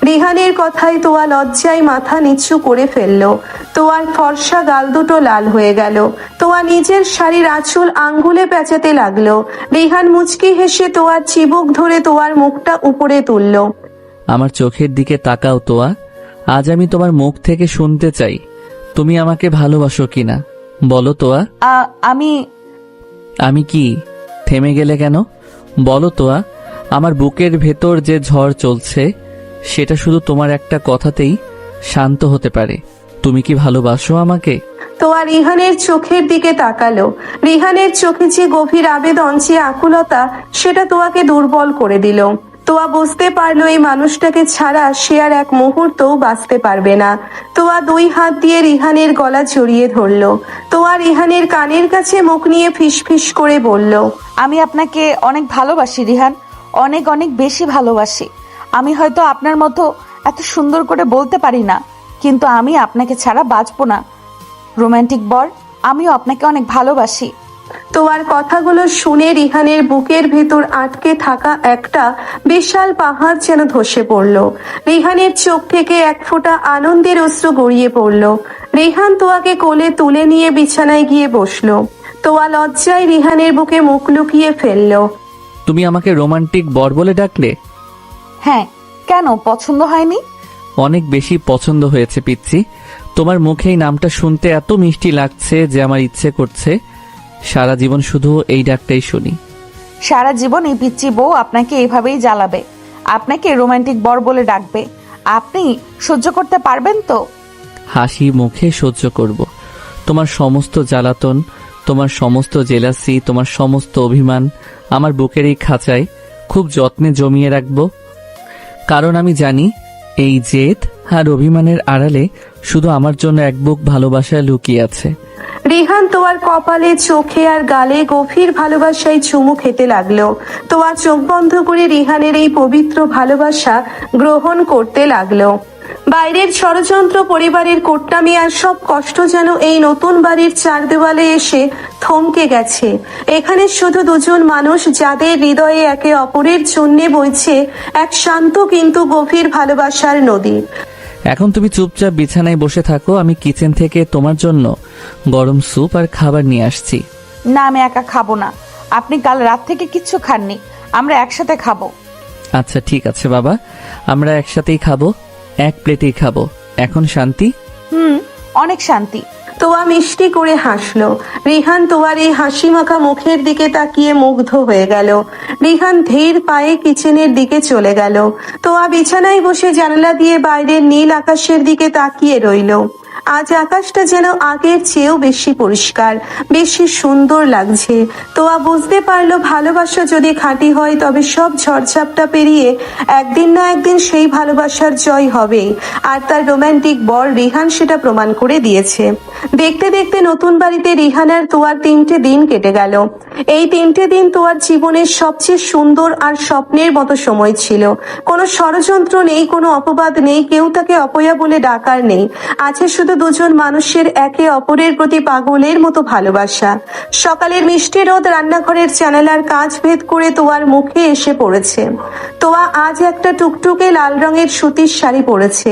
A: রিহানের কথায় তোয়া লজ্জায় মাথা নিচু করে ফেললো। তোয়ার ফর্সা গাল দুটো লাল হয়ে গেল। তোয়া নিজের শাড়ির আঁচল আঙ্গুলে পেঁচাতে লাগলো। রিহান মুচকি হেসে তোয়ার চিবুক ধরে তোয়ার মুখটা উপরে তুললো।
G: আমার চোখের দিকে তাকাও তোয়া, আজ আমি তোমার মুখ থেকে শুনতে চাই তুমি আমাকে ভালোবাসো কিনা। বলো তোয়া। আমি কি? থেমে গেলে কেন? বলো তোয়া। আমার বুকের ভেতর যে ঝড় চলছে সেটা শুধু তোমার একটা কথাতেই শান্ত হতে পারে। তুমি কি ভালোবাসো আমাকে?
A: তোয়া রিহানের চোখের দিকে তাকালো। রিহানের চোখে যে গভীর আবেদন, যে আকুলতা, সেটা তোয়াকে দুর্বল করে দিল। তোয়া বুঝতে পারলো এই মানুষটাকে ছাড়া সে আর এক মুহূর্তও বাঁচতে পারবে না। তোয়া দুই হাত দিয়ে রিহানের গলা জড়িয়ে ধরলো। তোয়া রিহানের কানের কাছে মুখ নিয়ে ফিসফিস করে বলল,
I: আমি আপনাকে অনেক ভালোবাসি রিহান, অনেক অনেক বেশি ভালোবাসি। আমি হয়তো আপনার মতো এত সুন্দর করে বলতে পারি না, কিন্তু আমি আপনাকে ছাড়া বাঁচবো না। রোমান্টিক বর, আমিও আপনাকে অনেক ভালোবাসি।
A: তোয়ার কথাগুলো শুনে রিহানের বুকের ভেতর আটকে থাকা একটা বিশাল পাহাড় যেন ধসে পড়ল। রিহানের চোখ থেকে এক ফোঁটা আনন্দের অশ্রু গড়িয়ে পড়ল। রিহান তোয়াকে কোলে তুলে নিয়ে বিছানায় গিয়ে বসলো। তোয়া লজ্জায় রিহানের বুকে মুখ লুকিয়ে ফেলল।
G: তুমি আমাকে রোমান্টিক বর বলে ডাকলে?
I: হ্যাঁ, কেন পছন্দ হয়নি?
G: অনেক বেশি পছন্দ হয়েছে পিচ্ছি। তোমার মুখে এই নামটা শুনতে এত মিষ্টি লাগছে যে আমার ইচ্ছে করছে সারা জীবন শুধু এই ডাকটাই শুনি।
I: সারা জীবন এই পিচ্চি বউ আপনাকে এইভাবেই জ্বালাবে, আপনাকে রোমান্টিক বর বলে ডাকবে। আপনি সহ্য করতে পারবেন তো?
G: হাসি মুখে সহ্য করব তোমার সমস্ত জ্বালাতন, তোমার সমস্ত জেলাসি, তোমার সমস্ত অভিমান আমার বুকের এই খাঁচায় খুব যত্নে জমিয়ে রাখব। কারণ আমি জানি এই জেদ আর অভিমানের আড়ালে শুধু আমার জন্য এক বুক ভালোবাসায় লুকিয়ে আছে।
A: রিহান তোয়ার কপালে, চোখে আর গালে গভীর ভালোবাসায় চুমু খেতে লাগলো। তোয়া চোখ বন্ধ করে রিহানের এই পবিত্র ভালোবাসা গ্রহণ করতে লাগলো। বাইরের ষড়যন্ত্র, পরিবারের কোট্টামি আর সব কষ্ট যেন এই নতুন বাড়ির চার দেওয়ালে এসে থমকে গেছে। এখানে শুধু দুজন মানুষ, যাদের হৃদয়ে একে অপরের জন্যে বইছে এক শান্ত কিন্তু গভীর ভালোবাসার নদী।
G: এখন তুমি চুপচাপ বিছানায় বসে থাকো, আমি কিচেন থেকে তোমার জন্য গরম স্যুপ আর খাবার নিয়ে আসছি।
I: না, আমি একা খাবো না। আপনি কাল রাত থেকে কিচ্ছু খাননি, আমরা একসাথে খাবো।
G: আচ্ছা ঠিক আছে বাবা, আমরা একসাথেই খাবো, এক প্লেটেই খাবো। এখন শান্তি?
I: অনেক শান্তি।
A: তোয়া মিষ্টি করে হাসলো। রিহান তোয়ার এই হাসি মাখা মুখের দিকে তাকিয়ে মুগ্ধ হয়ে গেল। রিহান ধীর পায়ে কিচেনের দিকে চলে গেল। তোয়া বিছানায় বসে জানালা দিয়ে বাইরের নীল আকাশের দিকে তাকিয়ে রইল। আজ আকাশটা যেন আগের চেয়েও বেশি পরিষ্কার, বেশি সুন্দর লাগছে। তোয়া বুঝতে পারলো ভালোবাসা যদি খাঁটি হয় তবে সব ঝড়ঝাপটা পেরিয়ে একদিন না একদিন সেই ভালোবাসার জয় হবেই। আর তার রোমান্টিক বর রিহান সেটা প্রমাণ করে দিয়েছে। দেখতে দেখতে নতুন বাড়িতে রিহান আর তোয়ার 3টে দিন কেটে গেল। এই 3টে দিন তোয়ার জীবনের সবচেয়ে সুন্দর আর স্বপ্নের মতো সময় ছিল। কোনো ষড়যন্ত্র নেই, কোনো অপবাদ নেই, কেউ তাকে অপয়া বলে ডাকার নেই। আছে শুধু দুজন মানুষের একে অপরের প্রতি পাগলের মতো ভালোবাসা। সকালের মিষ্টি রোদ রান্নাঘরের জানালার কাঁচ ভেদ করে তোয়ার মুখে এসে পড়েছে। তোয়া আজ একটা টুকটুকে লাল রঙের সুতির শাড়ি পরেছে।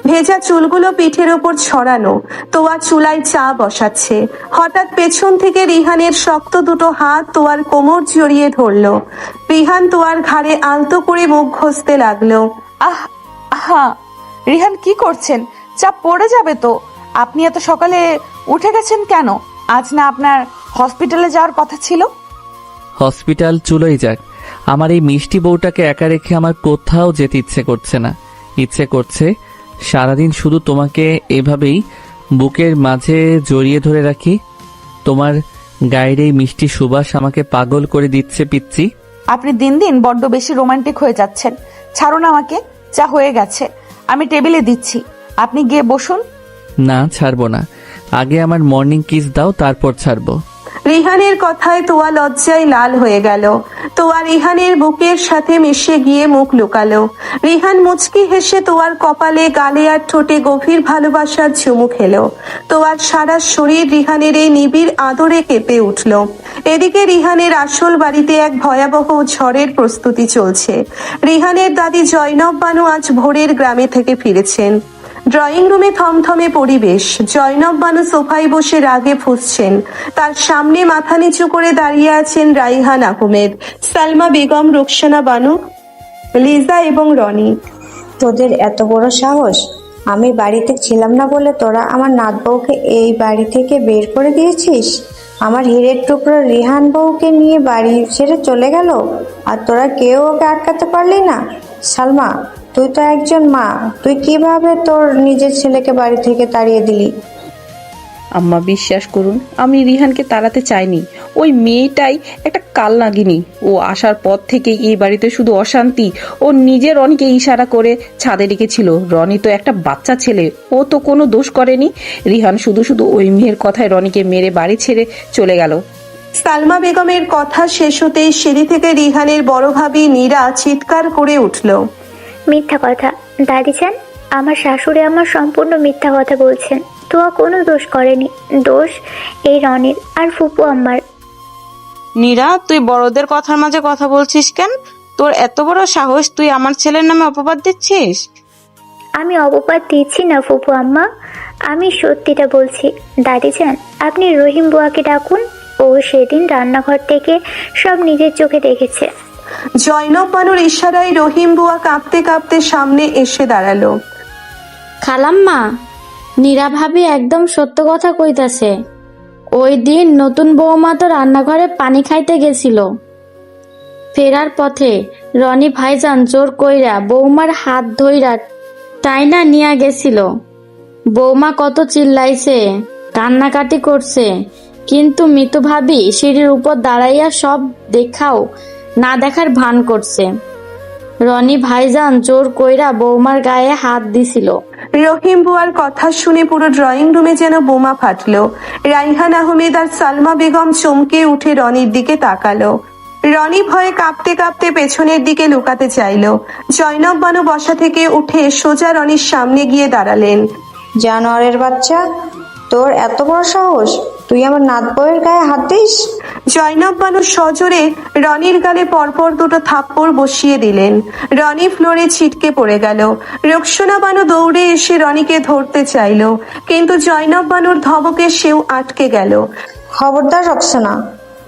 A: ভেজা চুলগুলো পিঠের ওপর ছড়ানো। তোয়া চুলায় চা বসাচ্ছে। হঠাৎ পেছন থেকে রিহানের শক্ত দুটো হাত তোয়ার কোমর জড়িয়ে ধরলো। রিহান তোয়ার ঘাড়ে আলতো করে মুখ ঘষতে লাগলো।
I: আহা রিহান, কি করছেন? চাপ পড়ে যাবে তো। আপনি এত সকালে উঠে গেছেন কেন? আজ না আপনার হসপিটালে যাওয়ার কথা ছিল?
G: হসপিটাল চুলোই যাক, আমার এই মিষ্টি বউটাকে একা রেখে আমার কোথাও যেতে ইচ্ছে করছে না। ইচ্ছে করছে সারাদিন শুধু তোমাকে এভাবেই বুকের মাঝে জড়িয়ে ধরে রাখি। তোমার গায়ের এই মিষ্টি সুবাস আমাকে পাগল করে দিচ্ছে পিচ্ছি।
I: আপনি দিন দিন বড্ড বেশি রোমান্টিক হয়ে যাচ্ছেন। ছাড়ুন আমাকে, চা হয়ে গেছে, আমি টেবিলে দিচ্ছি, আপনি গিয়ে বসুন।
G: না, ছাড়বো না, আগে আমার মর্নিং কিস দাও, তারপর ছাড়বো।
A: রিহানের কথায় তোয়া লজ্জায় লাল হয়ে গেল। তোয়া রিহানের বুকের সাথে মিশে গিয়ে মুখ লুকালো। রিহান মুচকি হেসে তোয়ার কপালে, গালে আর ঠোঁটে গভীর ভালোবাসার চুমু খেলো। তোয়ার সারা শরীর রিহানের এই নিবিড় আদরে কেঁপে উঠল। এদিকে রিহানের আসল বাড়িতে এক ভয়াবহ ঝড়ের প্রস্তুতি চলছে। রিহানের দাদি জয়নব বানু আজ ভোরের গ্রামে থেকে ফিরেছেন। ড্রয়িং রুমে থমথমে পরিবেশ। জয়নব বানু সোফায় বসে রাগে ফুঁসছেন। তার সামনে মাথা নিচু করে দাঁড়িয়ে আছেন রাইহান আহমেদ, সালমা বেগম, রুকসানা বানু, লিজা এবং রনি।
O: তোদের এত বড় সাহস! আমি বাড়িতে ছিলাম না বলে তোরা আমার নাত বউকে এই বাড়ি থেকে বের করে দিয়েছিস। আমার হীরের টুকরো রিহান বউকে নিয়ে বাড়ি ছেড়ে চলে গেল, আর তোরা কেউ ওকে আটকাতে পারলি না। সালমা, তুই তো একজন মা, তুই কিভাবে তোর নিজের ছেলেকে বাড়ি থেকে তাড়িয়ে দিলি?
F: আম্মা বিশ্বাস করুন, আমি রিহানকে তাড়াতে চাইনি। ওই মেয়েটাই একটা কালনাগিনী। ও আসার পর থেকে এই বাড়িতে শুধু অশান্তি। ও নিজে রনিকে ইশারা করে ছাদে রেখেছিল। রনি তো একটা বাচ্চা ছেলে, ও তো কোনো দোষ করেনি। রিহান শুধু শুধু ওই মেয়ের কথায় রনিকে মেরে বাড়ি ছেড়ে চলে গেল।
A: সালমা বেগমের কথা শেষ হতেই সিঁড়ি থেকে রিহানের বড় ভাবি নীরা চিৎকার করে উঠল।
M: মিথ্যা কথা দাদি যান, আমার শাশুড়ি আমার সম্পূর্ণ মিথ্যা কথা বলছেন। তোয়া কোনো দোষ করেনি, দোষ এই রনির আর ফুপু আম্মার।
J: নীরা, তুই বড়দের কথার মাঝে কথা বলছিস কেন? তোর এত বড় সাহস, তুই আমার ছেলের নামে অপবাদ দিচ্ছিস?
M: আমি অপবাদ দিচ্ছি না ফুপু আম্মা, আমি সত্যিটা বলছি। দাদি যান, আপনি রহিম বুয়াকে ডাকুন। ও সেদিন রান্নাঘর থেকে সব নিজের চোখে দেখেছে।
A: জয়নব বানুর ইশারায় রহিম বুয়া কাঁপতে কাঁপতে সামনে এসে দাঁড়ালো।
K: খালাম্মা, নীরা ভাবি একদম সত্য কথা কইতাছে। ওই দিন নতুন বৌমা তো রান্নাঘরে পানি খাইতে গেছিল। ফেরার পথে রনি ভাইজান জোর কইরা বৌমার হাত ধইরা টাইনা নিয়া গেছিল। বৌমা কত চিল্লাইছে, কান্নাকাটি করছে, কিন্তু মিতু ভাবি সিঁড়ির উপর দাঁড়াইয়া সব দেখাও না দেখার ভান করছে। রনি ভাইজান জোর কইরা বৌমার গায়ে হাত দিছিল।
A: রহিম বুয়ার কথা শুনে পুরো ড্রয়িং রুমে যেন বোমা ফাটলো। রাইহান আহমেদ আর সালমা বেগম চমকে উঠে রনির দিকে তাকালো। রনি ভয়ে কাঁপতে কাঁপতে পেছনের দিকে লুকাতে চাইলো। জয়নব বানু বসা থেকে উঠে সোজা রনির সামনে গিয়ে দাঁড়ালেন।
O: জানোয়ারের বাচ্চা, তোর এত বড় সাহস, তুই আমার নাত বউয়ের গায়ে হাত দিস?
A: জয়নব বানু সজোরে রনির গালে পরপর দুটো থাপ্পড় বসিয়ে দিলেন। রনি ফ্লোরে ছিটকে পড়ে গেল। রোকসানা বানু দৌড়ে এসে রনিকে ধরতে চাইল, কিন্তু জয়নব বানুর ধমকে সেও আটকে গেল।
O: খবরদার রক্সানা,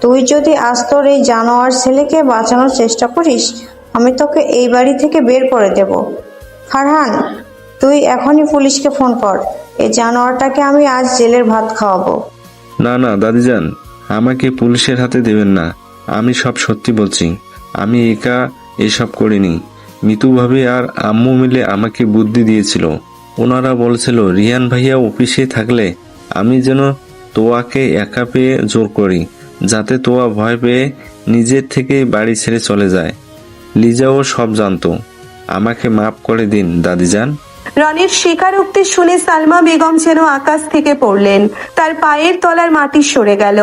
O: তুই যদি আজ তোর এই জানোয়ার ছেলেকে বাঁচানোর চেষ্টা করিস, আমি তোকে এই বাড়ি থেকে বের করে দেব। ফারহান, তুই এখনই পুলিশকে ফোন কর। এই জানোয়ারটাকে আমি আজ জেলের ভাত খাওয়াবো।
N: না না দাদিজান, আমাকে পুলিশের হাতে দেবেন না। আমি সব সত্যি বলছি। আমি একা এসব করিনি। মিতু ভাবি আর আম্মু মিলে আমাকে বুদ্ধি দিয়েছিল। ওনারা বলছিল রিহান ভাইয়া অফিসে থাকলে আমি যেন তোয়াকে একা পেয়ে জোর করি, যাতে তোয়া ভয় পেয়ে নিজের থেকে বাড়ি ছেড়ে চলে যায়। লিজাও সব জানতো। আমাকে মাফ করে দিন দাদিজান।
A: রনির স্বীকারোক্তি শুনে সালমা বেগম যেন আকাশ থেকে পড়লেন। তার পায়ের তলার মাটি সরে গেল।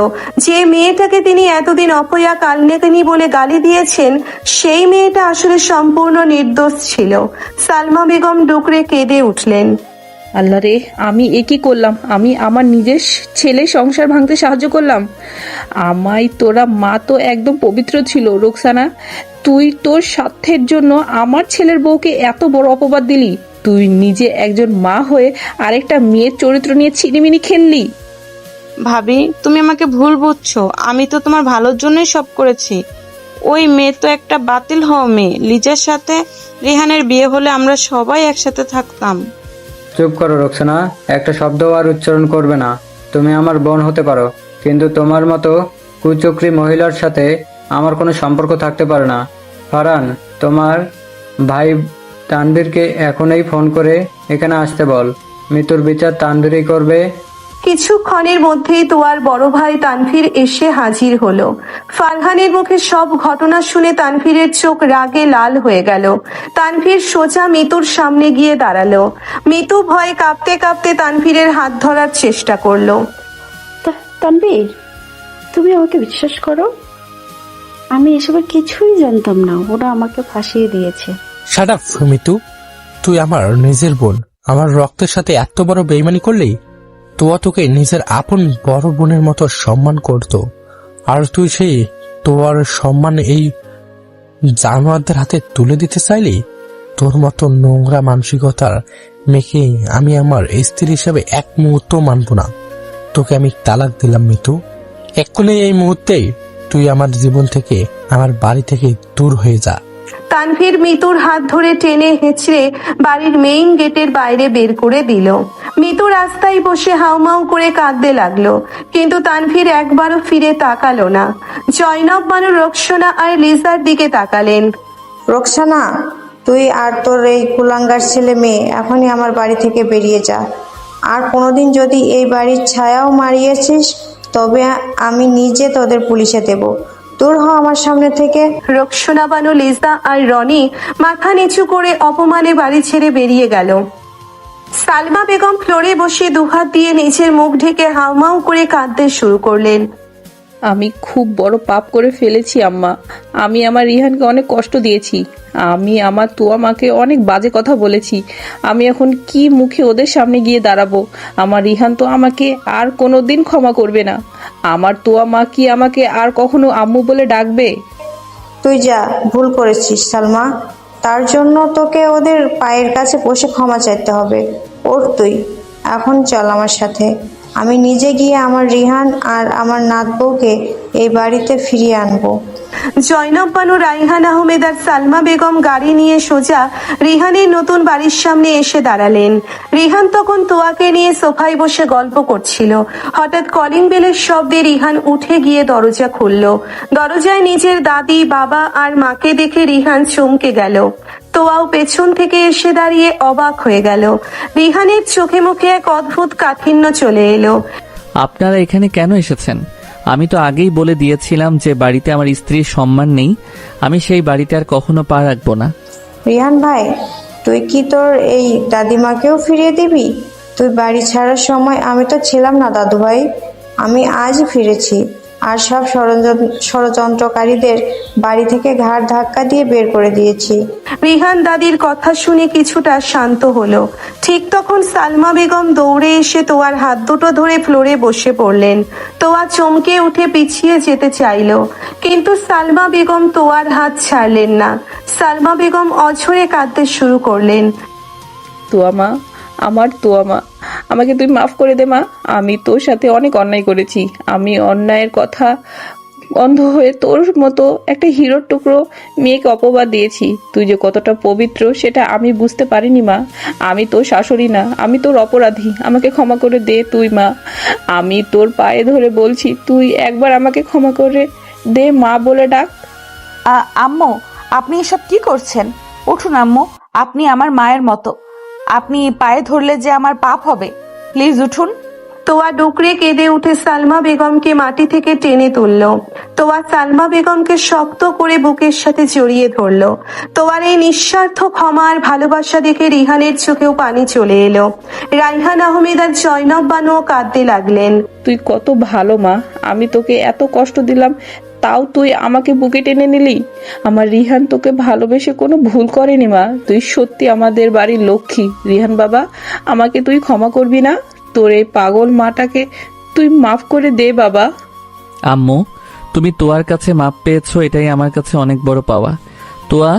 A: যে মেয়েটাকে তিনি এতদিন অপয়া কালনেকানি বলে গালি দিয়েছেন, সেই মেয়েটা আসলে সম্পূর্ণ নির্দোষ ছিল। সালমা বেগম ডুকরে কেঁদে উঠলেন।
F: আল্লাহ রে, আমি এ কি করলাম? আমি আমার নিজের ছেলে সংসার ভাঙতে সাহায্য করলাম। আমায় তোরা মা তো একদম পবিত্র ছিল। রোকসানা, তুই তোর স্বার্থের জন্য আমার ছেলের বউকে এত বড় অপবাদ দিলি। তুই নিজে একজন মা হয়ে আরেকটা মেয়ের চরিত্র নিয়ে ছিনিমিনি খেললি।
J: ভাবি, তুমি আমাকে ভুল বুঝছো। আমি তো তোমার ভালোর জন্যই সব করেছি। ওই মেয়ে তো একটা বাতিল হওয়া মেয়ে। লিজার সাথে রিহানের বিয়ে হলে আমরা সবাই একসাথে থাকতাম।
H: চুপ করো রক্সানা, একটা শব্দ আর উচ্চারণ করবে না। তুমি আমার বোন হতে পারো, কিন্তু তোমার মতো কুচক্রী মহিলার সাথে আমার কোনো সম্পর্ক থাকতে পারে না। ফারহান, তোমার ভাই তানভীরকে এখনই ফোন করে এখানে আসতে বল। মৃত্যুর বিচার তানভীরই করবে।
A: কিছুক্ষণের মধ্যেই তোয়ার বড় ভাই তানভীর এসে হাজির হলো। ফারহানের মুখে সব ঘটনা শুনে তানভীরের চোখ রাগে লাল হয়ে গেল। তানভীর সোজা মিতুর সামনে গিয়ে দাঁড়ালো। মিতু ভয়ে কাঁপতে কাঁপতে তানভীরের হাত ধরার চেষ্টা করলো।
L: তানভীর, তুমি আমাকে বিশ্বাস করো, আমি এসবের কিছুই জানতাম না। ওরা আমাকে ফাঁসিয়ে দিয়েছে।
D: শাট আপ মিতু, তুই আমার নিজের বোন। আমার রক্তের সাথে এত বড় বেইমানি করলি? তোয়া তোকে নিজের আপন বড় বোনের মতো সম্মান করত, আর তুই সেই তোয়ার সম্মান এই জানোয়ারদের হাতে তুলে দিতে চাইলি? তোর মতো নোংরা মানসিকতার মেয়েকে আমি আমার স্ত্রী হিসেবে এক মুহূর্ত মানব না। তোকে আমি তালাক দিলাম মিতু। এক্ষুনি এই মুহূর্তেই তুই আমার জীবন থেকে, আমার বাড়ি থেকে দূর হয়ে যা।
A: তানভীর মিতুর হাত ধরে টেনে হেঁচড়ে বাড়ির মেইন গেটের বাইরে বের করে দিল। মিতু রাস্তায় বসে হাউমাউ করে কাঁদতে লাগলো, কিন্তু তানভীর একবারও ফিরে তাকালো না। জয়নব বানু রোকসানা আর লিজার দিকে তাকালেন।
O: রক্সানা, তুই আর তোর এই কুলাঙ্গার ছেলে মেয়ে এখনই আমার বাড়ি থেকে বেরিয়ে যা। আর কোনোদিন যদি এই বাড়ির ছায়াও মারিয়েছিস, তবে আমি নিজে তোদের পুলিশে দেব। দূর হ আমার সামনে থেকে।
A: রোকসানা বানু, লিজা আর রনি মাথা নিচু করে অপমানে বাড়ি ছেড়ে বেরিয়ে গেল। সালমা বেগম ফ্লোরে বসে দুহাত দিয়ে নিচের মুখ ঢেকে হাউমাউ করে কাঁদতে শুরু করলেন।
F: আমি খুব বড় পাপ করে ফেলেছি আম্মা। আমি আমার রিহানকে অনেক কষ্ট দিয়েছি। আমি আমার তোয়া মাকে অনেক বাজে কথা বলেছি। আমি এখন কি মুখে ওদের সামনে গিয়ে দাঁড়াবো? আমার রিহান তো আমাকে আর কোনোদিন ক্ষমা করবে না। আমার তোয়া মা কি আমাকে আর কখনো আম্মু বলে ডাকবে?
O: তুই যা ভুল করেছিস সালমা, তার জন্য তোকে ওদের পায়ের কাছে বসে ক্ষমা চাইতে হবে। ওর তুই এখন চল আমার সাথে। আমি নিজে গিয়ে আমার রিহান আর আমার নাত বউকে এই বাড়িতে ফিরিয়ে আনবো।
A: জয়নব বানু, রাইহান আহমেদ আর সালমা বেগম গাড়ি নিয়ে সোজা রিহানের নতুন বাড়ির সামনে এসে দাঁড়ালেন। রিহান তখন তোয়াকে নিয়ে সোফায় বসে গল্প করছিল। হঠাৎ কলিং বেলের শব্দে রিহান উঠে গিয়ে দরজা খুলল। দরজায় নিজের দাদি, বাবা আর মাকে দেখে রিহান চমকে গেল। তোয়াও পেছন থেকে এসে দাঁড়িয়ে অবাক হয়ে গেল। রিহানের চোখে মুখে এক অদ্ভুত কাঠিন্য চলে এলো।
G: আপনারা এখানে কেন এসেছেন? আমি তো আগেই বলে দিয়েছিলাম যে বাড়িতে আমার স্ত্রীর সম্মান নেই। আমি সেই বাড়িতে আর কখনো পা রাখবো না।
O: রিহান ভাই, তুই কি তোর এই দাদিমাকেও ফিরিয়ে দিবি? তুই বাড়ি ছাড়ার সময় আমি তো ছিলাম না দাদু ভাই, আমি আজই ফিরেছি আর সব ষড়যন্ত্রকারীদের বাড়ি থেকে ঘাড় ধাক্কা দিয়ে বের করে দিয়েছি।
A: রিহান দাদির কথা শুনে কিছুটা শান্ত হলো। ঠিক তখন সালমা বেগম দৌড়ে এসে তোয়ার হাত দুটো ধরে ফ্লোরে বসে পড়লেন। তোয়া চমকে উঠে পিছিয়ে যেতে চাইল, কিন্তু সালমা বেগম তোয়ার হাত ছাড়লেন না। সালমা বেগম অঝরে কাঁদতে শুরু করলেন।
F: তোয়া মা, আমার তোয়া মা, আমাকে তুই মাফ করে দে মা। আমি তোর সাথে অনেক অন্যায় করেছি। আমি অন্যায়ের কথা অন্ধ হয়ে তোর মতো একটা হিরোর টুকরো মেয়েকে অপবাদ দিয়েছি। তুই যে কতটা পবিত্র সেটা আমি বুঝতে পারিনি মা। আমি তোর শাশুড়ি না, আমি তোর অপরাধী। আমাকে ক্ষমা করে দে তুই মা। আমি তোর পায়ে ধরে বলছি, তুই একবার আমাকে ক্ষমা করে দে মা বলে ডাক।
I: আম্মু, আপনি এসব কি করছেন? উঠুন আম্মু, আপনি আমার মায়ের মতো। আপনি পায়ে ধরলে যে আমার পাপ হবে, প্লিজ উঠুন।
A: তোয়া ডুকরে কেঁদে উঠে সালমা বেগমকে মাটি থেকে টেনে তুলল। তোয়া সালমা বেগমকে শক্ত করে বুকের সাথে জড়িয়ে ধরল। তোয়ার এই নিঃস্বার্থ ক্ষমা আর ভালোবাসা দেখে রিহানের চোখেও পানি চলে এলো। রাইহান আহমেদ আর জয়নব বানুও কাঁদতে লাগলেন।
F: তুই কত ভালো মা, আমি তোকে এত কষ্ট দিলাম তাও তুই আমাকে বুকে টেনে নিলি। আমার রিহান তোকে ভালোবেসে কোনো ভুল করেনি মা। তুই সত্যি আমাদের বাড়ির লক্ষ্মী। রিহান বাবা, আমাকে তুই ক্ষমা করবি না? তোর এই পাগল মাটাকে তুই মাফ করে দে বাবা।
G: আম্মু, তুমি তোয়ার কাছে মাপ পেয়েছো, এটাই আমার কাছে অনেক বড় পাওয়া। তোয়া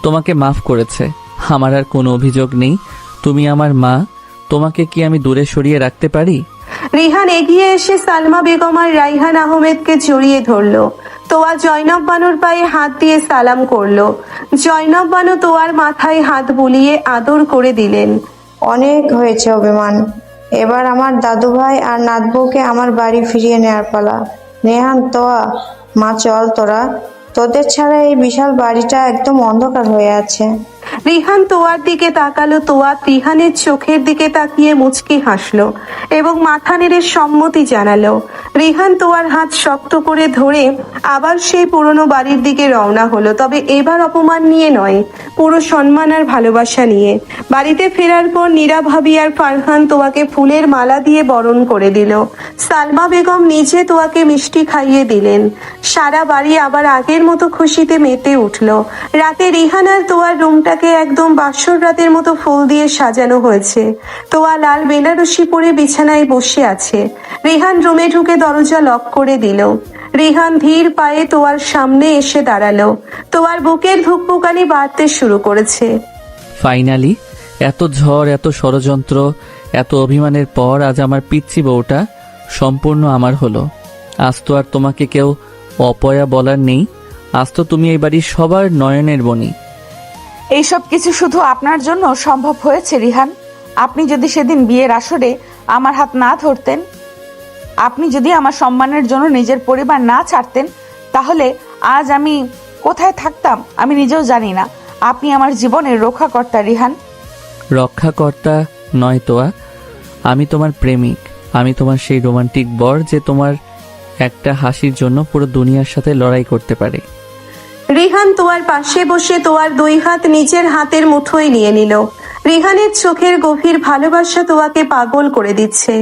G: তোমাকে মাফ করেছে, আমার আর কোনো অভিযোগ নেই। তুমি আমার মা, তোমাকে কি আমি দূরে সরিয়ে রাখতে পারি?
A: রিহান এগিয়ে এসে সালমা বেগম আর রাইহান আহমেদকে জড়িয়ে ধরল। তোয়া জয়নব বানুর পায়ে হাত দিয়ে সালাম করলো। জয়নব বানু তোয়ার মাথায় হাত বুলিয়ে আদর করে দিলেন।
O: অনেক হয়েছে অভিমান, এবার আমার দাদু ভাই আর নাতবউকে আমার বাড়ি ফিরিয়ে নেওয়ার পালা। নেহান, তোয়া, মা চল তোরা, তোদের ছাড়া এই বিশাল বাড়িটা একদম অন্ধকার হয়ে আছে।
A: রিহান তোয়ার দিকে তাকালো। তোয়া রিহানের চোখের দিকে তাকিয়ে মুচকি হাসলো এবং মাথা নেড়ে সম্মতি জানালো। রিহান তোয়ার হাত শক্ত করে ধরে আবার সেই পুরনো বাড়ির দিকে রওনা হলো, তবে এবার অপমান নিয়ে নয়, পুরো সম্মান আর ভালোবাসা নিয়ে। বাড়িতে ফেরার পর নীরা ভাবি আর ফারহান তোয়াকে ফুলের মালা দিয়ে বরণ করে দিল। সালমা বেগম নিজে তোয়াকে মিষ্টি খাইয়ে দিলেন। সারা বাড়ি আবার আগের মতো খুশিতে মেতে উঠল। রাতে রিহান আর তোয়ার রুমটাকে একদম বাসর রাতের মতো ফুল দিয়ে সাজানো হয়েছে। তোয়া লাল বেনারসি পরে বিছানায় বসে আছে। রিহান রুমে ঢুকে দরজা লক করে দিল। রিহান ধীর পায়ে তোয়ার সামনে এসে দাঁড়ালো। তোয়ার বুকের ধুকপুকানি বাড়তে শুরু করেছে।
G: ফাইনালি এত ঝড়, এত ষড়যন্ত্র, এত অভিমানের পর আজ আমার পিচ্চি বউটা সম্পূর্ণ আমার হলো। আজ তো আর তোমাকে কেউ অপয়া বলার নেই। আজ তো তুমি এই বাড়ির সবার নয়নের মণি।
I: এইসব কিছু শুধু আপনার জন্য সম্ভব হয়েছে রিহান। আপনি যদি সেদিন বিয়ের আসরে আমার হাত না ধরতেন, আপনি যদি আমার সম্মানের জন্য নিজের পরিবার না ছাড়তেন, তাহলে আজ আমি কোথায় থাকতাম আমি নিজেও জানি না। আপনি আমার জীবনের রক্ষাকর্তা রিহান।
G: রক্ষাকর্তা নয় তোয়া, আমি তোমার প্রেমিক। আমি তোমার সেই রোমান্টিক বর যে তোমার একটা হাসির জন্য পুরো দুনিয়ার সাথে লড়াই করতে পারে।
A: রিহান তোয়ার পাশে বসে তোয়ার দুই হাত নিজের হাতের মুঠোয় নিয়ে নিল। রিহানের চোখের গভীর ভালোবাসা তোয়াকে পাগল করে দিচ্ছে।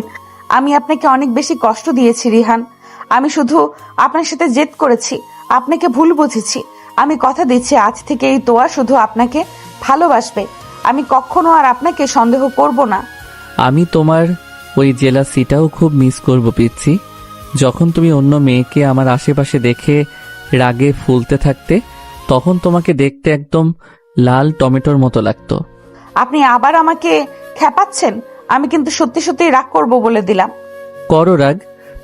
I: আমি আপনাকে অনেক বেশি কষ্ট দিয়েছি রিহান। আমি শুধু আপনার সাথে জেদ করেছি, আপনাকে ভুল বুঝেছি। আমি কথা দিচ্ছি আজ থেকে এই তোয়া শুধু আপনাকে ভালোবাসবে। আমি কখনো আর আপনাকে সন্দেহ করব না।
G: আমি তোমার ওই জেলাসিটাও খুব মিস করব পিচ্ছি। যখন তুমি অন্য মেয়েকে আমার আশেপাশে দেখে রাগে ফুলতে থাকতে, তখন তোমাকে দেখতে একদম লাল টমেটোর মতো লাগতো।
I: আপনি আবার আমাকে খেপাচ্ছেন। আমি কিন্তু সত্যি সত্যি রাগ করব বলে দিলাম।
G: করো রাগ,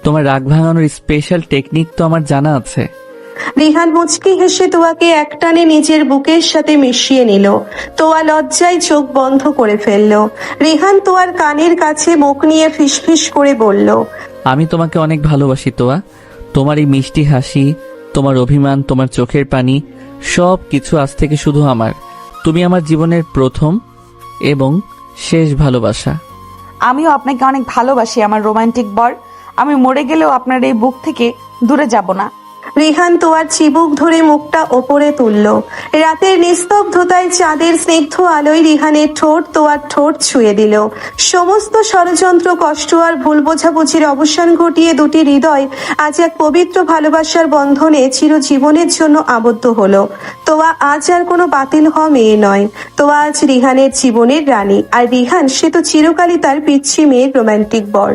G: তোমার রাগ ভাঙানোর স্পেশাল টেকনিক তো আমার জানা আছে।
A: রিহান মুচকি হেসে তোয়াকে একটানে নিজের বুকের সাথে মিশিয়ে নিল। তোয়া লজ্জায় চোখ বন্ধ করে ফেলল। রিহান তোয়ার কানের কাছে মুখ নিয়ে ফিসফিস করে বলল,
G: আমি তোমাকে অনেক ভালোবাসি তোয়া। তোমার এই মিষ্টি হাসি, তোমার অভিমান, তোমার চোখের পানি, সব কিছু আজ থেকে শুধু আমার। তুমি আমার জীবনের প্রথম এবং শেষ ভালোবাসা।
I: আমিও আপনাকে অনেক ভালোবাসি আমার রোমান্টিক বর। আমি মরে গেলেও আপনার এই বুক থেকে দূরে যাব না।
A: রিহান তোয়ার চিবুক ধরে মুখটা ওপরে তুলল। রাতের নিস্তব্ধতায় চাঁদের স্নিগ্ধ আলোয় রিহানের ঠোঁট তোয়ার ঠোঁট ছুঁয়ে দিল। সমস্ত ষড়যন্ত্র, কষ্ট আর ভুল বোঝাবুঝির অবসান ঘটিয়ে দুটি হৃদয় আজ এক পবিত্র ভালোবাসার বন্ধনে চিরজীবনের জন্য আবদ্ধ হলো। তোয়া আজ আর কোনো বাতিল হওয়া মেয়ে নয়। তোয়া আজ রিহানের জীবনের রানী, আর রিহান সে তো চিরকালই তার পিচ্ছি মেয়ের রোমান্টিক বর।